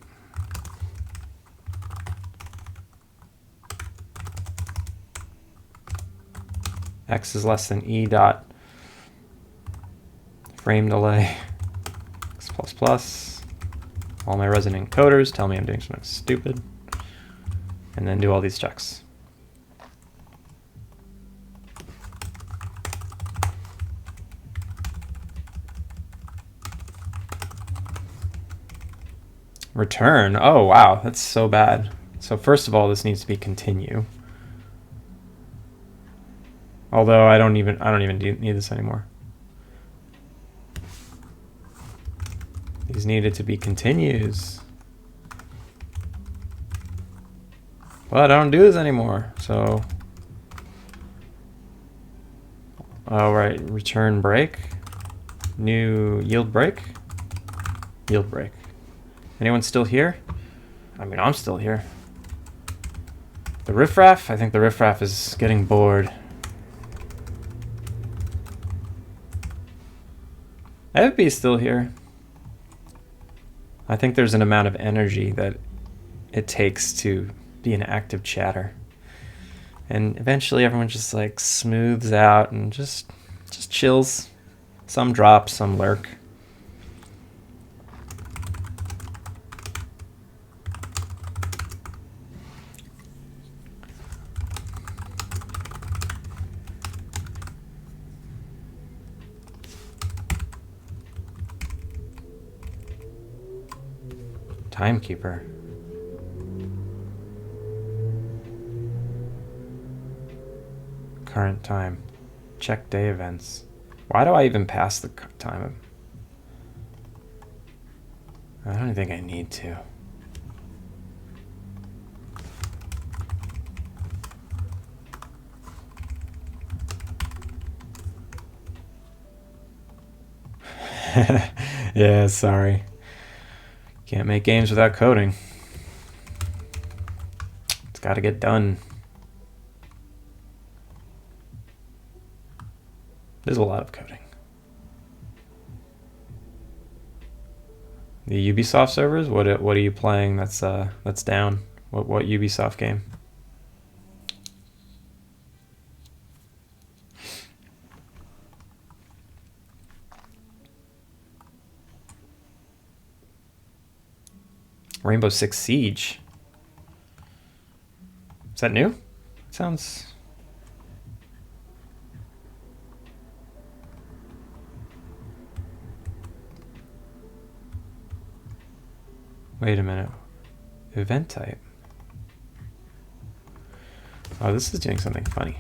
X is less than E dot frame delay X plus plus. All my resident encoders tell me I'm doing something stupid. And then do all these checks. Return. Oh wow, that's so bad. So first of all, this needs to be continue. Although I don't even need this anymore. These needed to be continues. But I don't do this anymore, so... Oh, right, return break. New yield break. Yield break. Anyone still here? I mean, I'm still here. The riffraff? I think the riffraff is getting bored. FB is still here. I think there's an amount of energy that it takes to be an active chatter. And eventually everyone just like smooths out and just chills. Some drop, some lurk. Timekeeper. Current time. Check day events. Why do I even pass the time? I don't think I need to. Yeah, sorry. Can't make games without coding. It's got to get done. There's a lot of coding. The Ubisoft servers. What are you playing? That's down. What Ubisoft game? Rainbow Six Siege. Is that new? It sounds... Wait a minute. Event type. Oh, this is doing something funny.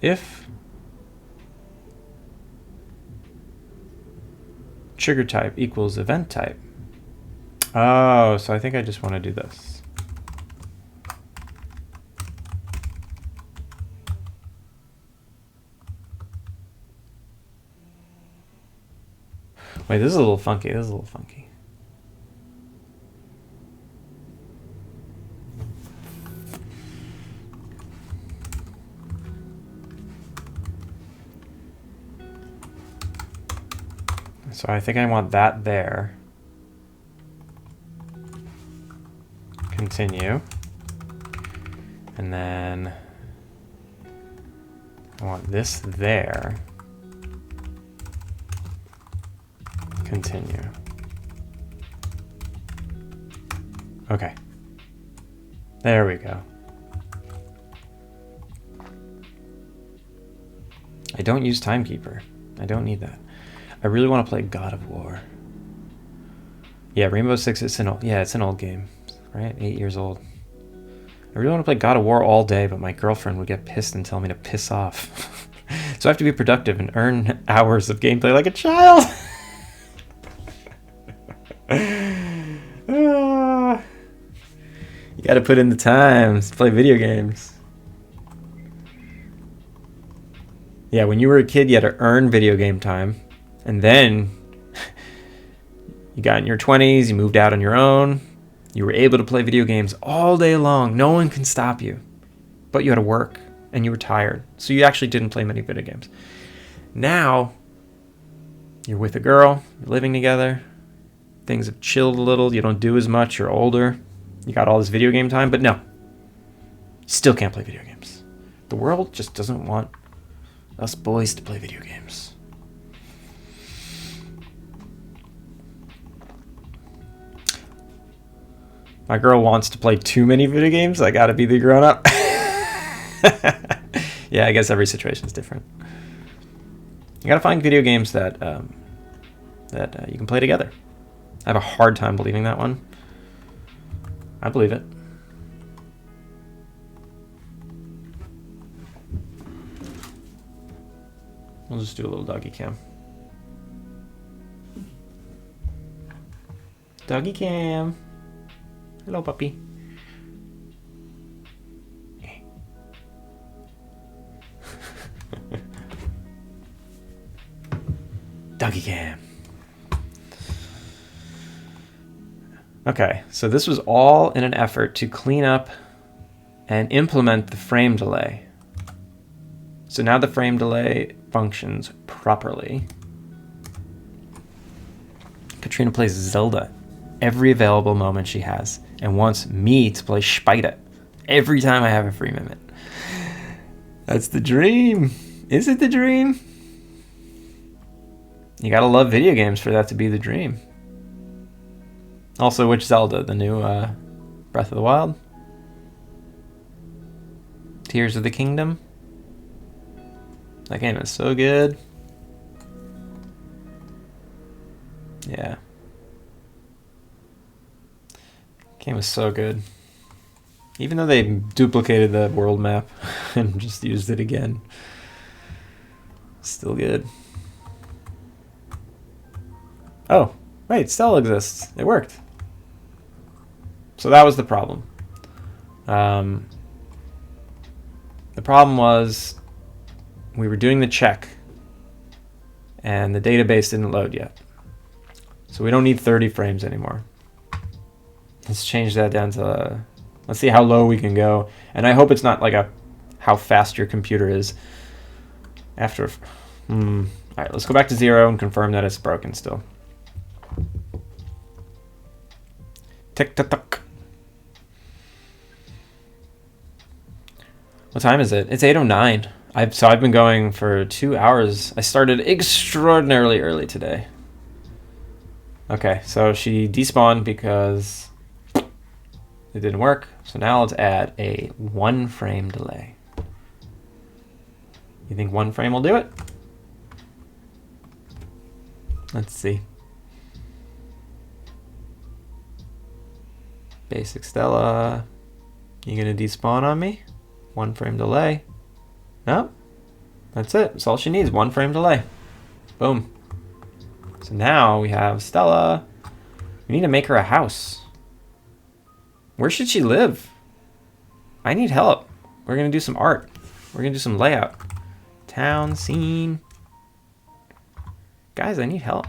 If trigger type equals event type. Oh, so I think I just want to do this. Wait, this is a little funky. This is a little funky. So I think I want that there. Continue. And then I want this there. Continue. Okay. There we go. I don't use Timekeeper. I don't need that. I really want to play God of War. Yeah, Rainbow Six is it's an old game, right? 8 years old. I really want to play God of War all day, but my girlfriend would get pissed and tell me to piss off. So I have to be productive and earn hours of gameplay like a child. You gotta put in the time to play video games. Yeah, when you were a kid, you had to earn video game time. And then you got in your 20s, you moved out on your own. You were able to play video games all day long. No one can stop you. But you had to work and you were tired. So you actually didn't play many video games. Now, you're with a girl, you're living together. Things have chilled a little. You don't do as much. You're older. You got all this video game time. But no, you still can't play video games. The world just doesn't want us boys to play video games. My girl wants to play too many video games. I gotta be the grown-up. Yeah, I guess every situation is different. You gotta find video games that you can play together. I have a hard time believing that one. I believe it. We'll just do a little doggy cam. Doggy cam. Hello, puppy. Doggy cam. Okay, so this was all in an effort to clean up and implement the frame delay. So now the frame delay functions properly. Katrina plays Zelda every available moment she has and wants me to play Spider every time I have a free minute. That's the dream. Is it the dream? You gotta love video games for that to be the dream. Also, which Zelda? The new Breath of the Wild? Tears of the Kingdom? That game is so good. Yeah. Game was so good. Even though they duplicated the world map and just used it again. Still good. Oh, wait, Stella exists. It worked. So that was the problem. The problem was we were doing the check and the database didn't load yet. So we don't need 30 frames anymore. Let's change that down to, let's see how low we can go. And I hope it's not like how fast your computer is. After, all right, let's go back to 0 and confirm that it's broken still. Tick-tock. What time is it? It's 8:09. I've been going for 2 hours. I started extraordinarily early today. Okay, so she despawned because it didn't work. So now let's add a 1 frame delay. You think 1 frame will do it? Let's see. Basic Stella. You gonna despawn on me? 1 frame delay. Nope. That's it. That's all she needs. 1 frame delay. Boom. So now we have Stella. We need to make her a house. Where should she live? I need help. We're gonna do some art. We're gonna do some layout. Town scene. Guys, I need help.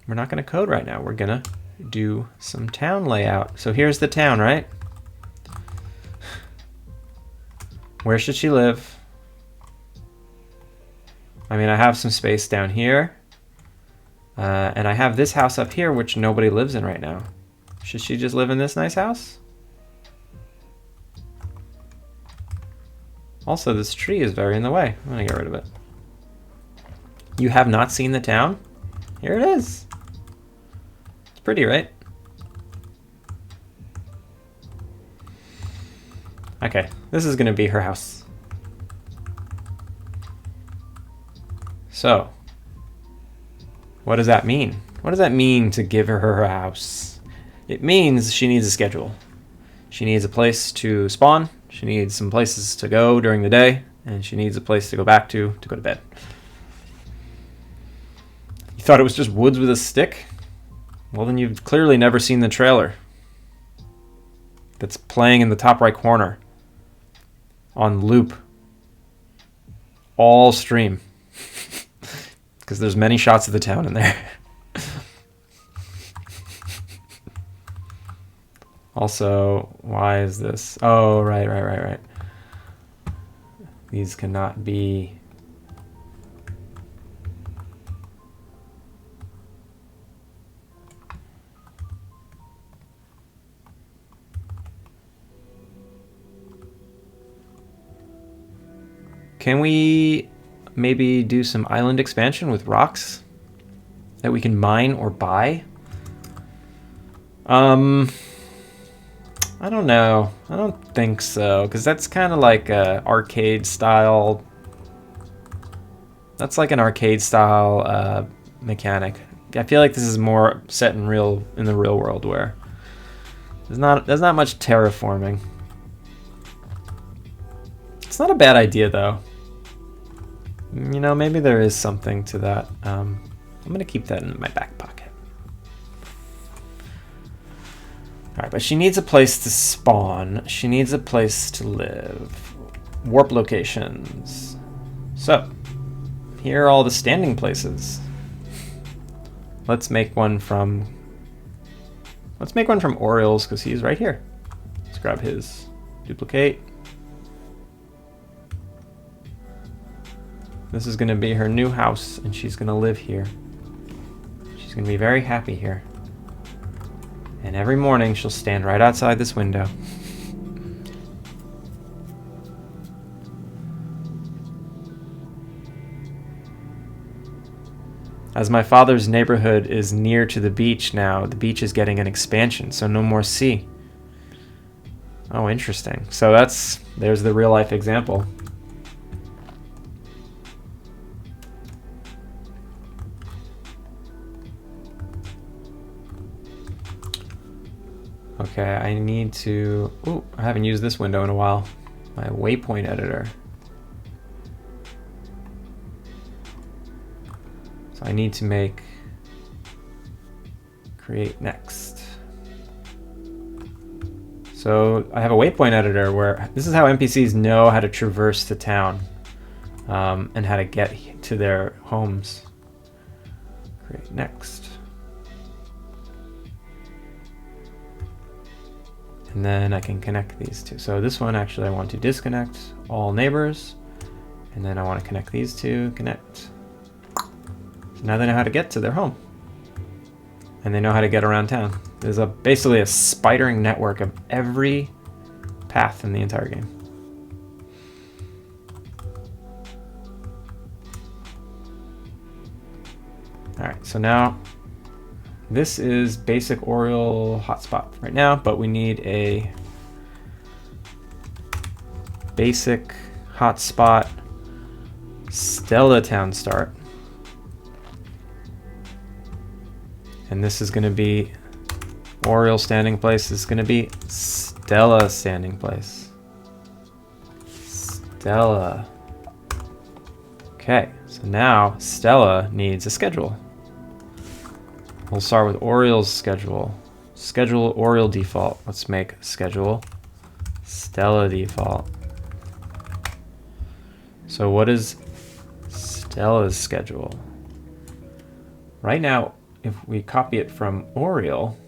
We're not gonna code right now. We're gonna do some town layout. So here's the town, right? Where should she live? I mean, I have some space down here. And I have this house up here, which nobody lives in right now. Should she just live in this nice house? Also, this tree is very in the way. I'm gonna get rid of it. You have not seen the town? Here it is. It's pretty, right? Okay, this is gonna be her house. So, what does that mean? What does that mean to give her house? It means she needs a schedule. She needs a place to spawn. She needs some places to go during the day, and she needs a place to go back to go to bed. You thought it was just woods with a stick? Well, then you've clearly never seen the trailer that's playing in the top right corner on loop all stream because there's many shots of the town in there. Also, why is this? Oh, right. These cannot be. Can we maybe do some island expansion with rocks that we can mine or buy? I don't know. I don't think so, because that's kind of like a arcade style. That's like an arcade style mechanic. I feel like this is more set in the real world where there's not much terraforming. It's not a bad idea, though. You know, maybe there is something to that. I'm going to keep that in my back pocket. All right, but she needs a place to spawn. She needs a place to live. Warp locations. So, here are all the standing places. Let's make one from Oriel's, because he's right here. Let's grab his, duplicate. This is going to be her new house, and she's going to live here. She's going to be very happy here. And every morning she'll stand right outside this window. As my father's neighborhood is near to the beach now, the beach is getting an expansion, so no more sea. Oh, interesting. So there's the real life example. Okay, I need to... Ooh, I haven't used this window in a while. My waypoint editor. So I need to create next. So I have a waypoint editor where this is how NPCs know how to traverse the town and how to get to their homes. Create next. And then I can connect these two. So this one, actually, I want to disconnect all neighbors. And then I want to connect these two, connect. So now they know how to get to their home. And they know how to get around town. There's basically a spidering network of every path in the entire game. All right, so now this is basic Oriole hotspot right now, but we need a basic hotspot Stella town start. And this is going to be Oriole standing place. This is going to be Stella standing place. Stella. Okay, so now Stella needs a schedule. We'll start with Oriole's schedule. Schedule Oriole default. Let's make schedule Stella default. So what is Stella's schedule? Right now, if we copy it from Oriole,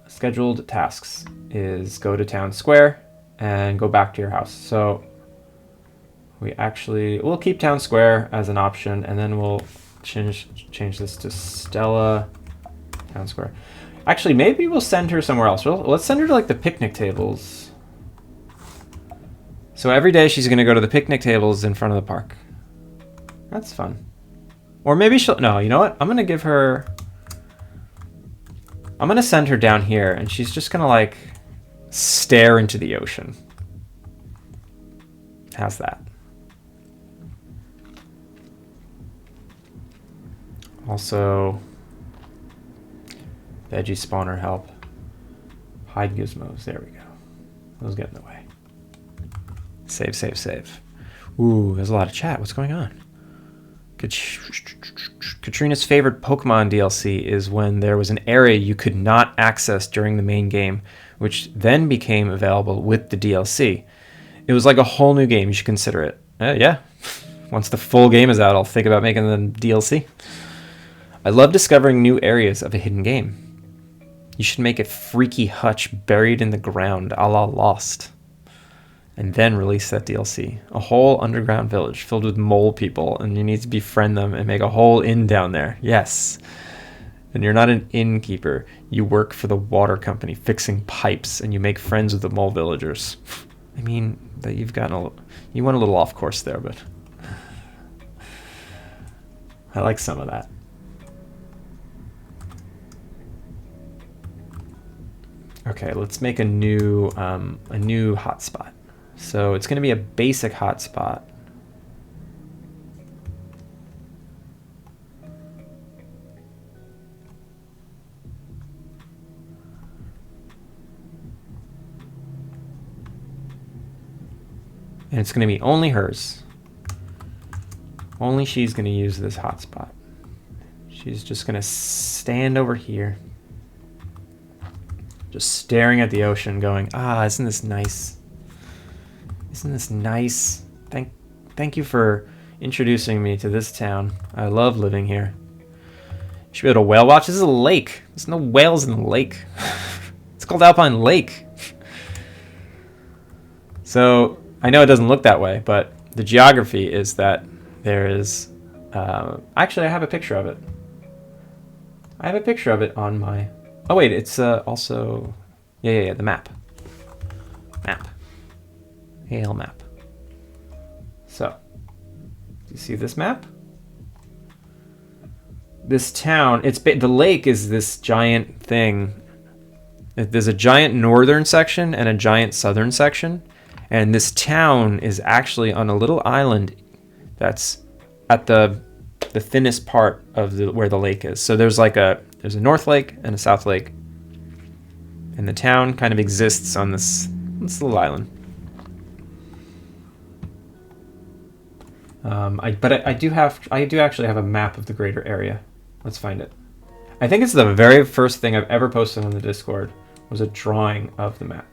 scheduled tasks is go to town square and go back to your house. So we'll keep town square as an option, and then we'll change this to Stella town square. Actually, maybe we'll send her somewhere else. Let's send her to like the picnic tables. So every day she's gonna go to the picnic tables in front of the park. That's fun. Or maybe no, you know what? I'm gonna send her down here, and she's just gonna like stare into the ocean. How's that? Also, veggie spawner help. Hide gizmos. There we go. Those get in the way. Save, save, save. Ooh, there's a lot of chat. What's going on? Katrina's favorite Pokemon DLC is when there was an area you could not access during the main game, which then became available with the DLC. It was like a whole new game. You should consider it. Yeah. Once the full game is out, I'll think about making the DLC. I love discovering new areas of a hidden game. You should make a freaky hutch buried in the ground, a la Lost. And then release that DLC. A whole underground village filled with mole people, and you need to befriend them and make a whole inn down there. Yes. And you're not an innkeeper. You work for the water company fixing pipes, and you make friends with the mole villagers. I mean, that you went a little off course there, but I like some of that. Okay, let's make a new hotspot. So it's going to be a basic hotspot. And it's going to be only hers. Only she's going to use this hotspot. She's just going to stand over here. Just staring at the ocean going, ah, isn't this nice? Isn't this nice? Thank you for introducing me to this town. I love living here. You should be able to whale watch. This is a lake. There's no whales in the lake. It's called Alpine Lake. So I know it doesn't look that way, but the geography is that there is... actually, I have a picture of it. I have a picture of it on my... Oh, wait, it's also... Yeah, the map. AL map. So, do you see this map? This town, the lake is this giant thing. There's a giant northern section and a giant southern section. And this town is actually on a little island that's at the thinnest part of where the lake is. So there's a north lake and a south lake. And the town kind of exists on this little island. I do actually have a map of the greater area. Let's find it. I think it's the very first thing I've ever posted on the Discord was a drawing of the map.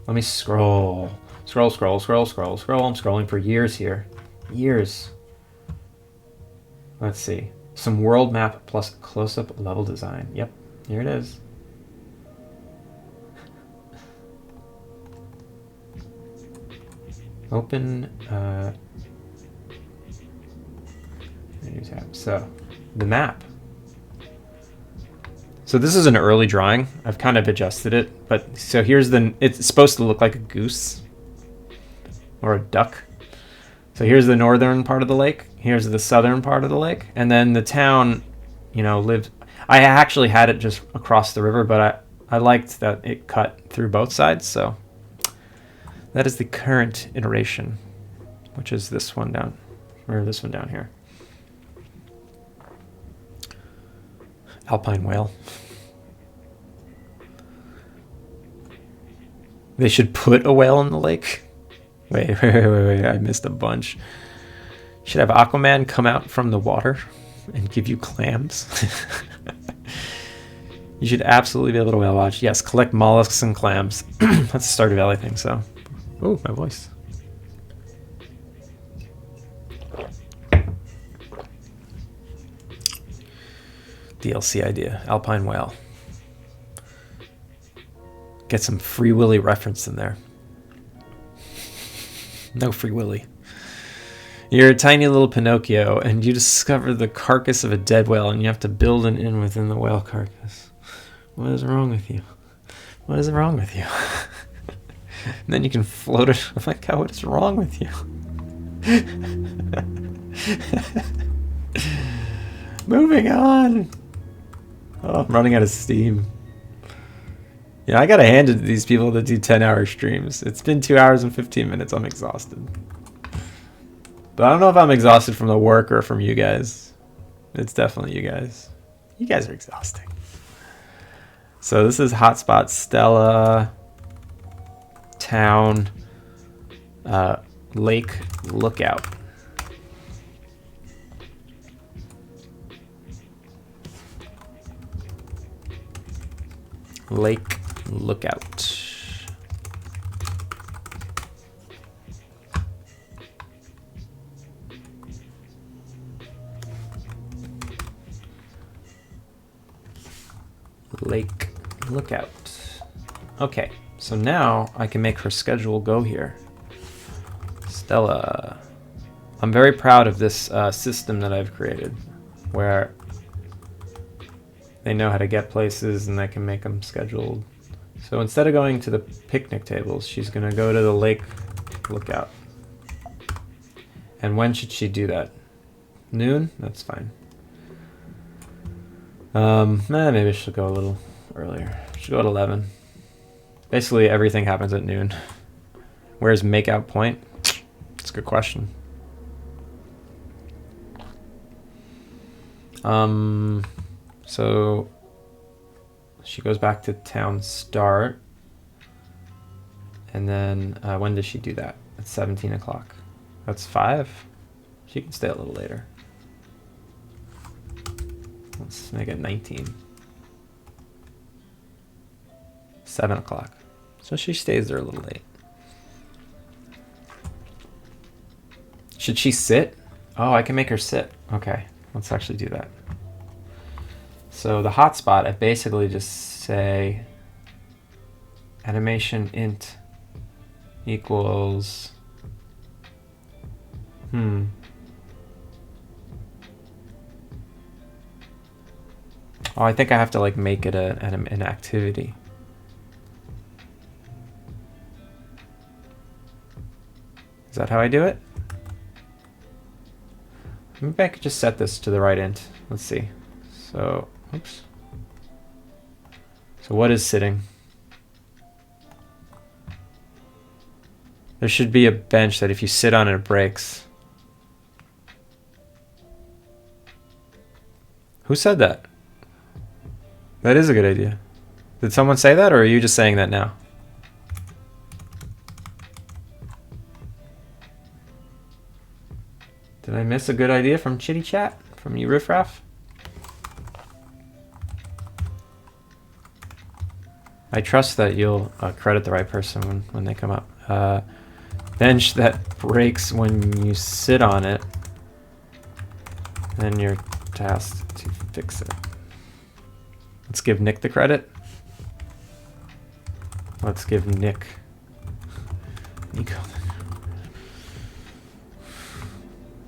Let me scroll. Scroll. I'm scrolling for years here. Years. Let's see. Some world map plus close-up level design. Yep, here it is. Open new tab. So, the map. So this is an early drawing. I've kind of adjusted it, but so here's it's supposed to look like a goose or a duck. So here's the northern part of the lake. Here's the southern part of the lake. And then the town, lived... I actually had it just across the river, but I liked that it cut through both sides. So that is the current iteration, which is this one down, or this one down here. Alpine whale. They should put a whale in the lake. Wait, I missed a bunch. You should have Aquaman come out from the water and give you clams. You should absolutely be able to whale watch. Yes, collect mollusks and clams. That's a Stardew Valley thing, so. Oh, my voice. DLC idea. Alpine whale. Get some Free Willy reference in there. No Free Willy. You're a tiny little Pinocchio, and you discover the carcass of a dead whale, and you have to build an inn within the whale carcass. What is wrong with you? What is wrong with you? And then you can float it. Oh my god, what is wrong with you? Moving on. Oh, I'm running out of steam. Yeah, I gotta hand it to these people that do 10-hour streams. It's been 2 hours and 15 minutes. I'm exhausted. But I don't know if I'm exhausted from the work or from you guys. It's definitely you guys. You guys are exhausting. So this is Hotspot Stella Town Lake Lookout. Lake Lookout. Lake Lookout. Okay, so now I can make her schedule go here. Stella. I'm very proud of this system that I've created, where they know how to get places and I can make them scheduled. So instead of going to the picnic tables, she's going to go to the Lake Lookout. And when should she do that? Noon? That's fine. Maybe she'll go a little earlier. She'll go at 11. Basically, everything happens at noon. Where's Makeout Point? That's a good question. So she goes back to town start. And then when does she do that? At 17 o'clock. That's 5. She can stay a little later. Let's make it 19. 7 o'clock. So she stays there a little late. Should she sit? Oh, I can make her sit. Okay, let's actually do that. So the hotspot, I basically just say animation int equals oh, I think I have to like make it an activity. Is that how I do it? Maybe I could just set this to the right int. Let's see. So, oops. So what is sitting? There should be a bench that if you sit on it, it breaks. Who said that? That is a good idea. Did someone say that, or are you just saying that now? Did I miss a good idea from Chitty Chat? From you riffraff? I trust that you'll credit the right person when they come up. Bench that breaks when you sit on it, then you're tasked to fix it. Let's give Nick the credit. Let's give Nico.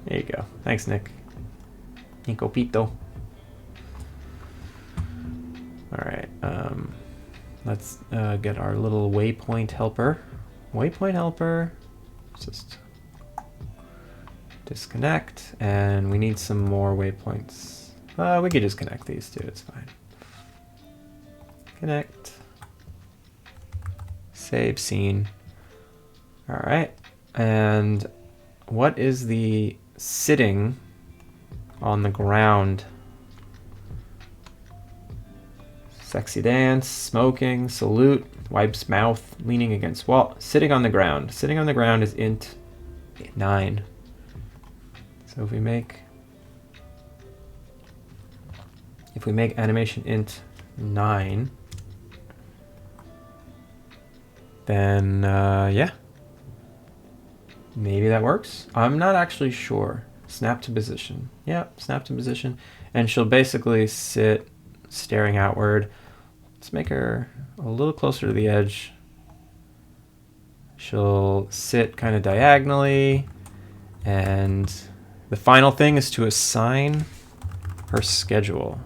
There you go. Thanks, Nick. Nico Pito. All right. Let's get our little waypoint helper. Waypoint helper. Just disconnect, and we need some more waypoints. We could just connect these two. It's fine. Connect. Save scene. All right. And what is the sitting on the ground? Sexy dance, smoking, salute, wipes mouth, leaning against wall. Sitting on the ground. Sitting on the ground is int 9. So if we make animation int 9, then yeah, maybe that works. I'm not actually sure. Snap to position. Yeah, snap to position. And she'll basically sit staring outward. Let's make her a little closer to the edge. She'll sit kind of diagonally. And the final thing is to assign her schedule.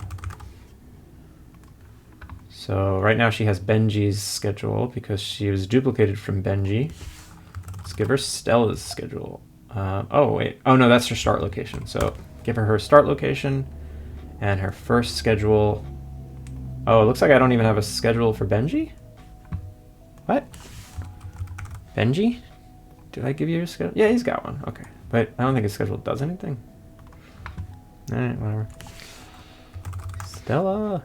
So right now she has Benji's schedule because she was duplicated from Benji. Let's give her Stella's schedule. Oh, wait. Oh, no, that's her start location. So give her start location and her first schedule. Oh, it looks like I don't even have a schedule for Benji? What? Benji? Did I give you a schedule? Yeah, he's got one. Okay. But I don't think his schedule does anything. All right, whatever. Stella.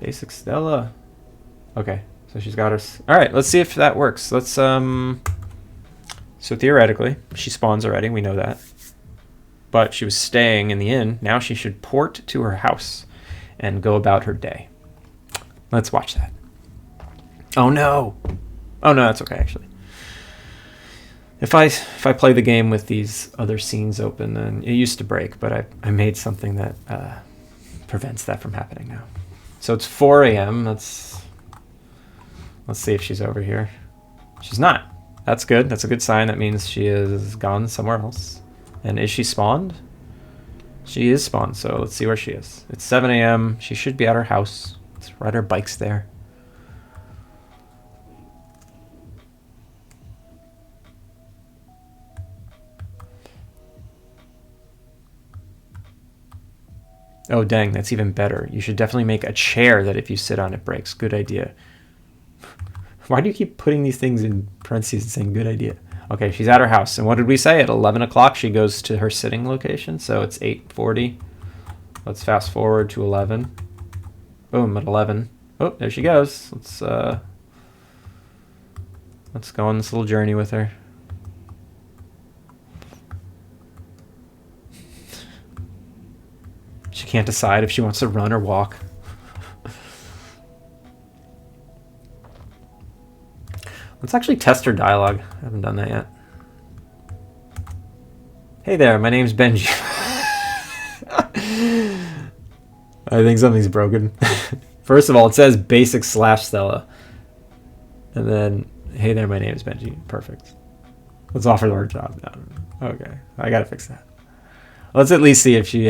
Basic Stella. Okay, so she's got her... All right, let's see if that works. Let's... So theoretically, she spawns already. We know that. But she was staying in the inn. Now she should port to her house and go about her day. Let's watch that. Oh, no. Oh, no, that's okay, actually. If I play the game with these other scenes open, then it used to break, but I made something that prevents that from happening now. So it's 4 a.m. Let's see if she's over here. She's not. That's good. That's a good sign. That means she is gone somewhere else. And is she spawned? She is spawned, so let's see where she is. It's 7 a.m. She should be at her house. Let's ride her bikes there. Oh, dang, that's even better. You should definitely make a chair that if you sit on it breaks. Good idea. Why do you keep putting these things in parentheses and saying good idea? Okay, she's at her house. And what did we say? At 11 o'clock, she goes to her sitting location. So it's 8:40. Let's fast forward to 11. Boom, at 11. Oh, there she goes. Let's Let's go on this little journey with her. She can't decide if she wants to run or walk. Let's actually test her dialogue. I haven't done that yet. Hey there, my name's Benji. I think something's broken. First of all, it says basic / Stella. And then, hey there, my name is Benji. Perfect. Let's offer her a job now. Okay, I gotta fix that. Let's at least see if she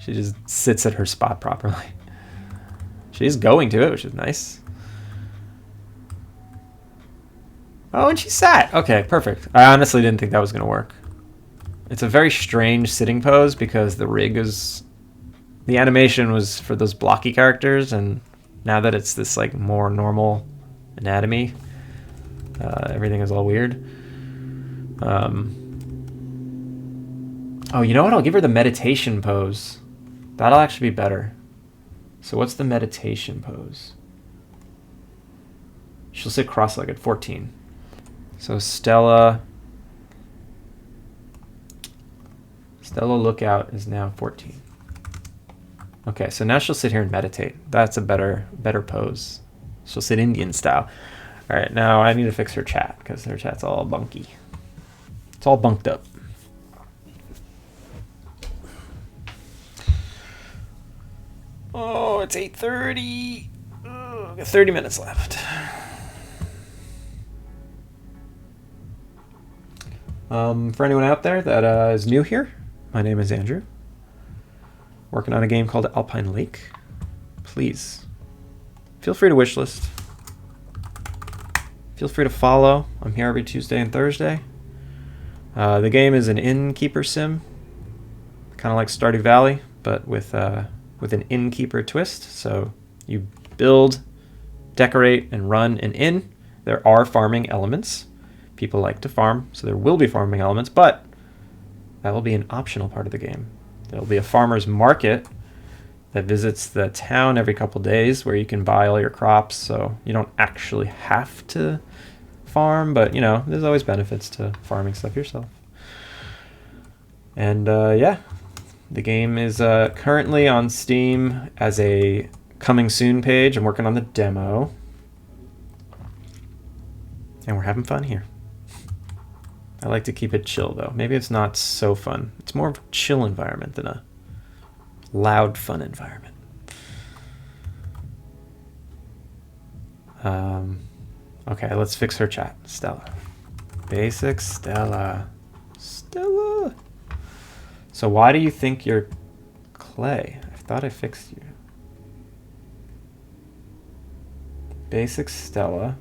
just sits at her spot properly. She's going to it, which is nice. Oh, and she sat. Okay, perfect. I honestly didn't think that was gonna work. It's a very strange sitting pose because the rig is... The animation was for those blocky characters, and now that it's this like more normal anatomy, everything is all weird. Oh, you know what? I'll give her the meditation pose. That'll actually be better. So what's the meditation pose? She'll sit cross-legged, 14. So Stella Lookout is now 14. Okay, so now she'll sit here and meditate. That's a better pose. She'll sit Indian style. All right, now I need to fix her chat because her chat's all bunky. It's all bunked up. Oh, it's 8:30. Oh, got 30 minutes left. For anyone out there that is new here, my name is Andrew. Working on a game called Alpine Lake. Please, feel free to wishlist. Feel free to follow. I'm here every Tuesday and Thursday. The game is an Innkeeper-Sim, kind of like Stardew Valley, but with an innkeeper twist. So you build, decorate, and run an inn. There are farming elements. People like to farm, so there will be farming elements, but that will be an optional part of the game. There will be a farmer's market that visits the town every couple days where you can buy all your crops, so you don't actually have to farm, but you know, there's always benefits to farming stuff yourself. And yeah, the game is currently on Steam as a coming soon page. I'm working on the demo, and we're having fun here. I like to keep it chill, though. Maybe it's not so fun. It's more of a chill environment than a loud, fun environment. Okay, let's fix her chat. Stella. Basic Stella. Stella. So why do you think you're Clay? I thought I fixed you. Basic Stella.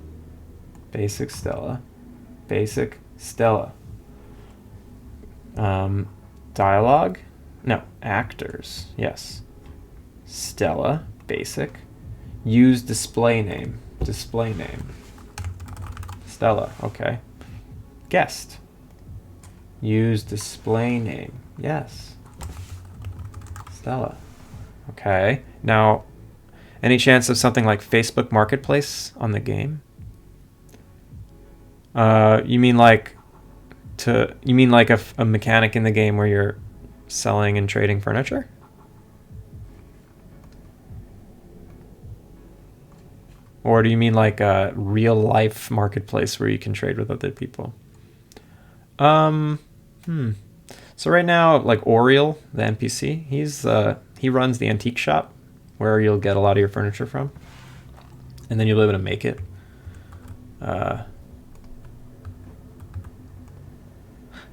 Basic Stella. Basic Stella. Dialogue? No, actors. Yes. Stella, basic. Use display name. Display name. Stella, okay. Guest. Use display name. Yes. Stella. Okay. Now, any chance of something like Facebook Marketplace on the game? You mean like a mechanic in the game where you're selling and trading furniture? Or do you mean like a real life marketplace where you can trade with other people? So right now, like Oriel, the NPC, he runs the antique shop where you'll get a lot of your furniture from, and then you'll be able to make it.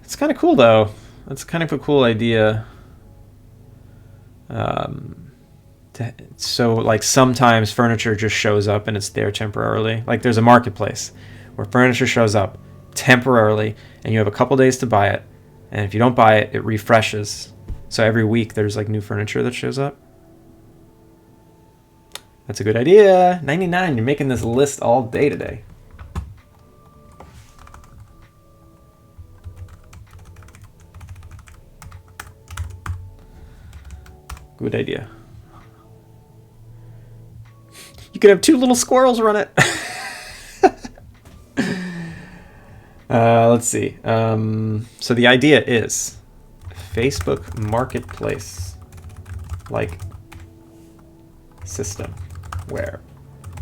It's kind of cool, though. That's kind of a cool idea. So, like, sometimes furniture just shows up and it's there temporarily. Like, there's a marketplace where furniture shows up temporarily, and you have a couple days to buy it. And if you don't buy it, it refreshes. So every week there's, like, new furniture that shows up. That's a good idea. 99, you're making this list all day today. Good idea. You could have 2 little squirrels run it. Let's see. So the idea is Facebook Marketplace like system where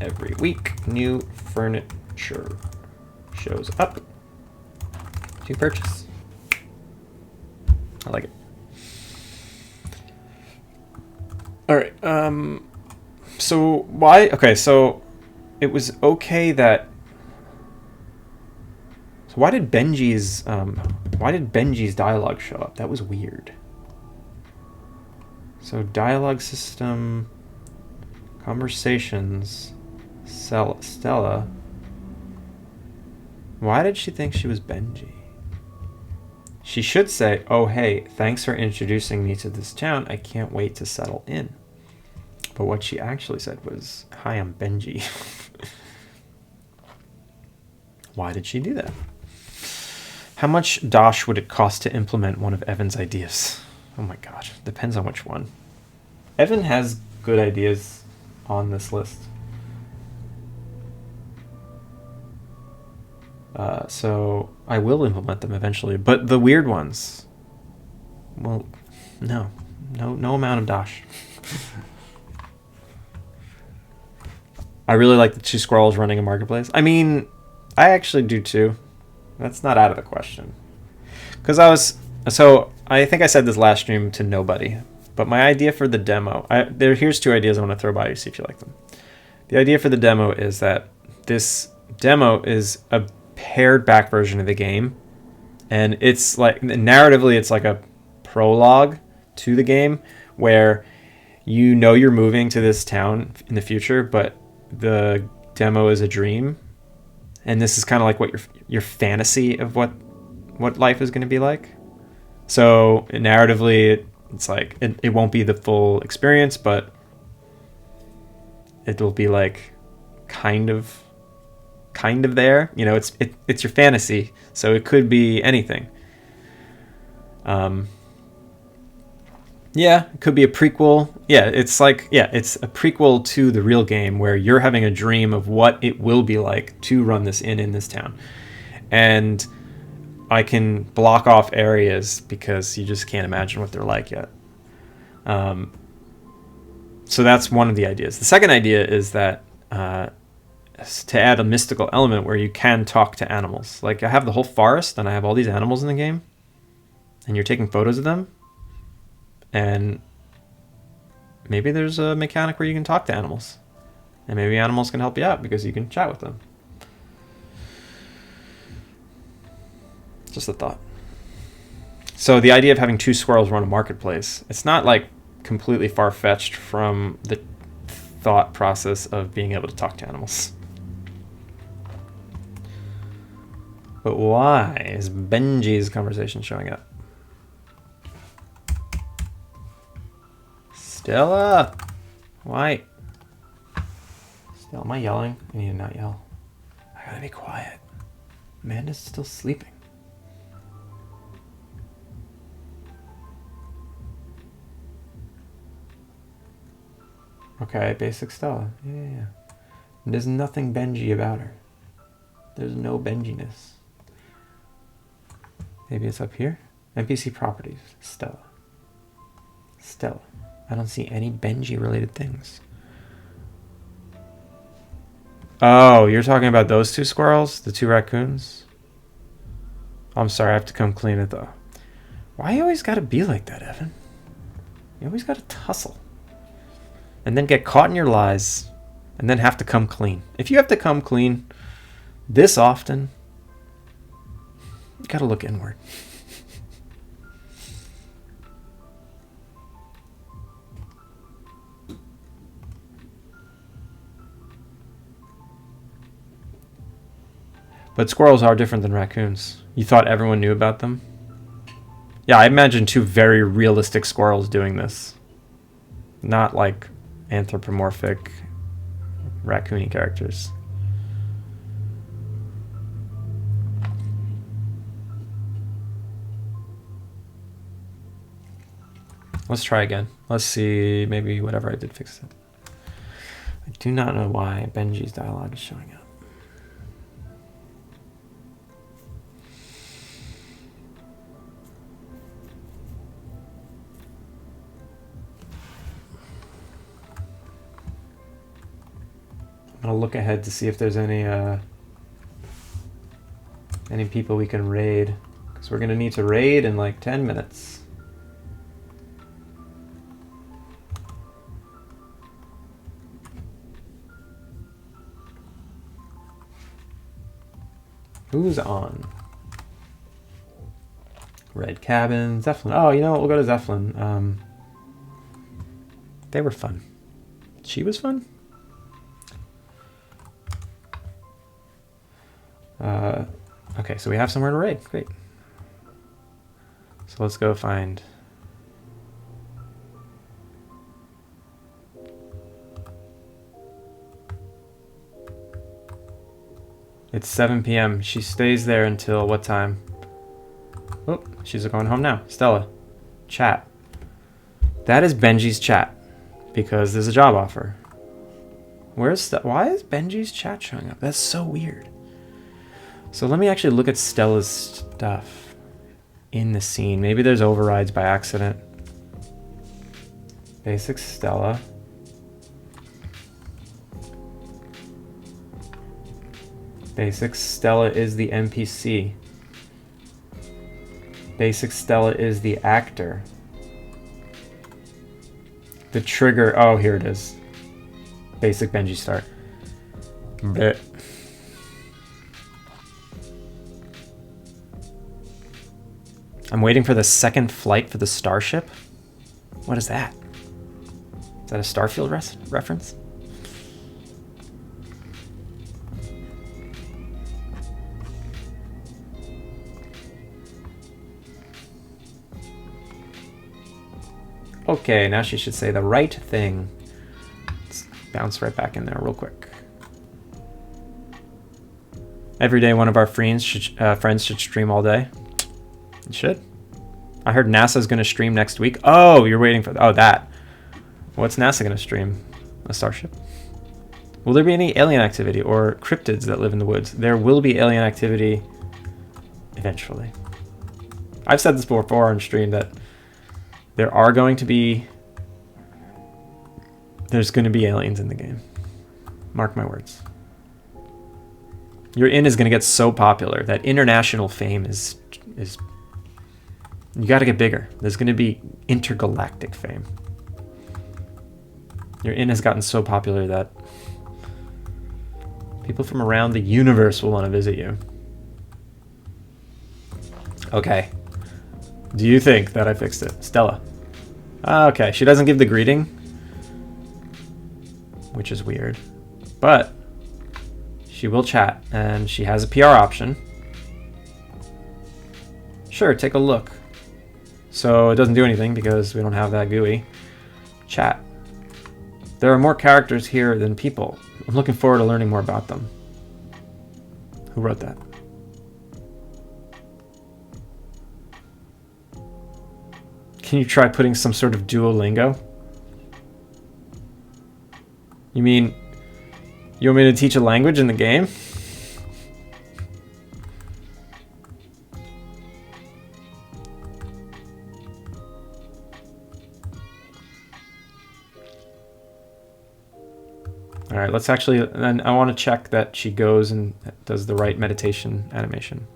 every week new furniture shows up to purchase. I like it. All right. So why? Okay. So it was okay that. So why did Benji's dialogue show up? That was weird. So dialogue system, conversations, Stella. Why did she think she was Benji? She should say, "Oh hey, thanks for introducing me to this town. I can't wait to settle in." But what she actually said was, "Hi, I'm Benji." Why did she do that? How much dosh would it cost to implement one of Evan's ideas? Oh my god, depends on which one. Evan has good ideas on this list. So I will implement them eventually, but the weird ones, well, no amount of dosh. I really like the 2 squirrels running a marketplace. I mean, I actually do too. That's not out of the question. Because I think I said this last stream to nobody, but my idea for the demo, here's 2 ideas I want to throw by you, see if you like them. The idea for the demo is that this demo is a pared back version of the game, and it's like narratively it's like a prologue to the game where you know you're moving to this town in the future, but the demo is a dream, and this is kind of like what your fantasy of what life is going to be like. So narratively it's like it won't be the full experience, but it will be like kind of there, you know. It's your fantasy, so it could be anything. Yeah, it could be a prequel. Yeah, it's a prequel to the real game where you're having a dream of what it will be like to run this in this town. And I can block off areas because you just can't imagine what they're like yet. So that's one of the ideas. The second idea is that to add a mystical element where you can talk to animals. Like I have the whole forest and I have all these animals in the game, and you're taking photos of them, and maybe there's a mechanic where you can talk to animals, and maybe animals can help you out because you can chat with them. Just a thought. So the idea of having 2 squirrels run a marketplace, it's not like completely far-fetched from the thought process of being able to talk to animals. But why is Benji's conversation showing up? Stella! Why? Stella, am I yelling? I need to not yell. I gotta be quiet. Amanda's still sleeping. Okay, basic Stella. Yeah. There's nothing Benji about her. There's no Benjiness. Maybe it's up here? NPC properties. Stella. I don't see any Benji related things. Oh, you're talking about those 2 squirrels? The 2 raccoons? I'm sorry, I have to come clean it though. Why you always gotta be like that, Evan? You always gotta tussle. And then get caught in your lies. And then have to come clean. If you have to come clean this often, you gotta look inward. But squirrels are different than raccoons. You thought everyone knew about them? Yeah, I imagine 2 very realistic squirrels doing this. Not like anthropomorphic raccoony characters. Let's try again. Let's see, maybe whatever I did fix it. I do not know why Benji's dialogue is showing up. gonna look ahead to see if there's any people we can raid, because we're gonna need to raid in like 10 minutes. Who's on? Red Cabin, Zeppelin. Oh, you know what? We'll go to Zeppelin. They were fun. She was fun? Okay, so we have somewhere to raid. Great. So let's go find... It's 7 p.m. She stays there until what time? Oh, she's going home now. Stella. Chat. That is Benji's chat. Because there's a job offer. Why is Benji's chat showing up? That's so weird. So let me actually look at Stella's stuff in the scene. Maybe there's overrides by accident. Basic Stella. Basic Stella is the NPC. Basic Stella is the actor. The trigger, oh, here it is. Basic Benji start. Blech. I'm waiting for the second flight for the starship. What is that? Is that a Starfield reference? Okay, now she should say the right thing. Let's bounce right back in there real quick. Every day one of our friends should stream all day. It should. I heard NASA's going to stream next week. Oh, you're waiting for... Oh, that. What's NASA going to stream? A starship? Will there be any alien activity or cryptids that live in the woods? There will be alien activity eventually. I've said this before on stream that there are going to be... There's going to be aliens in the game. Mark my words. Your inn is going to get so popular that international fame is you got to get bigger. There's going to be intergalactic fame. Your inn has gotten so popular that people from around the universe will want to visit you. Okay. Do you think that I fixed it? Stella. Okay, she doesn't give the greeting, which is weird. But she will chat, and she has a PR option. Sure, take a look. So it doesn't do anything because we don't have that GUI. Chat. There are more characters here than people. I'm looking forward to learning more about them. Who wrote that? Can you try putting some sort of Duolingo? You mean you want me to teach a language in the game? All right, let's actually, then I want to check that she goes and does the right meditation animation.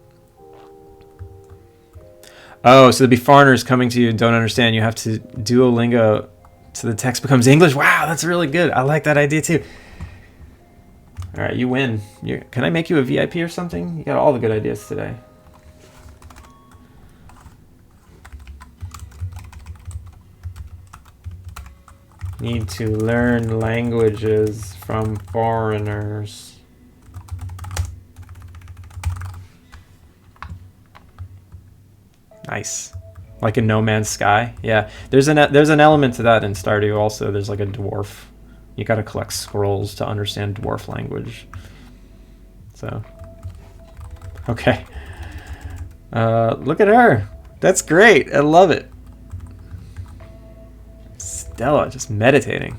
Oh, so there'd be foreigners coming to you and don't understand. You have to Duolingo so the text becomes English. Wow, that's really good. I like that idea too. All right, you win. Can I make you a VIP or something? You got all the good ideas today. Need to learn languages from foreigners. Nice. Like in No Man's Sky. Yeah, there's an element to that in Stardew also. There's like a dwarf. You got to collect scrolls to understand dwarf language. So, okay. Look at her. That's great. I love it. Stella just meditating.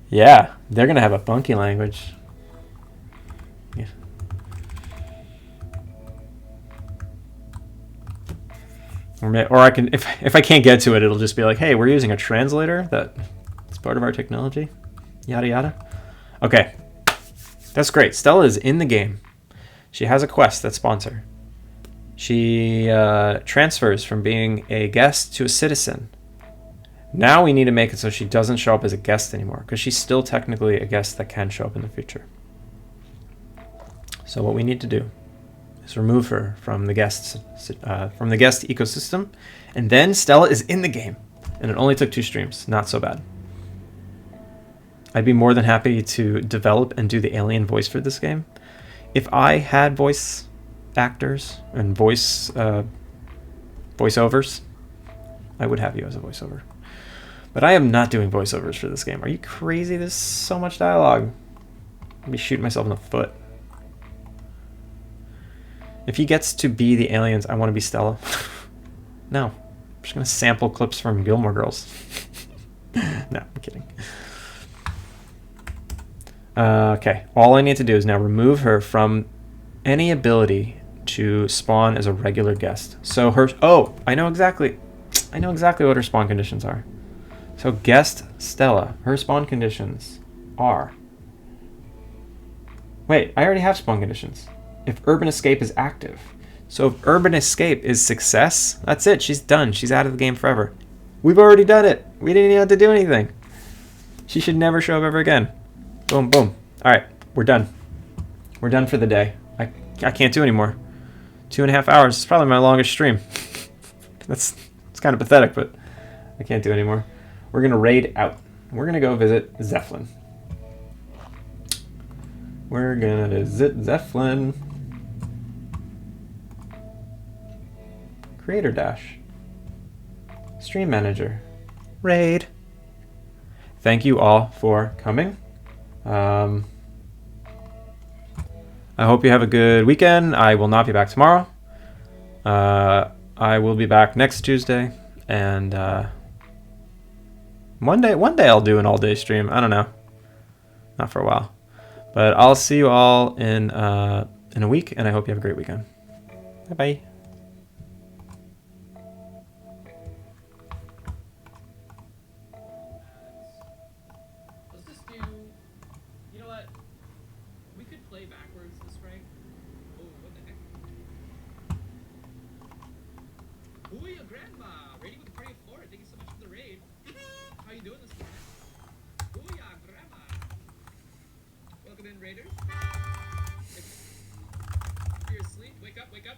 Yeah, they're gonna have a funky language. Yeah. Or I can, if I can't get to it, it'll just be like, hey, we're using a translator that's part of our technology. Yada yada. Okay. That's great. Stella is in the game. She has a quest that sponsor. She transfers from being a guest to a citizen. Now we need to make it so she doesn't show up as a guest anymore, because she's still technically a guest that can show up in the future. So what we need to do is remove her from the guest ecosystem, and then Stella is in the game. And it only took 2 streams. Not so bad. I'd be more than happy to develop and do the alien voice for this game. If I had voice actors and voiceovers, I would have you as a voiceover. But I am not doing voiceovers for this game. Are you crazy? There's so much dialogue. I'd be shooting myself in the foot. If he gets to be the aliens, I want to be Stella. No. I'm just going to sample clips from Gilmore Girls. No, I'm kidding. Okay. All I need to do is now remove her from any ability to spawn as a regular guest. So her... Oh, I know exactly what her spawn conditions are. So guest Stella, her spawn conditions are... Wait, I already have spawn conditions. If Urban Escape is active. So if Urban Escape is success, that's it. She's done. She's out of the game forever. We've already done it. We didn't even have to do anything. She should never show up ever again. Boom, boom. All right, we're done. We're done for the day. I can't do anymore. 2.5 hours. It's probably my longest stream. It's kind of pathetic, but I can't do anymore. We're going to raid out. We're going to go visit Zephlin. We're going to visit Zephlin. Creator Dash. Stream Manager. Raid. Thank you all for coming. I hope you have a good weekend. I will not be back tomorrow. I will be back next Tuesday, and one day I'll do an all-day stream. I don't know, not for a while, but I'll see you all in a week, and I hope you have a great weekend. Bye bye. Raiders. If you're asleep, wake up, wake up.